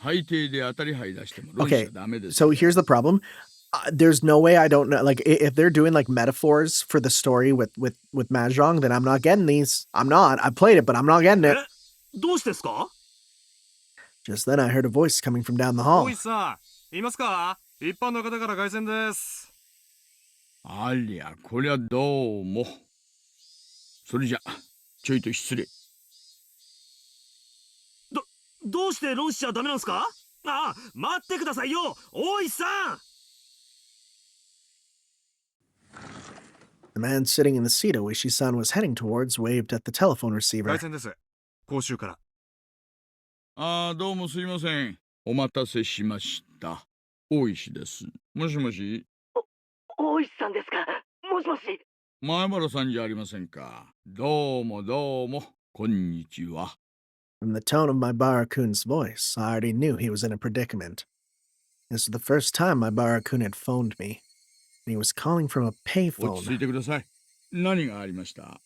最低で当たり牌出しても論しちゃダメです。So here's the problem. There's no way I don't know. Like, if they're doing like metaphors for the story with mahjong, then I'm not getting these. I'm not. I played it, but I'm not getting it. どうしてですか? Just then I heard a voice coming from down the 大 hall. 石さん、いますか？一般の方から凱旋です。ありゃ、こりゃどうも。それじゃ、ちょいと失礼。どうして論しちゃダメなんすか？ああ、待ってくださいよ、大石さん。 The man sitting in the seat Oishi-san was heading towards waved at the telephone 凱 receiver. 旋です。講習から。ああ、どうもすいません。お待たせしました。大石です。もしもし。大石さんですか？もしもし。前原さんじゃありませんか。どうもどうも、こんにちは。From the tone of my Barakun''s voice, I already knew he was in a predicament. This was the first time my Barakun had phoned me, and he was calling from a 落ち着い payphone. てください。何がありました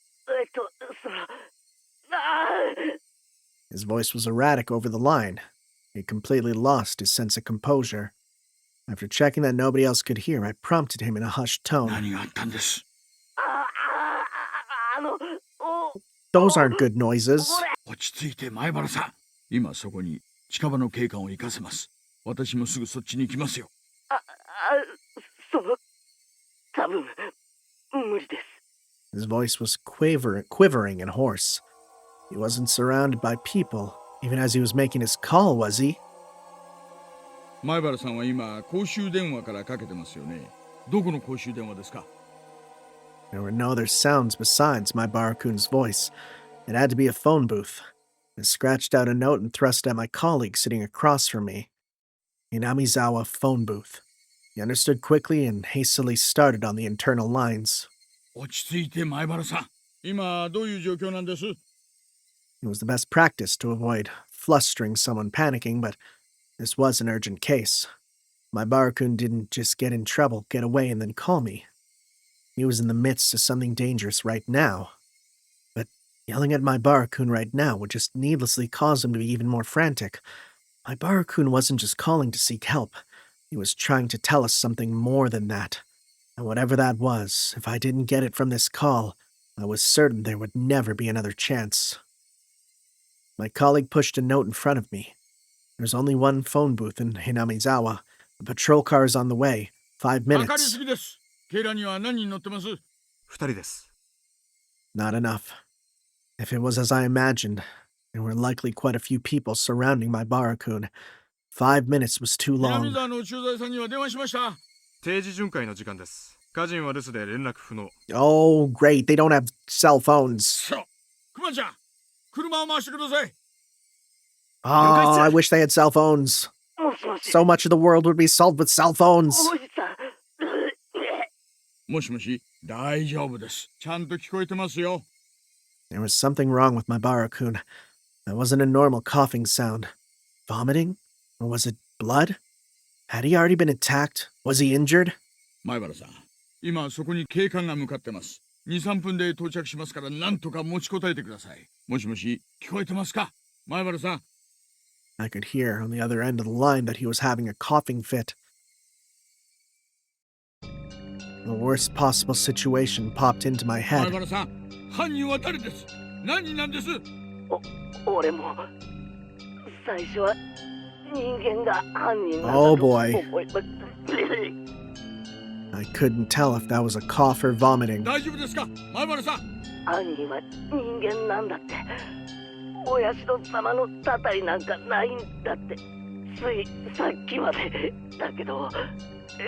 ？His voice was erratic over the line. He completely lost his sense of composure. After checking that nobody else could hear, I prompted him in a hushed tone. 何があったんです？ Those aren't good noises. 落ち着いて前原さん。今そこに近場の警官を行かせます。私もすぐそっちに行きますよ。多分無理です。 His voice was quivering and hoarse. He wasn't surrounded by people, even as he was making his call, was he? 前原さんは今公衆電話からかけてますよね。どこの公衆電話ですか？ There were no other sounds besides my Barakun's voice. It had to be a phone booth. I scratched out a note and thrust at my colleague sitting across from me. Inamizawa phone booth. He understood quickly and hastily started on the internal lines. 落ち着いて前原さん。今どういう状況なんです？ It was the best practice to avoid flustering someone panicking, but this was an urgent case. My Barakun didn't just get in trouble, get away, and then call me. He was in the midst of something dangerous right now. But yelling at my Barakun right now would just needlessly cause him to be even more frantic. My Barakun wasn't just calling to seek help. He was trying to tell us something more than that. And whatever that was, if I didn't get it from this call, I was certain there would never be another chance. My colleague pushed a note in front of me. There's only one phone booth in Hinamizawa. A patrol car is on the way. 5わかり minutes. すぎです。警らには何人乗ってます？ 2人です。 Not enough. If it was as I imagined, there were likely quite a few people surrounding my Barakun. 5 minutes was too 南 long. 沢の駐在さんには電話しました。定時巡回の時間です。家人は留守で連絡不能。 Oh, great. They don't have cell phones. そう。クマちゃん、車を回してください。 Oh, I wish they had cell phones. もしもし。 So much of the world would be solved with cell phones. 大石さん。もしもし、大丈夫です。ちゃんと聞こえてますよ。 There was something wrong with my Barakun. That wasn't a normal coughing sound. Vomiting? Or was it blood? Had he already been attacked? Was he injured? 前原さん、今そこに警官が向かってます。2、3分で到着しますからなんとか持ちこたえてください。もしもし、聞こえてますか？前原さん。 I could hear on the other end of the line that he was having a coughing fit. The worst possible situation popped into my 前 head. 原さん、犯人は誰です？何人なんです？俺も最初は人間が犯人なんだ Oh と boy. 思いました。 I couldn't tell if that was a cough or vomiting. 大丈夫ですか？前原さん。犯人は人間なんだって。お社様のたたりなんかないんだって。ついさっきまでだけど、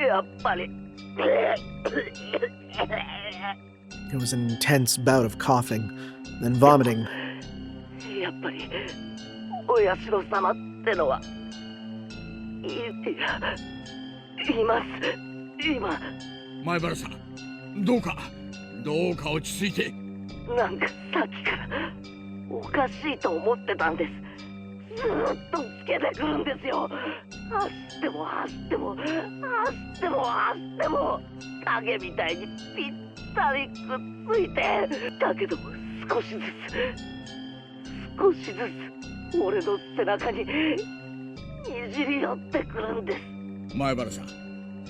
やっぱり。 It was an intense bout of coughing, then vomiting. やっぱりお社様ってのは、います今。前原さん、どうか落ち着いて。なんかさっきからおかしいと思ってたんです。ずーっとつけてくるんですよ。走っても走っても走っても走っても影みたいにぴったりくっついて、だけど少しずつ俺の背中ににじり寄ってくるんです。前原さん、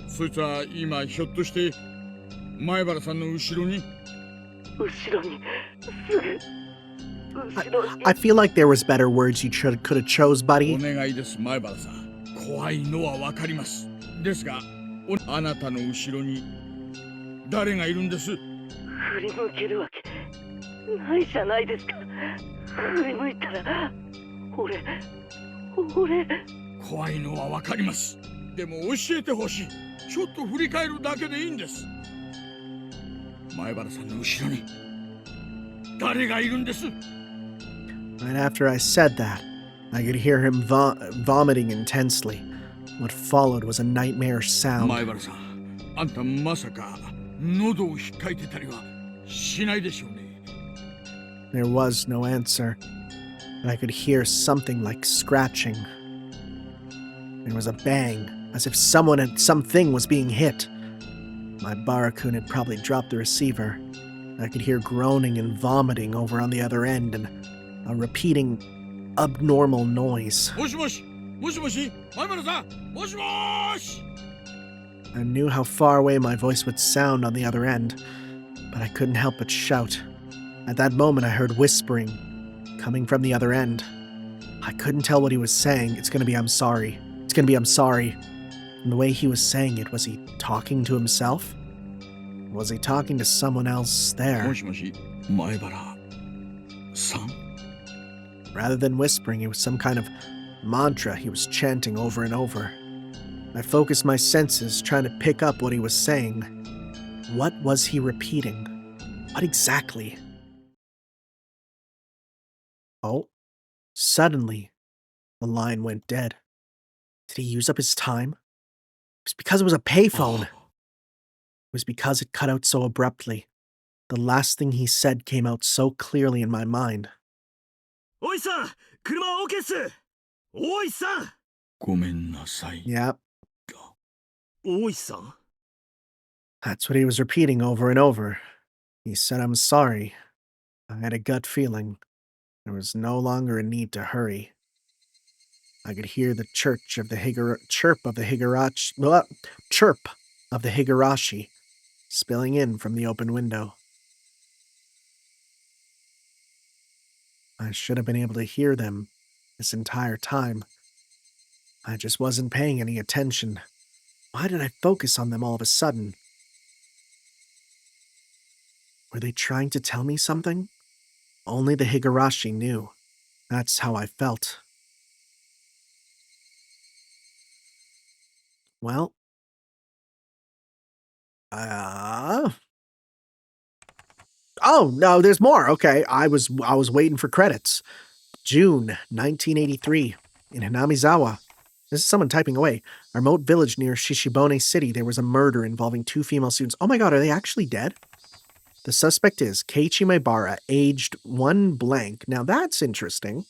そいつは今ひょっとして前原さんの後ろに？後ろにすぐ I feel like there was better words you could have chose, お buddy. 願いです前原さん。怖いのはわかります。ですがあなたの後ろに誰がいるんです？振り向けるわけないじゃないですか。振り向いたら俺怖いのはわかります。でも教えてほしい。ちょっと振り返るだけでいいんです。前原さんの後ろに誰がいるんです？ Right after I said that, I could hear him vomiting intensely. What followed was a nightmarish sound. 前原さん、あんたまさか喉を引っかいてたりはしないでしょうね。 There was no answer, but I could hear something like scratching. There was a bang, as if something was being hit. My Barakun had probably dropped the receiver. I could hear groaning and vomiting over on the other end, and a repeating, abnormal noise. もしもし、もしもし、前原さん、もしもーし。 I knew how far away my voice would sound on the other end, but I couldn't help but shout. At that moment, I heard whispering coming from the other end. I couldn't tell what he was saying. It's gonna be, I'm sorry. It's gonna be, I'm sorry. And the way he was saying it, was he talking to himself? Was he talking to someone else there? もしもし、前原さん。 Rather than whispering, it was some kind of mantra he was chanting over and over. I focused my senses, trying to pick up what he was saying. What was he repeating? What exactly? Oh, suddenly, the line went dead. Did he use up his time? It was because it was a payphone. It was because it cut out so abruptly. The last thing he said came out so clearly in my mind. おいさん、車は OK っす。おいさん。ごめんなさい。 Yep, おいさん。 that's what he was repeating over and over. He said, I'm sorry. I had a gut feeling. There was no longer a need to hurry. I could hear the chirp of the Higurashi spilling in from the open window. I should have been able to hear them this entire time. I just wasn't paying any attention. Why did I focus on them all of a sudden? Were they trying to tell me something? Only the Higurashi knew. That's how I felt. Well, oh no, there's more. Okay, I was waiting for credits. June 1983 in Hanamizawa. This is someone typing away. A remote village near Shishibone City. There was a murder involving 2 female students. Oh my god, are they actually dead? The suspect is Keiichi Maebara, aged 1 blank. Now that's interesting.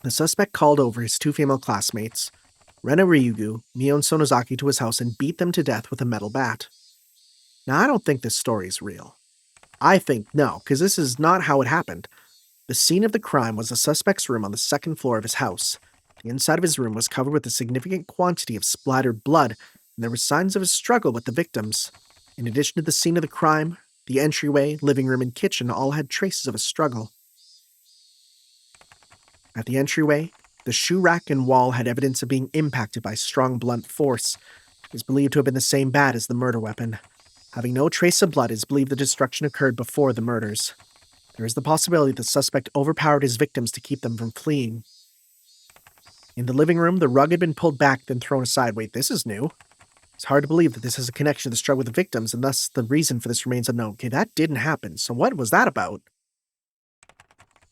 The suspect called over his 2 female classmates, Rena Ryugu, Mio and Sonozaki, to his house and beat them to death with a metal bat. Now, I don't think this story is real. I think no, because this is not how it happened. The scene of the crime was the suspect's room on the 2nd floor of his house. The inside of his room was covered with a significant quantity of splattered blood, and there were signs of a struggle with the victims. In addition to the scene of the crime, the entryway, living room, and kitchen all had traces of a struggle. At the entryway, the shoe rack and wall had evidence of being impacted by strong blunt force. It is believed to have been the same bat as the murder weapon. Having no trace of blood, it is believed the destruction occurred before the murders. There is the possibility the suspect overpowered his victims to keep them from fleeing. In the living room, the rug had been pulled back, then thrown aside. Wait, this is new. It's hard to believe that this has a connection to the struggle with the victims, and thus the reason for this remains unknown. Okay, that didn't happen. So what was that about?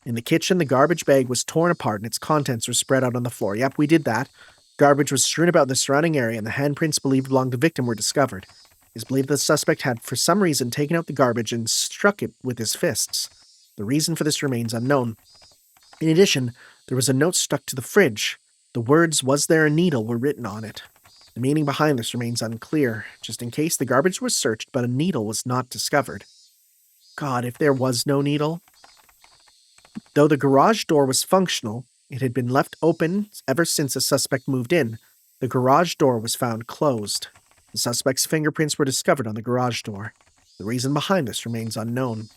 In the kitchen, the garbage bag was torn apart and its contents were spread out on the floor. Yep, we did that. Garbage was strewn about in the surrounding area, and the handprints believed belonged to the victim were discovered. It is believed the suspect had, for some reason, taken out the garbage and struck it with his fists. The reason for this remains unknown. In addition, there was a note stuck to the fridge. The words, "Was there a needle?" were written on it. The meaning behind this remains unclear. Just in case, the garbage was searched, but a needle was not discovered. God, if there was no needle. Though the garage door was functional, it had been left open ever since the suspect moved in. The garage door was found closed. The suspect's fingerprints were discovered on the garage door. The reason behind this remains unknown.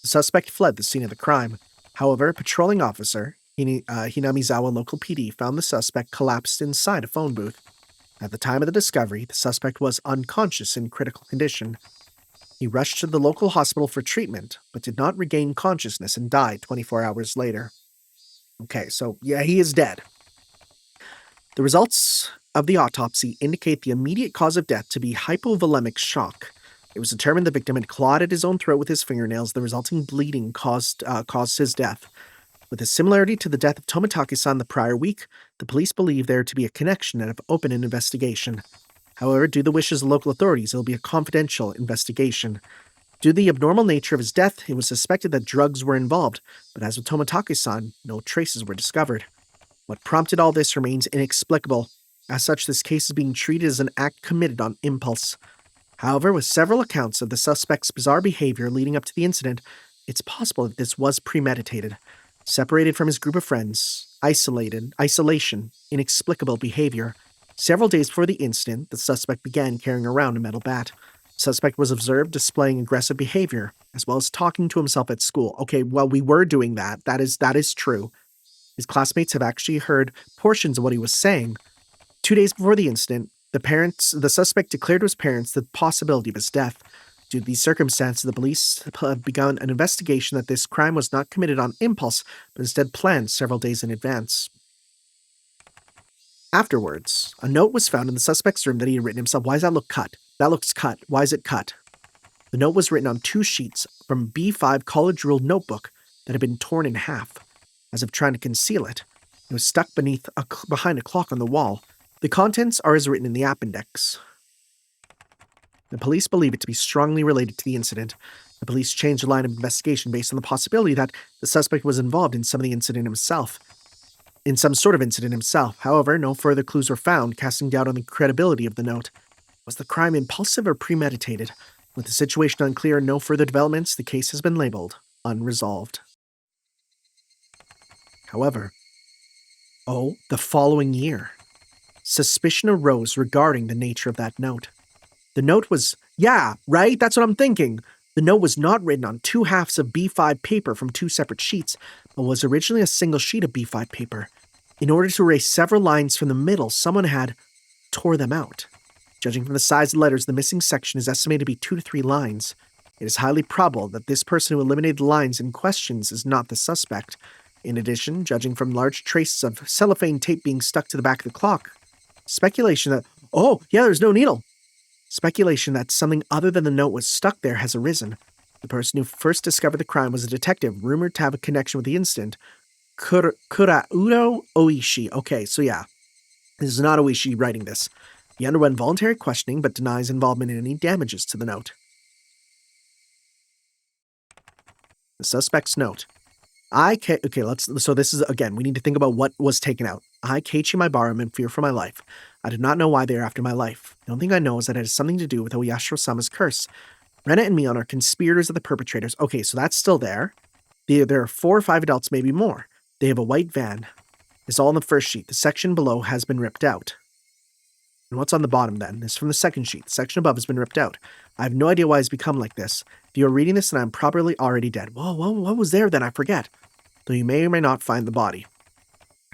The suspect fled the scene of the crime. However, a patrolling officer, Hinamizawa Local PD, found the suspect collapsed inside a phone booth. At the time of the discovery, the suspect was unconscious in critical condition. He rushed to the local hospital for treatment, but did not regain consciousness and died 24 hours later. Okay, so yeah, he is dead. The results of the autopsy indicate the immediate cause of death to be hypovolemic shock. It was determined the victim had clawed at his own throat with his fingernails. The resulting bleeding caused his death. With a similarity to the death of Tomitake-san the prior week, the police believe there to be a connection and have opened an investigation. However, due to the wishes of local authorities, it will be a confidential investigation. Due to the abnormal nature of his death, it was suspected that drugs were involved, but as with Tomitake-san, no traces were discovered. What prompted all this remains inexplicable. As such, this case is being treated as an act committed on impulse. However, with several accounts of the suspect's bizarre behavior leading up to the incident, it's possible that this was premeditated. Separated from his group of friends, isolation, inexplicable behavior. Several days before the incident, the suspect began carrying around a metal bat. The suspect was observed displaying aggressive behavior, as well as talking to himself at school. Okay, well, we were doing that. That is true. His classmates have actually heard portions of what he was saying. 2 days before the incident, the suspect declared to his parents the possibility of his death. Due to these circumstances, the police have begun an investigation that this crime was not committed on impulse, but instead planned several days in advance. Afterwards, a note was found in the suspect's room that he had written himself. Why does that look cut? That looks cut. Why is it cut? The note was written on 2 sheets from a B5 college-ruled notebook that had been torn in half. As if trying to conceal it, it was stuck behind a clock on the wall. The contents are as written in the appendix. The police believe it to be strongly related to the incident. The police changed the line of investigation based on the possibility that the suspect was involved in some sort of incident himself. However, no further clues were found, casting doubt on the credibility of the note. Was the crime impulsive or premeditated? With the situation unclear and no further developments, the case has been labeled unresolved. However, the following year, suspicion arose regarding the nature of that note. The note was, right? That's what I'm thinking. The note was not written on 2 halves of B5 paper from 2 separate sheets, but was originally a single sheet of B5 paper. In order to erase several lines from the middle, someone had tore them out. Judging from the size of the letters, the missing section is estimated to be 2 to 3 lines. It is highly probable that this person who eliminated the lines in questions is not the suspect. In addition, judging from large traces of cellophane tape being stuck to the back of the clock, speculation that, there's no needle. Speculation that something other than the note was stuck there has arisen. The person who first discovered the crime was a detective, rumored to have a connection with the incident. Kuraudo Oishi. Okay, so yeah, this is not Oishi writing this. He underwent voluntary questioning, but denies involvement in any damages to the note. The suspect's note. So this is, again, we need to think about what was taken out. I, Keiichi Maibara, am in fear for my life. I did not know why they are after my life. The only thing I know is that it has something to do with Oyashiro-sama's curse. Rena and Mion are conspirators of the perpetrators. Okay, so that's still there. There are 4 or 5 adults, maybe more. They have a white van. It's all on the first sheet. The section below has been ripped out. And what's on the bottom then? It's from the second sheet. The section above has been ripped out. I have no idea why it's become like this. If you are reading this, then I'm probably already dead. Whoa, what was there then? I forget. Though you may or may not find the body.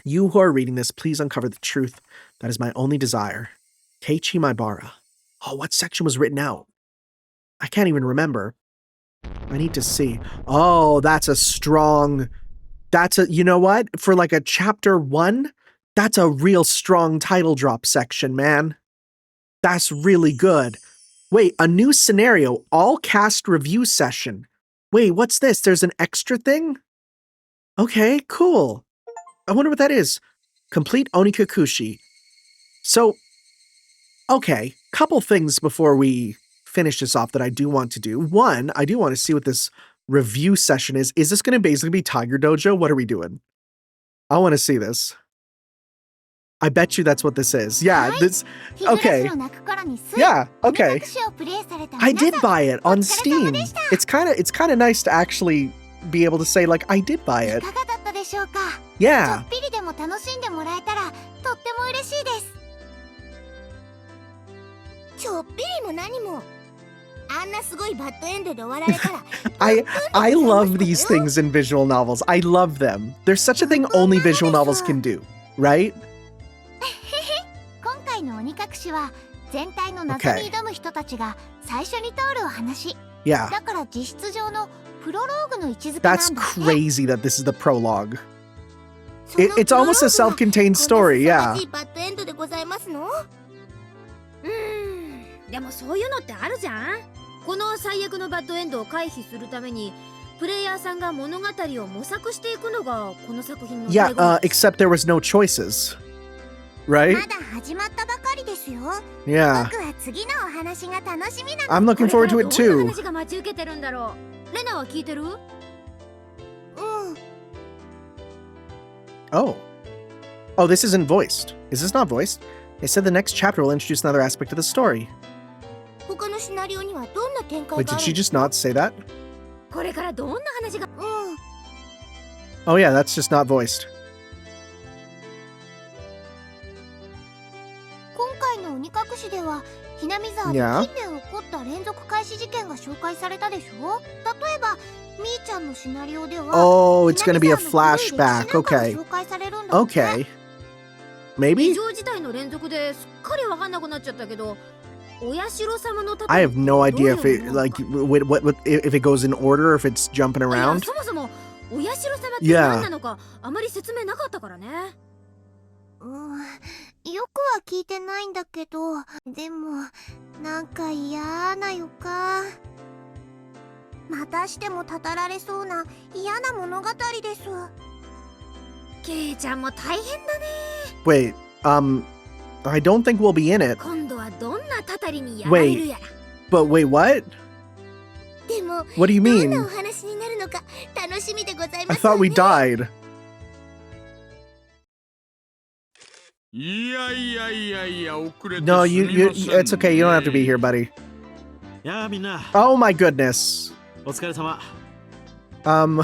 You who are reading this, please uncover the truth. That is my only desire. Keiichi Maibara. What section was written out? I can't even remember. I need to see. You know what? For like a chapter 1, that's a real strong title drop section, man. That's really good. Wait, a new scenario, all cast review session. Wait, what's this? There's an extra thing? Okay, cool. I wonder what that is. Complete Onikakushi. So, okay, couple things before we finish this off that I do want to do. One, I do want to see what this review session is. Is this going to basically be Tiger Dojo? What are we doing? I want to see this. I bet you that's what this is. Yeah, this. Okay. Yeah, okay. I did buy it on Steam. It's kind of nice to actually be able to say, like, I did buy it. Yeah. あんなすごいバッドエンドで終わられたら I love these things in visual novels. I love them. There's such a thing only visual novels can do, right? 今回の鬼隠しは全体の謎に挑む人たちが最初に通るお話。 Yeah. だから実質上のプロローグの位置づけなんだ That's ね。 crazy that this is the prologue. It's almost a self-contained story, yeah. バッドエンドでございますの？でもそういうのってあるじゃん。この最悪のバッドエンドを回避するためにプレイヤーさんが物語を模索していくのがこの作品の醍 Yeah, 醐味。 except there was no choices. Right? まだ始まったばかりですよ。 Yeah. 僕は次のお話が楽しみなの。 I'm looking これ forward から to it どんな too. 話が待ち受けてるんだろう。レナは聞いてる？Oh. Oh, this isn't voiced. Is this not voiced? They said the next chapter will introduce another aspect of the story. 他のシナリオにはどんな展開 Wait, があ did る she just not say that? これからどんな話が。 Oh yeah, that's just not voiced. 今回の鬼隠しではひなみ沢で Yeah. 近年起こった連続開始事件が紹介されたでしょ。例えばみーちゃんのシナリオでは Oh, it's gonna be a ひなみ沢の古い歴史なん flashback. かが Okay. 紹介されるんだって。 Okay. 異 Maybe? 常事態の連続ですっかりわかんなくなっちゃったけど、お社様の I have no idea if it like what if it goes in order or if it's jumping いや around. そもそもお社様って Yeah. 何なのかあまり説明なかったからね。よくは聞いてないんだけど、でもなんか嫌な予感。またしてもたたられそうな嫌な物語です。ケイちゃんも大変だね。 Wait, I don't think we'll be in it. 今度はどんなたたりにやられるやら。 But wait, what? でも What do you どんなお mean? 話になるのか楽しみでござい I ます thought わ we ね。 died. いやいやいやいや、遅れて No, す you みません it's okay. You don't have to be here, buddy. やあみんな Oh my goodness. お疲れ様。 お疲れ。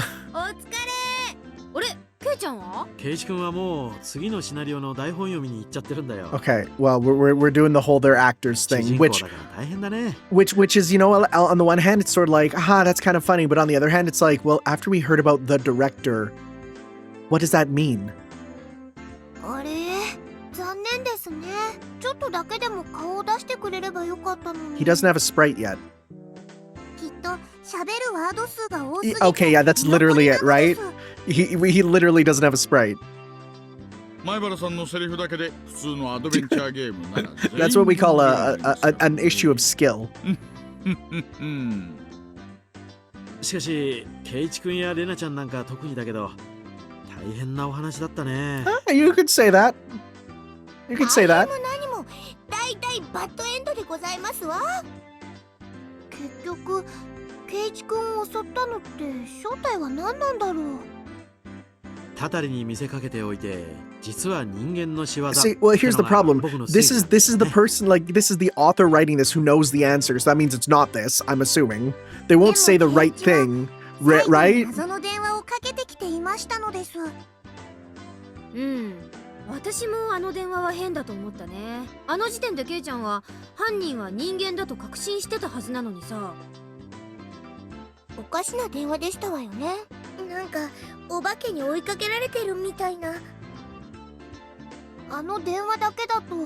あれ、ケイちゃんは？ケイチ君はもう次のシナリオの台本読みに行っちゃってるんだよ。 Okay, well, we're doing the whole they're actors 主 thing, 人公 which だから大変だね。 which is, you know, on the one hand, it's sort of like, that's kind of funny, but on the other hand, it's like, well, after we heard about the director, what does that mean? あれ残念ですね。ちょっとだけでも顔を出してくれればよかったのに。 He doesn't have a sprite yet. きっと喋るワード数が多すぎて Okay, yeah, that's literally it, right? He literally doesn't have a sprite. 前原さんのセリフだけで普通のアドベンチャーゲームなら That's what we call an issue of skill. しかしケイチ君やレナちゃんなんか特にだけど大変なお話だったね。 You could say that. You could say 大 that. 変も何も大体バッドエンドでございますわ。結局ケイチ君を襲ったのって正体は何なんだろう。たたりに見せかけておいて実は人間の仕業。 See, well, here's the problem. This is the person, like, this is the author writing this who knows the answers. That means it's not this, I'm assuming. They won't say the right thing, right? 謎の電話をかけてきていましたのです。うん。私もあの電話は変だと思ったね。あの時点でケイちゃんは犯人は人間だと確信してたはずなのにさ。おかしな電話でしたわよね。なんかお化けに追いかけられてるみたいな。あの電話だけだと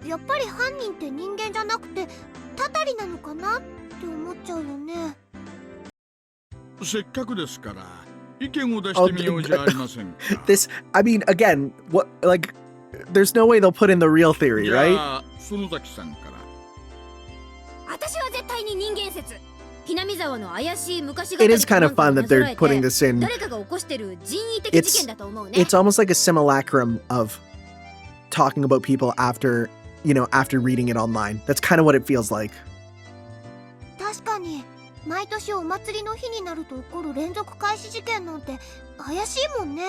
やっぱり犯人って人間じゃなくてたたりなのかなって思っちゃうよね。せっかくですから意見を出してみようじゃありませんか。 This, I mean, again, what, like, there's no way they'll put in the real theory, じ right? ゃあ園崎さんから。私は絶対に人間説。ひなみ沢の怪しい昔 It is kind of fun that they're putting this in. 誰かが起こしてる人為的事件だと思うね。 It's almost like a simulacrum of talking about people after, you know, after reading it online. That's kind of what it feels like. 確かに毎年お祭りの日になると起こる連続開始事件なんて怪しいもんね。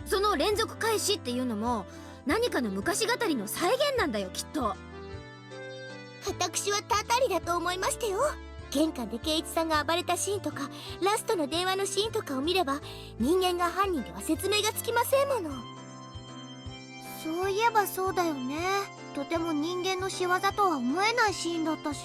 その連続開始っていうのも何かの昔語りの再現なんだよきっと。私はたたりだと思いましたよ。玄関で圭一さんが暴れたシーンとかラストの電話のシーンとかを見れば人間が犯人では説明がつきませんもの。そういえばそうだよね。とても人間の仕業とは思えないシーンだったし。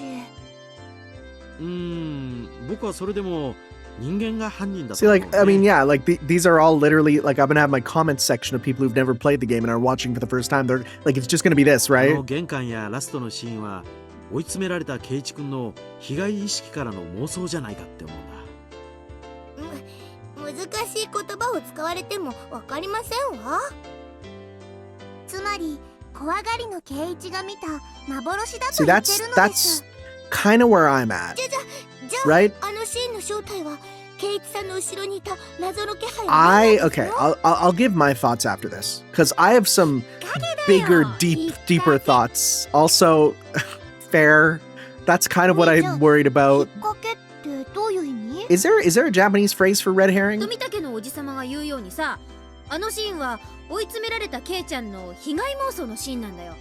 僕はそれでも人間が犯人だ See, と思う like, I mean, ね。 yeah, like these are all literally like I'm gonna have my comments section of people who've never played the game and are watching for the first time. They're like, it's just gonna be this, こ right? の玄関やラストのシーンは追い詰められたケイイチ君の被害意識からの妄想じゃないかって思うんだ。難しい言葉を使われてもわかりませんわ。つまり怖がりの圭一が見た幻だと See, 言ってるのです。 kind of where I'm at, じゃあ right? あのシーンの正体は圭一さんの後ろにいた謎の気配 Okay, I'll give my thoughts after this because I have some bigger, deeper thoughts. Also, fair. That's kind of what I'm worried about. 引っ掛けってどういう意味？ Is there a Japanese phrase for red herring? 富武のおじさまが言うようにさ、あのシーンは追い詰められたケイちゃんの被害妄想のシーンなんだよ。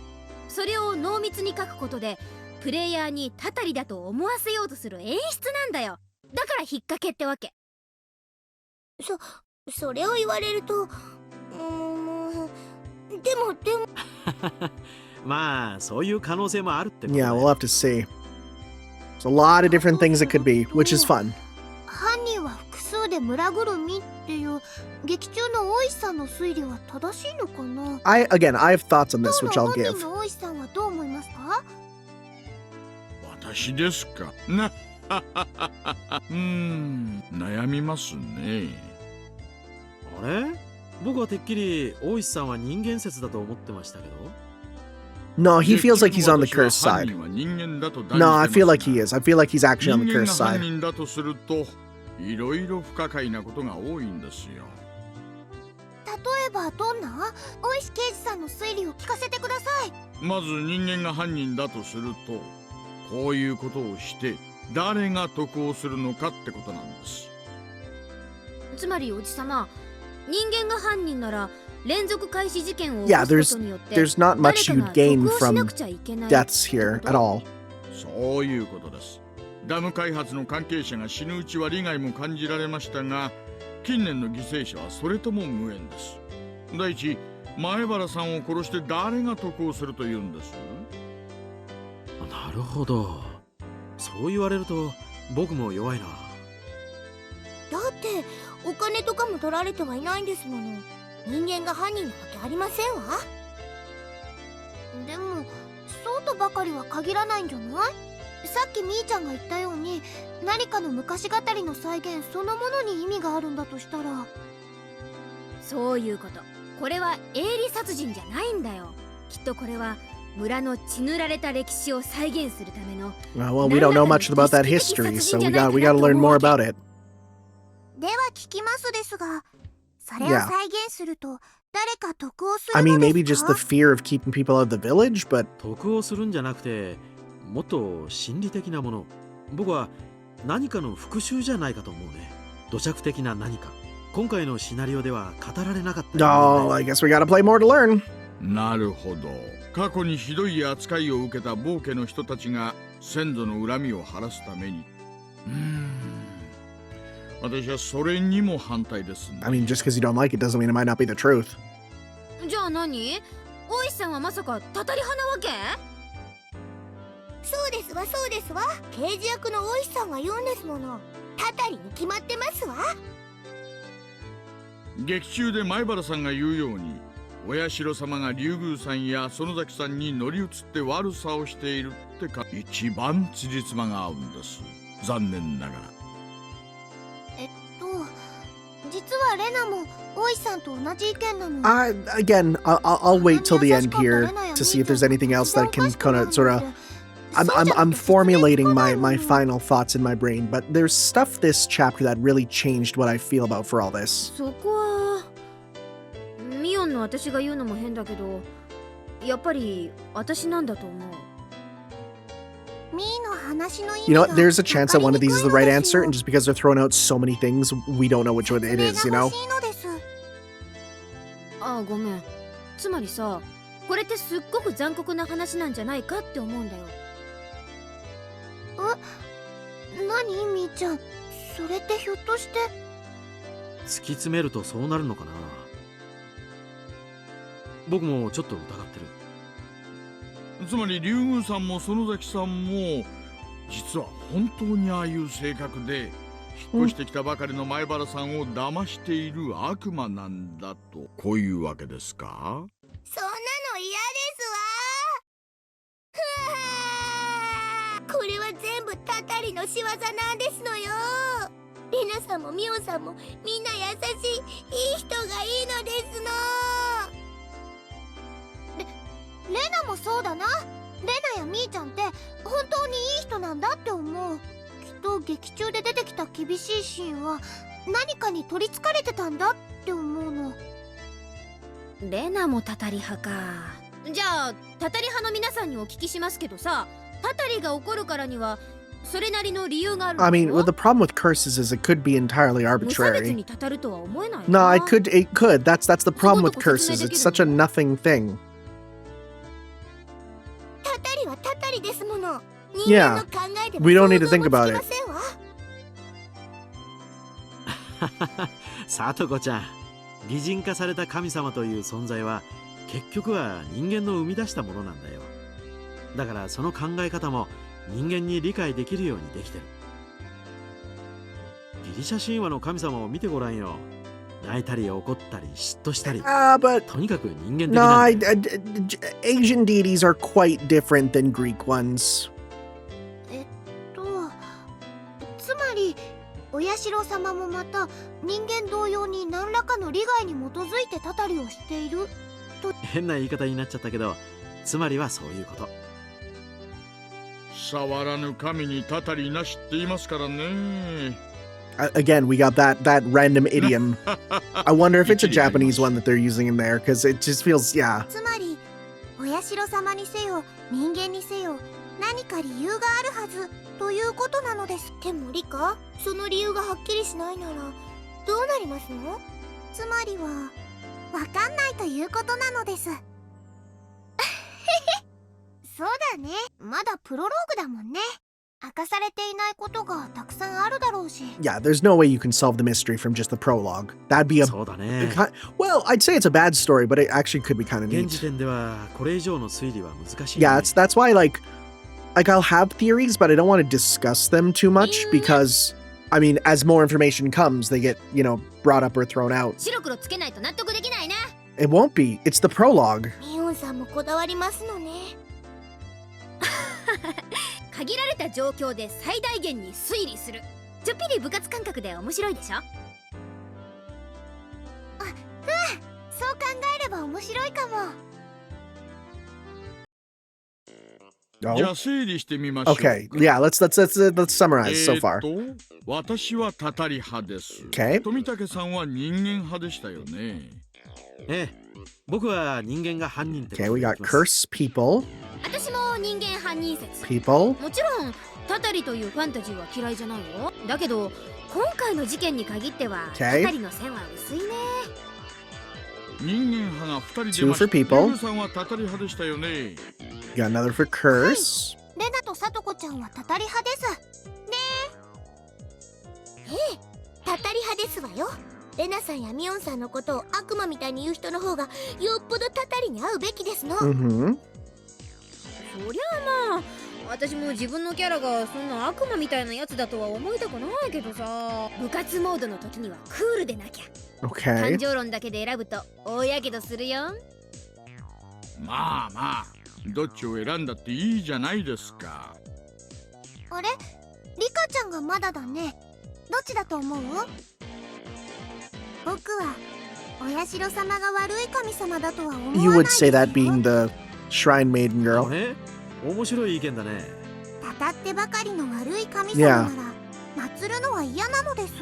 それを濃密に書くことでプレイヤーにたたりだと思わせようとする演出なんだよ。だから引っ掛けってわけ。それを言われると、でもまあそういう可能性もあるってこと Yeah, だ we'll よ。 have to see. There's a lot of different things it could be, which is fun. 犯人は複数で村ぐるみっていう劇中の大石さんの推理は正しいのかな？ I have thoughts on this, 当 which の I'll 本人 give. の大石さんはどう思いますか？私ですかな悩みますね。あれ？僕はてっきり大石さんは人間説だと思ってましたけど。 No, he feels like he's on the cursed side. No, I feel like he is. I feel like he's actually on the 人間 cursed が犯 side. 人だとするといろいろ不可解なことが多いんですよ。例えばどんな？大石刑事さんの推理を聞かせてください。まず人間が犯人だとするとこういうことをして誰が得をするのかってことなんです。つまりおじさま、人間が犯人なら連続開始事件を起 Yeah, こすことによって there's not 誰 much か you'd が gain 得をしな from くちゃいけない deaths here at all. そういうことです。ダム開発の関係者が死ぬうちは利害も感じられましたが、近年の犠牲者はそれとも無縁です。第一、前原さんを殺して誰が得をするというんです？なるほど。そう言われると僕も弱いな。だってお金とかも取られてはいないんですもの。人間が犯人なわけありませんわ。でもそうとばかりは限らないんじゃない？さっきみーちゃんが言ったように何かの昔語りの再現そのものに意味があるんだとしたら。そういうこと。これは営利殺人じゃないんだよ。きっとこれは村の血塗られた歴史を再現するための。Well, we don't know much about that history, so we got to learn more about it. では聞きますですが、それを Yeah. 再現すると誰か得をする I の mean, で maybe す just か？ the fear of keeping people out of the village, but 得をするんじゃなくてもっと心理的なもの。僕は何かの復讐じゃないかと思うね。土着的な何か。今回のシナリオでは語られなかったよね。 oh, I guess we got to play more to learn. なるほど。過去にひどい扱いを受けた暴家の人たちが先祖の恨みを晴らすために。私はそれにも反対ですね。 I mean, just because you don't like it doesn't mean it might not be the truth. じゃあ何？大石さんはまさかたたり派なわけ？そうですわそうですわ。刑事役の大石さんが言うんですもの。たたりに決まってますわ。劇中で前原さんが言うように、お社様が竜宮さんや園崎さんに乗り移って悪さをしているってか、一番辻褄が合うんです。残念ながら。実はレナも大石さんと同じ意見なの。 Again, I'll wait till the end here to see if there's anything else that can kind of sort of. I'm formulating my final thoughts in my brain, but there's stuff this chapter that really changed what I feel about for all this. そこはミオンの私が言うのも変だけど、やっぱり私なんだと思う。ミーの話の意味 You know が what? There's a chance that one of these is the right わかりにくい answer, の and です just because they're throwing out so many things, we don't know which one よ。 it is, 説 you 明が know? 欲しいのです。あ、ごめん。つまりさ、これってすっごく残酷な話なんじゃないかって思うんだよ。何みーちゃん、それってひょっとして。突き詰めるとそうなるのかな。僕もちょっと疑ってる。つまり竜宮さんも園崎さんも実は本当にああいう性格で引っ越してきたばかりの前原さんを騙している悪魔なんだと、こういうわけですか？そんなの嫌ですわ。これは全部タタリの仕業なんですのよ。レナさんもミオさんもみんな優しい、いい人がいいのですの。レナもそうだな。レナやミーちゃんって本当にいい人なんだって思う。きっと劇中で出てきた厳しいシーンは何かに取りつかれてたんだって思うの。レナもタタリ派か。じゃあタタリ派の皆さんにお聞きしますけどさ、タタリが怒るからにはそれなりの理由があるの？ I mean, well, the problem with curses is it could be entirely 無差別 arbitrary. にたたるとは思えない No, な。 it could. That's the problem with curses. It's such a nothing thing. タタリはタタリですもの。 Yeah, we don't need to think about it. さとこちゃん、擬人化された神様という存在は結局は人間の生み出したものなんだよ。だからその考え方も人間に理解できるようにできてる。ギリシャ神話の神様を見てごらんよ。泣いたり怒ったり嫉妬したり、 But とにかく人間的 no, なんだよ。 Asian deities are quite different than Greek ones. つまりお社様もまた人間同様に何らかの利害に基づいてたたりをしている。変な言い方になっちゃったけど、つまりはそういうこと。触らぬ神にたたりなしって言いますからね。Again, we got that random idiom. I wonder if it's a Japanese one that they're using in there, because it just feels, yeah. つまりお社様にせよ人間にせよ何か理由があるはずということなのです。でもリカ、その理由がはっきりしないならどうなりますの？つまりはわかんないということなのです。そうだね。まだプロローグだもんね。明かされていないことがたくさんあるだろうし。Yeah, there's no way you can solve the mystery from just the prologue. That'd be a... そうだね。 Well, I'd say it's a bad story, but it actually could be kind of 現時 neat. 点ではこれ以上の推理は難しいね。 Yeah, that's why, like I'll have theories, but I don't want to discuss them too much, because, I mean, as more information comes, they get, brought up or thrown out. 白黒つけないと納得できないな。 It won't be. It's the prologue. ミオンさんもこだわりますのね。限られた状況で最大限に推理する。ちょっぴり部活感覚で面白いでしょ？そう考えれば面白いかも。じゃあ整理してみましょう。Okay, yeah, let's summarize so far. 私はたたり派です。 Okay. 富武さんは人間派でしたよね。ええ、僕は人間が犯人ってこと Okay, we でい got きます。 curse people, 私も人間犯人説。 people. もちろんタタリというファンタジーは嫌いじゃないよ。だけど今回の事件に限っては Okay. タタリの線は薄いね。人間派が2人出ま Two for した。 people. ペグさんはたたり派でしたよね。 You got another for curse. レナとサトコちゃんはタタリ派ですね。ええ、タタリ派ですわよ。レナさんやミオンさんのことを悪魔みたいに言う人の方がよっぽどタタリに会うべきですの。Mm-hmm. そりゃあまあ私も自分のキャラがそんな悪魔みたいなやつだとは思いたくないけどさ、部活モードの時にはクールでなきゃ。 Okay. 感情論だけで選ぶと大やけどするよ。まあまあ、どっちを選んだっていいじゃないですか。あれ、リカちゃんがまだだね。どっちだと思う？僕はお社様が悪い神様だとは思わないです You よ。 would say that being the shrine maiden あ girl. れ、面白い意見だね。たたってばかりの悪い神様なら祀るのは嫌なのです。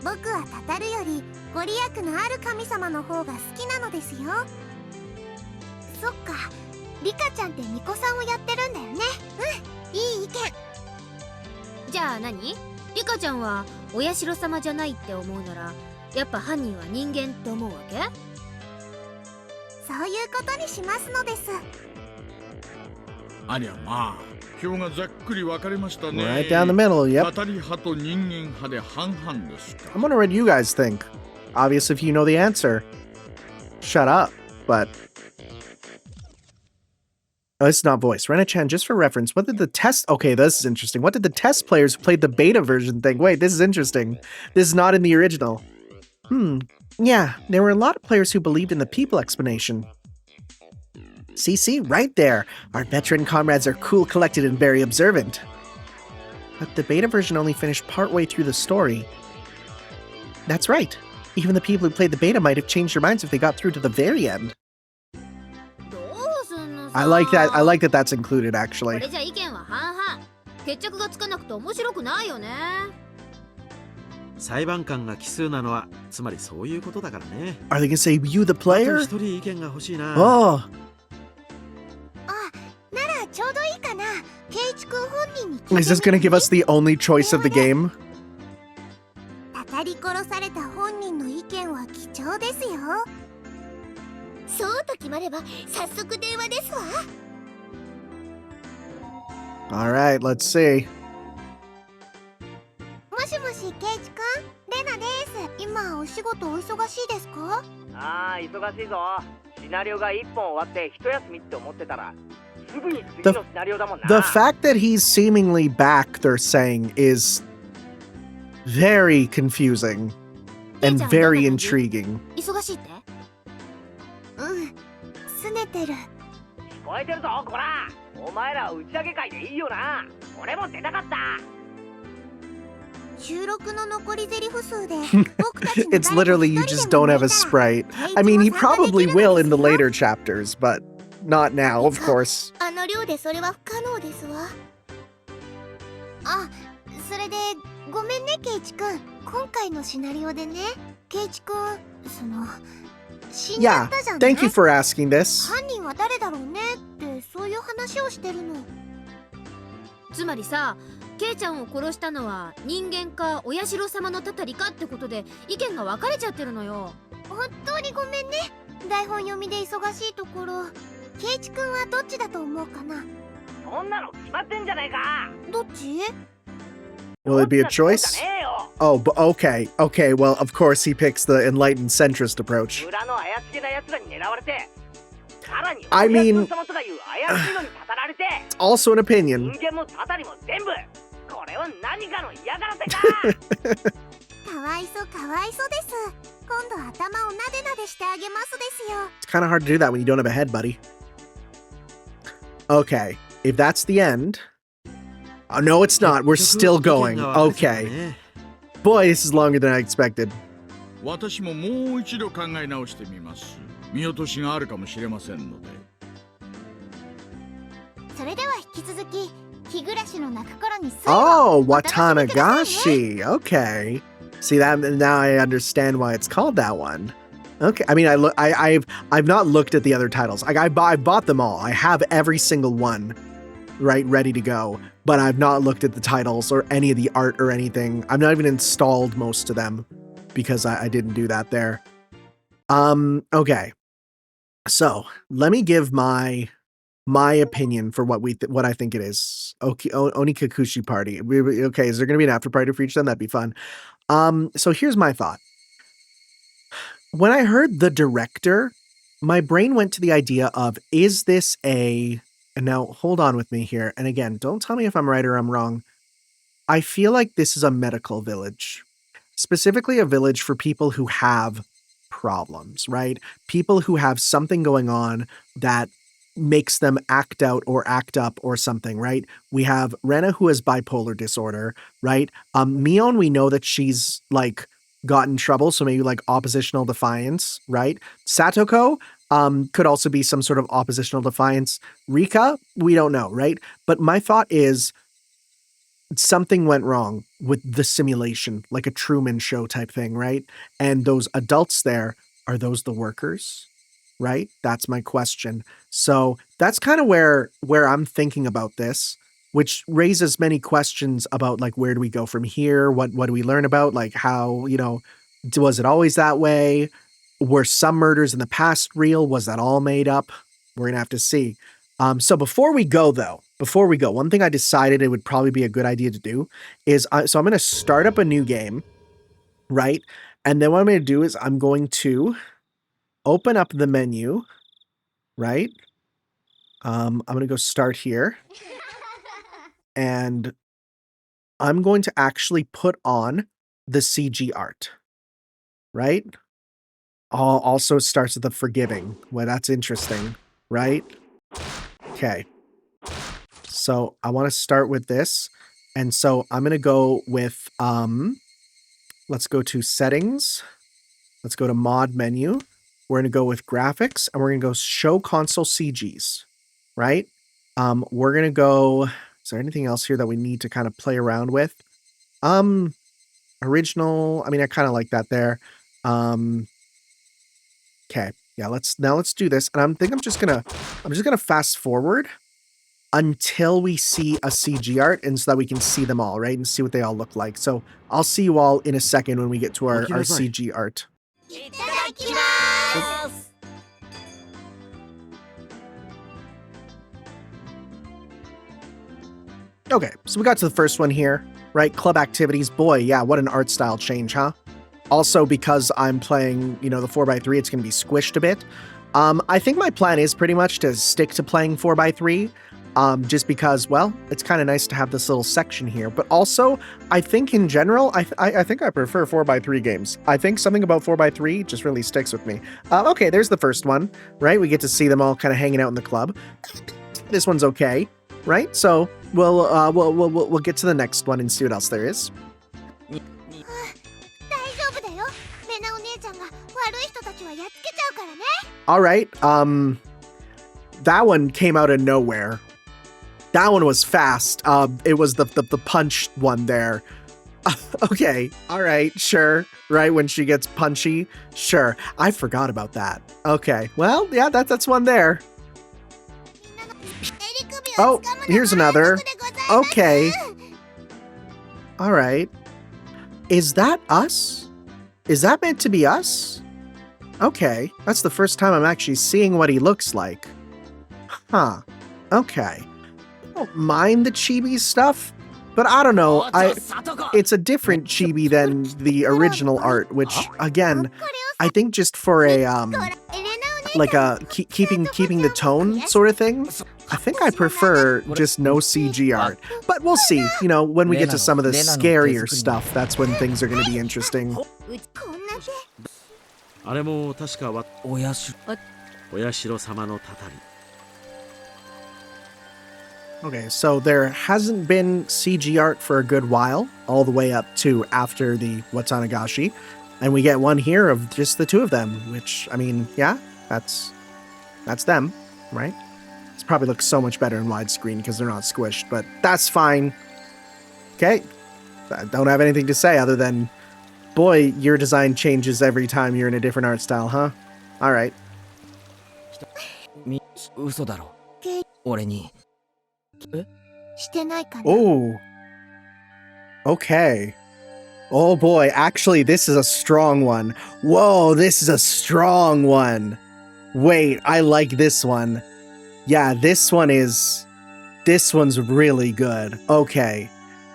僕はたたるよりご利益のある神様の方が好きなのですよ。そっか、リカちゃんって巫女さんをやってるんだよね。うん、いい意見。じゃあ何？リカちゃんはお社様じゃないって思うならやっぱ犯人は人間って思うわけ？そういうことにしますのです。ありゃまあ、票がざっくり分かれましたね。 Right down the middle, た yep. たり派と人間派で半々ですか。 I'm wondering what you guys think. Obvious if you know the answer. Shut up, but Oh, it's not voice. Rena-chan, just for reference, what did the test... Okay, this is interesting. What did the test players who played the beta version think? Wait, this is interesting. This is not in the original. Yeah, there were a lot of players who believed in the people explanation. See, right there. Our veteran comrades are cool, collected, and very observant. But the beta version only finished partway through the story. That's right. Even the people who played the beta might have changed their minds if they got through to the very end. I like that. I like that that's included, こ actually. れじゃ意見は半々。決着がつかなくて面白くないよね。裁判官が奇数なのはつまりそういうことだからね。 Are they gonna say you the あと player? 一人意見が欲しいな。 Oh, ならちょうどいいかな。ケイチ君本人に聞いてみる is this gonna give us the only choice of the game? たたり殺された本人の意見は貴重ですよ。そうと決まれば早速電話ですわ。Alright, let's see. もしもしケイチ君、レナです。今お仕事お忙しいですか？ああ、忙しいぞ。シナリオが1本終わって一休みって思ってたら、すぐに次 The- のシナリオだもんな。 The fact that he's seemingly back, they're saying, is very confusing and very intriguing. 忙しいって？拗ねてる。聞こえてるぞ、こら。お前ら打ち上げ会でいいよな。俺も出たかった。収録の残りゼリフ数で僕たちの It's literally you just don't have a sprite. I mean, he probably will in the later chapters, but not now, of course. あの量でそれは不可能ですわ。あ、それでごめんねケイチ君。今回のシナリオでね、ケイチ君、死んじゃ Yeah, ったじゃんね。 thank you for asking this. 犯人は誰だろうねってそういう話をしてるの。つまりさ、ケイちゃんを殺したのは人間かお社様のたたりかってことで意見が分かれちゃってるのよ。本当にごめんね。台本読みで忙しいところ。ケイチ君はどっちだと思うかな？そんなの決まってんじゃないか。どっち？ Will it be a choice? Oh, but okay. Okay, well, of course he picks the enlightened centrist approach. 村の怪しげな奴らに狙われて、さらに I mean- お客様とかいう怪しいのにたたられて、 Also an opinion. 人間もたたりも全部。これは何かの嫌がらせか。かわいそうかわいそうです。今度頭をなでなでしてあげますですよ。 It's kind of hard to do that when you don't have a head, buddy. Okay, if that's the end... Oh, no, it's not. We're still going. Okay. Boy, this is longer than I expected. 私ももう一度考え直してみます。見落としがあるかもしれませんので。それでは引き続き、日暮らしの泣く頃に Oh, Watanagashi. Okay. See that now I understand why it's called that one. Okay. I mean, I've not looked at the other titles. Like I bought them all. I have every single one, right, ready to go. But I've not looked at the titles or any of the art or anything. I've not even installed most of them because I didn't do that there. Okay. So let me give my opinion for what I think it is. Okay, Onikakushi party. Okay, is there going to be an after party for each of them? That'd be fun. So here's my thought. When I heard the director, my brain went to the idea of, is this a... And now hold on with me here. And again, don't tell me if I'm right or I'm wrong. I feel like this is a medical village. Specifically a village for people who have problems, right? People who have something going on that makes them act out or act up or something, right? We have Rena who has bipolar disorder, right? Mion, we know that she's like got in trouble, so maybe like oppositional defiance, right? Satoko could also be some sort of oppositional defiance. Rika, we don't know, right? But my thought is something went wrong with the simulation, like a Truman Show type thing, right? And those adults there, are those the workers? Right? That's my question. So that's kind of where I'm thinking about this, which raises many questions about like, where do we go from here? What do we learn about? Like how, was it always that way? Were some murders in the past real? Was that all made up? We're going to have to see. So before we go, one thing I decided it would probably be a good idea to do is, so I'm going to start up a new game, right? And then what I'm going to do is I'm going to open up the menu, right? I'm going to go start here. And I'm going to actually put on the CG art. Right? Also starts with the forgiving. Well, that's interesting. Right? Okay. So I want to start with this. And so I'm going to go with, let's go to settings. Let's go to mod menu. We're going to go with graphics and we're going to go show console CGs, right? We're going to go, is there anything else here that we need to kind of play around with? Original, I mean, I kind of like that there. Okay. Yeah, let's do this. And I'm just going to fast forward until we see a CG art and so that we can see them all, right? And see what they all look like. So I'll see you all in a second when we get to our CG art. Okay, so we got to the first one here, right? Club activities. Boy, yeah, what an art style change, huh? Also, because I'm playing, the 4x3, it's going to be squished a bit. I think my plan is pretty much to stick to playing 4x3. Just because, well, it's kind of nice to have this little section here. But also, I think in general, I think I prefer 4x3 games. I think something about 4x3 just really sticks with me. Okay, there's the first one, right? We get to see them all kind of hanging out in the club. This one's okay, right? So we'll get to the next one and see what else there is. All right, that one came out of nowhere. That one was fast. It was the punch one there. Okay, all right, sure. Right, when she gets punchy, sure. I forgot about that. Okay, well, yeah, that's one there. Oh, here's another. Okay. All right. Is that us? Is that meant to be us? Okay, that's the first time I'm actually seeing what he looks like. Huh. Okay. I don't mind the chibi stuff, but I don't know. It's a different chibi than the original art, which again, I think just for a like a keeping the tone sort of thing. I think I prefer just no CG art, but we'll see. When we get to some of the scarier stuff, that's when things are going to be interesting. あれも確かお社様のたたり。 Okay, so there hasn't been CG art for a good while, all the way up to after the Watanagashi, and we get one here of just the two of them, which, I mean, yeah, that's them, right? This probably looks so much better in widescreen because they're not squished, but that's fine. Okay, I don't have anything to say other than, boy, your design changes every time you're in a different art style, huh? All right. 嘘だろ。俺に。Oh. Okay. Oh boy, actually this is a strong one. Whoa, this is a strong one. Wait, I like this one. Yeah, this one's really good. Okay.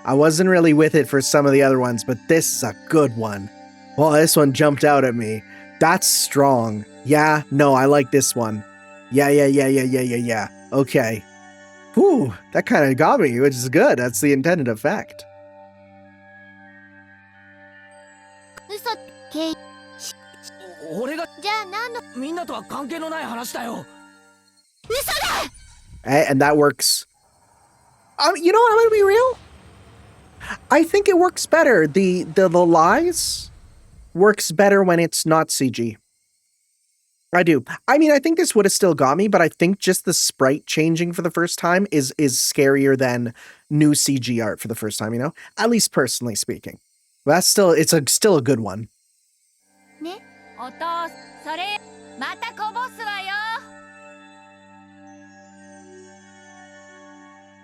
I wasn't really with it for some of the other ones, but this is a good one. Well, this one jumped out at me. That's strong. Yeah, no, I like this one. Yeah. Okay. Whew, that kind of got me, which is good. That's the intended effect. And that works. You know what, I'm gonna be real? I think it works better. The lies works better when it's not CG. I do. I mean, I think this would have still got me, but I think just the sprite changing for the first time is scarier than new CG art for the first time, At least personally speaking. But that's still, it's still a good one.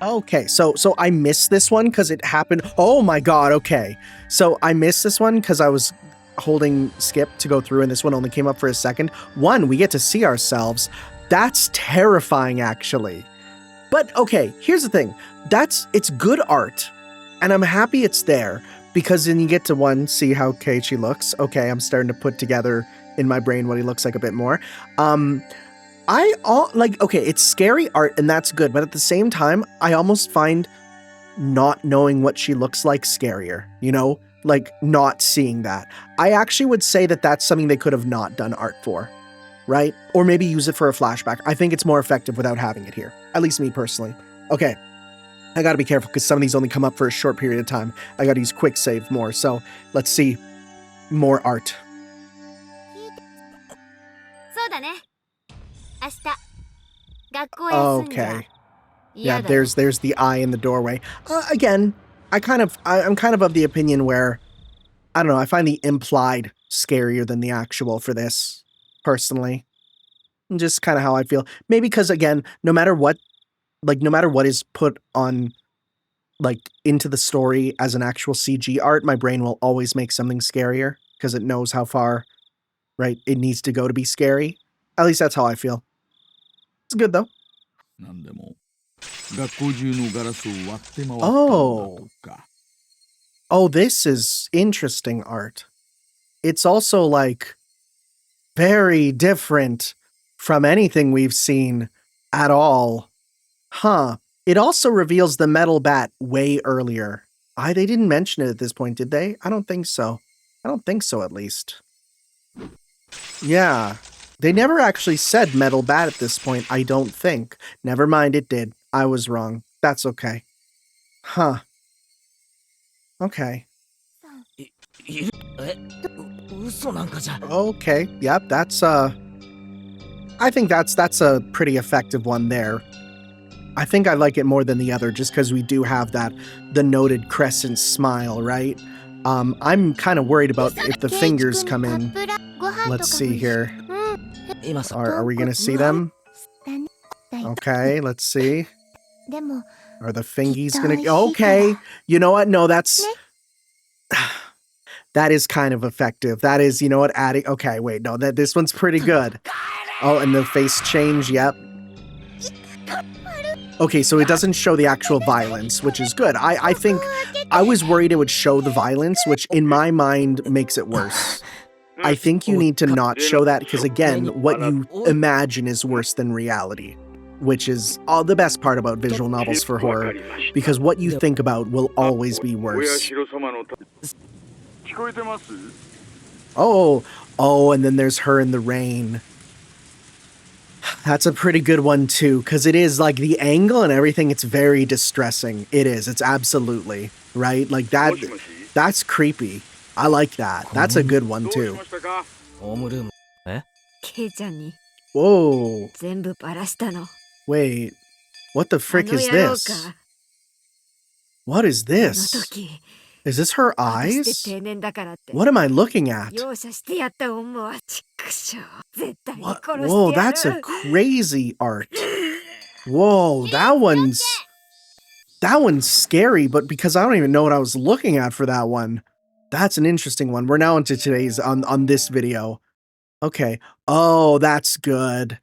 Okay, so I missed this one because it happened. Oh my god, okay. So I missed this one because I was holding skip to go through and this one only came up for a second. One, we get to see ourselves. That's terrifying, actually. But okay, here's the thing. It's good art. And I'm happy it's there because then you get to one, see how Keiichi looks. Okay, I'm starting to put together in my brain what he looks like a bit more. okay, it's scary art and that's good, but at the same time, I almost find not knowing what she looks like scarier, you know? Like, not seeing that. I actually would say that that's something they could have not done art for, right? Or maybe use it for a flashback. I think it's more effective without having it here. At least me personally. Okay, I gotta be careful because some of these only come up for a short period of time. I gotta use quick save more, so let's see more art. そうだね。明日学校休んじゃ Okay. 嫌 Yeah, だよ。 there's the eye in the doorway. Again, I'm kind of of the opinion where, I don't know, I find the implied scarier than the actual for this, personally. Just kind of how I feel. Maybe because, again, no matter what is put on, like, into the story as an actual CG art, my brain will always make something scarier because it knows how far, right, it needs to go to be scary. At least that's how I feel. It's good, though. なんでも学校中のガラスを割って回ったんだ Oh. とか。 Oh, this is interesting art. It's also, like, very different from anything we've seen at all. Huh. It also reveals the metal bat way earlier. They didn't mention it at this point, did they? I don't think so. I don't think so, at least. Yeah. They never actually said metal bat at this point, I don't think. Never mind, it did. I was wrong. That's okay. Huh. Okay. いる嘘なんかじゃ Okay. Yep, that's I think that's a pretty effective one there. I think I like it more than the other just because we do have the noted crescent smile, right? I'm kind of worried about if the fingers come in. Let's see here. 今さ Are we gonna see them? Okay, let's see. でも Are the fingies gonna... Okay. You know what? No, that's... That is kind of effective. That is, you know what, adding... Okay, wait, no, this one's pretty good. Oh, and the face change, yep. Okay, so it doesn't show the actual violence, which is good. I think... I was worried it would show the violence, which in my mind makes it worse. I think you need to not show that because, again, what you imagine is worse than reality. Which is the best part about visual novels for horror, because what you think about will always be worse. Oh, and then there's her in the rain. That's a pretty good one too, because it is like the angle and everything, it's very distressing. It is, it's absolutely, right? Like that's creepy. I like that. That's a good one too. ホームルームケイちゃんに Whoa, 全部バラしたの。 wait, what the あ frick の is 野郎 this? か。 What is あの this? 時 Is this her 隠して eyes? 定年だからって What am I looking at? 容赦してやった恩はちくしょう。絶対に What? 殺 Whoa, してや that's a る。 crazy art. Whoa, that one's scary, but because I don't even know what I was looking at for that one. That's an interesting one. We're now into today's on this video. Okay. Oh, that's good.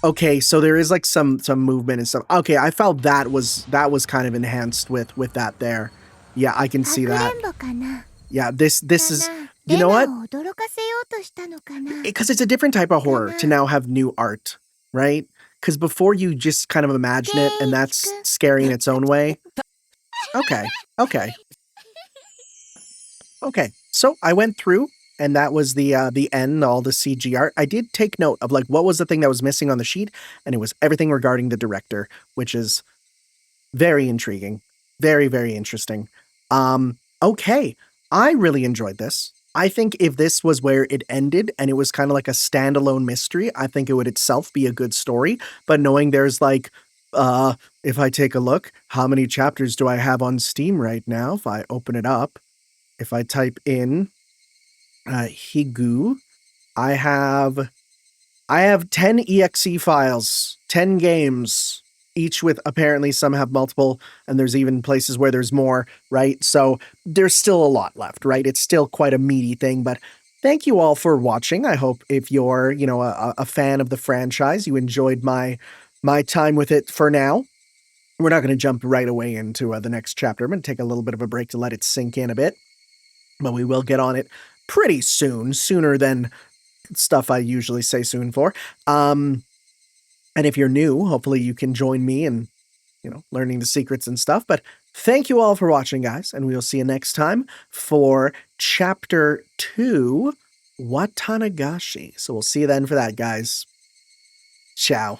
Okay, so there is like some movement and stuff. Okay, I felt that was kind of enhanced with that there. Yeah, I can か see くれ that. んぼかな Yeah, this is かな you know レ what? ナを驚かせようとしたのかな Because it's a different type of horror to now have new art, right? Because before you just kind of imagine it, and that's scary in its own way. Okay. So I went through, and that was the end, all the CG art. I did take note of like what was the thing that was missing on the sheet, and it was everything regarding the director, which is very intriguing, very, very interesting. Okay, I really enjoyed this. I think if this was where it ended and it was kind of like a standalone mystery, I think it would itself be a good story. But knowing there's like, if I take a look, how many chapters do I have on Steam right now? If I open it up, if I type in Higu, I have 10 exe files, 10 games, each with apparently some have multiple, and there's even places where there's more, right? So there's still a lot left, right? It's still quite a meaty thing, but thank you all for watching. I hope if you're, you know, a fan of the franchise, you enjoyed my time with it for now. We're not going to jump right away into the next chapter. I'm going to take a little bit of a break to let it sink in a bit, but we will get on it pretty soon, sooner than stuff I usually say soon for. And if you're new, hopefully you can join me in, learning the secrets and stuff. But thank you all for watching, guys, and we'll see you next time for Chapter 2, Watanagashi. So we'll see you then for that, guys. Ciao.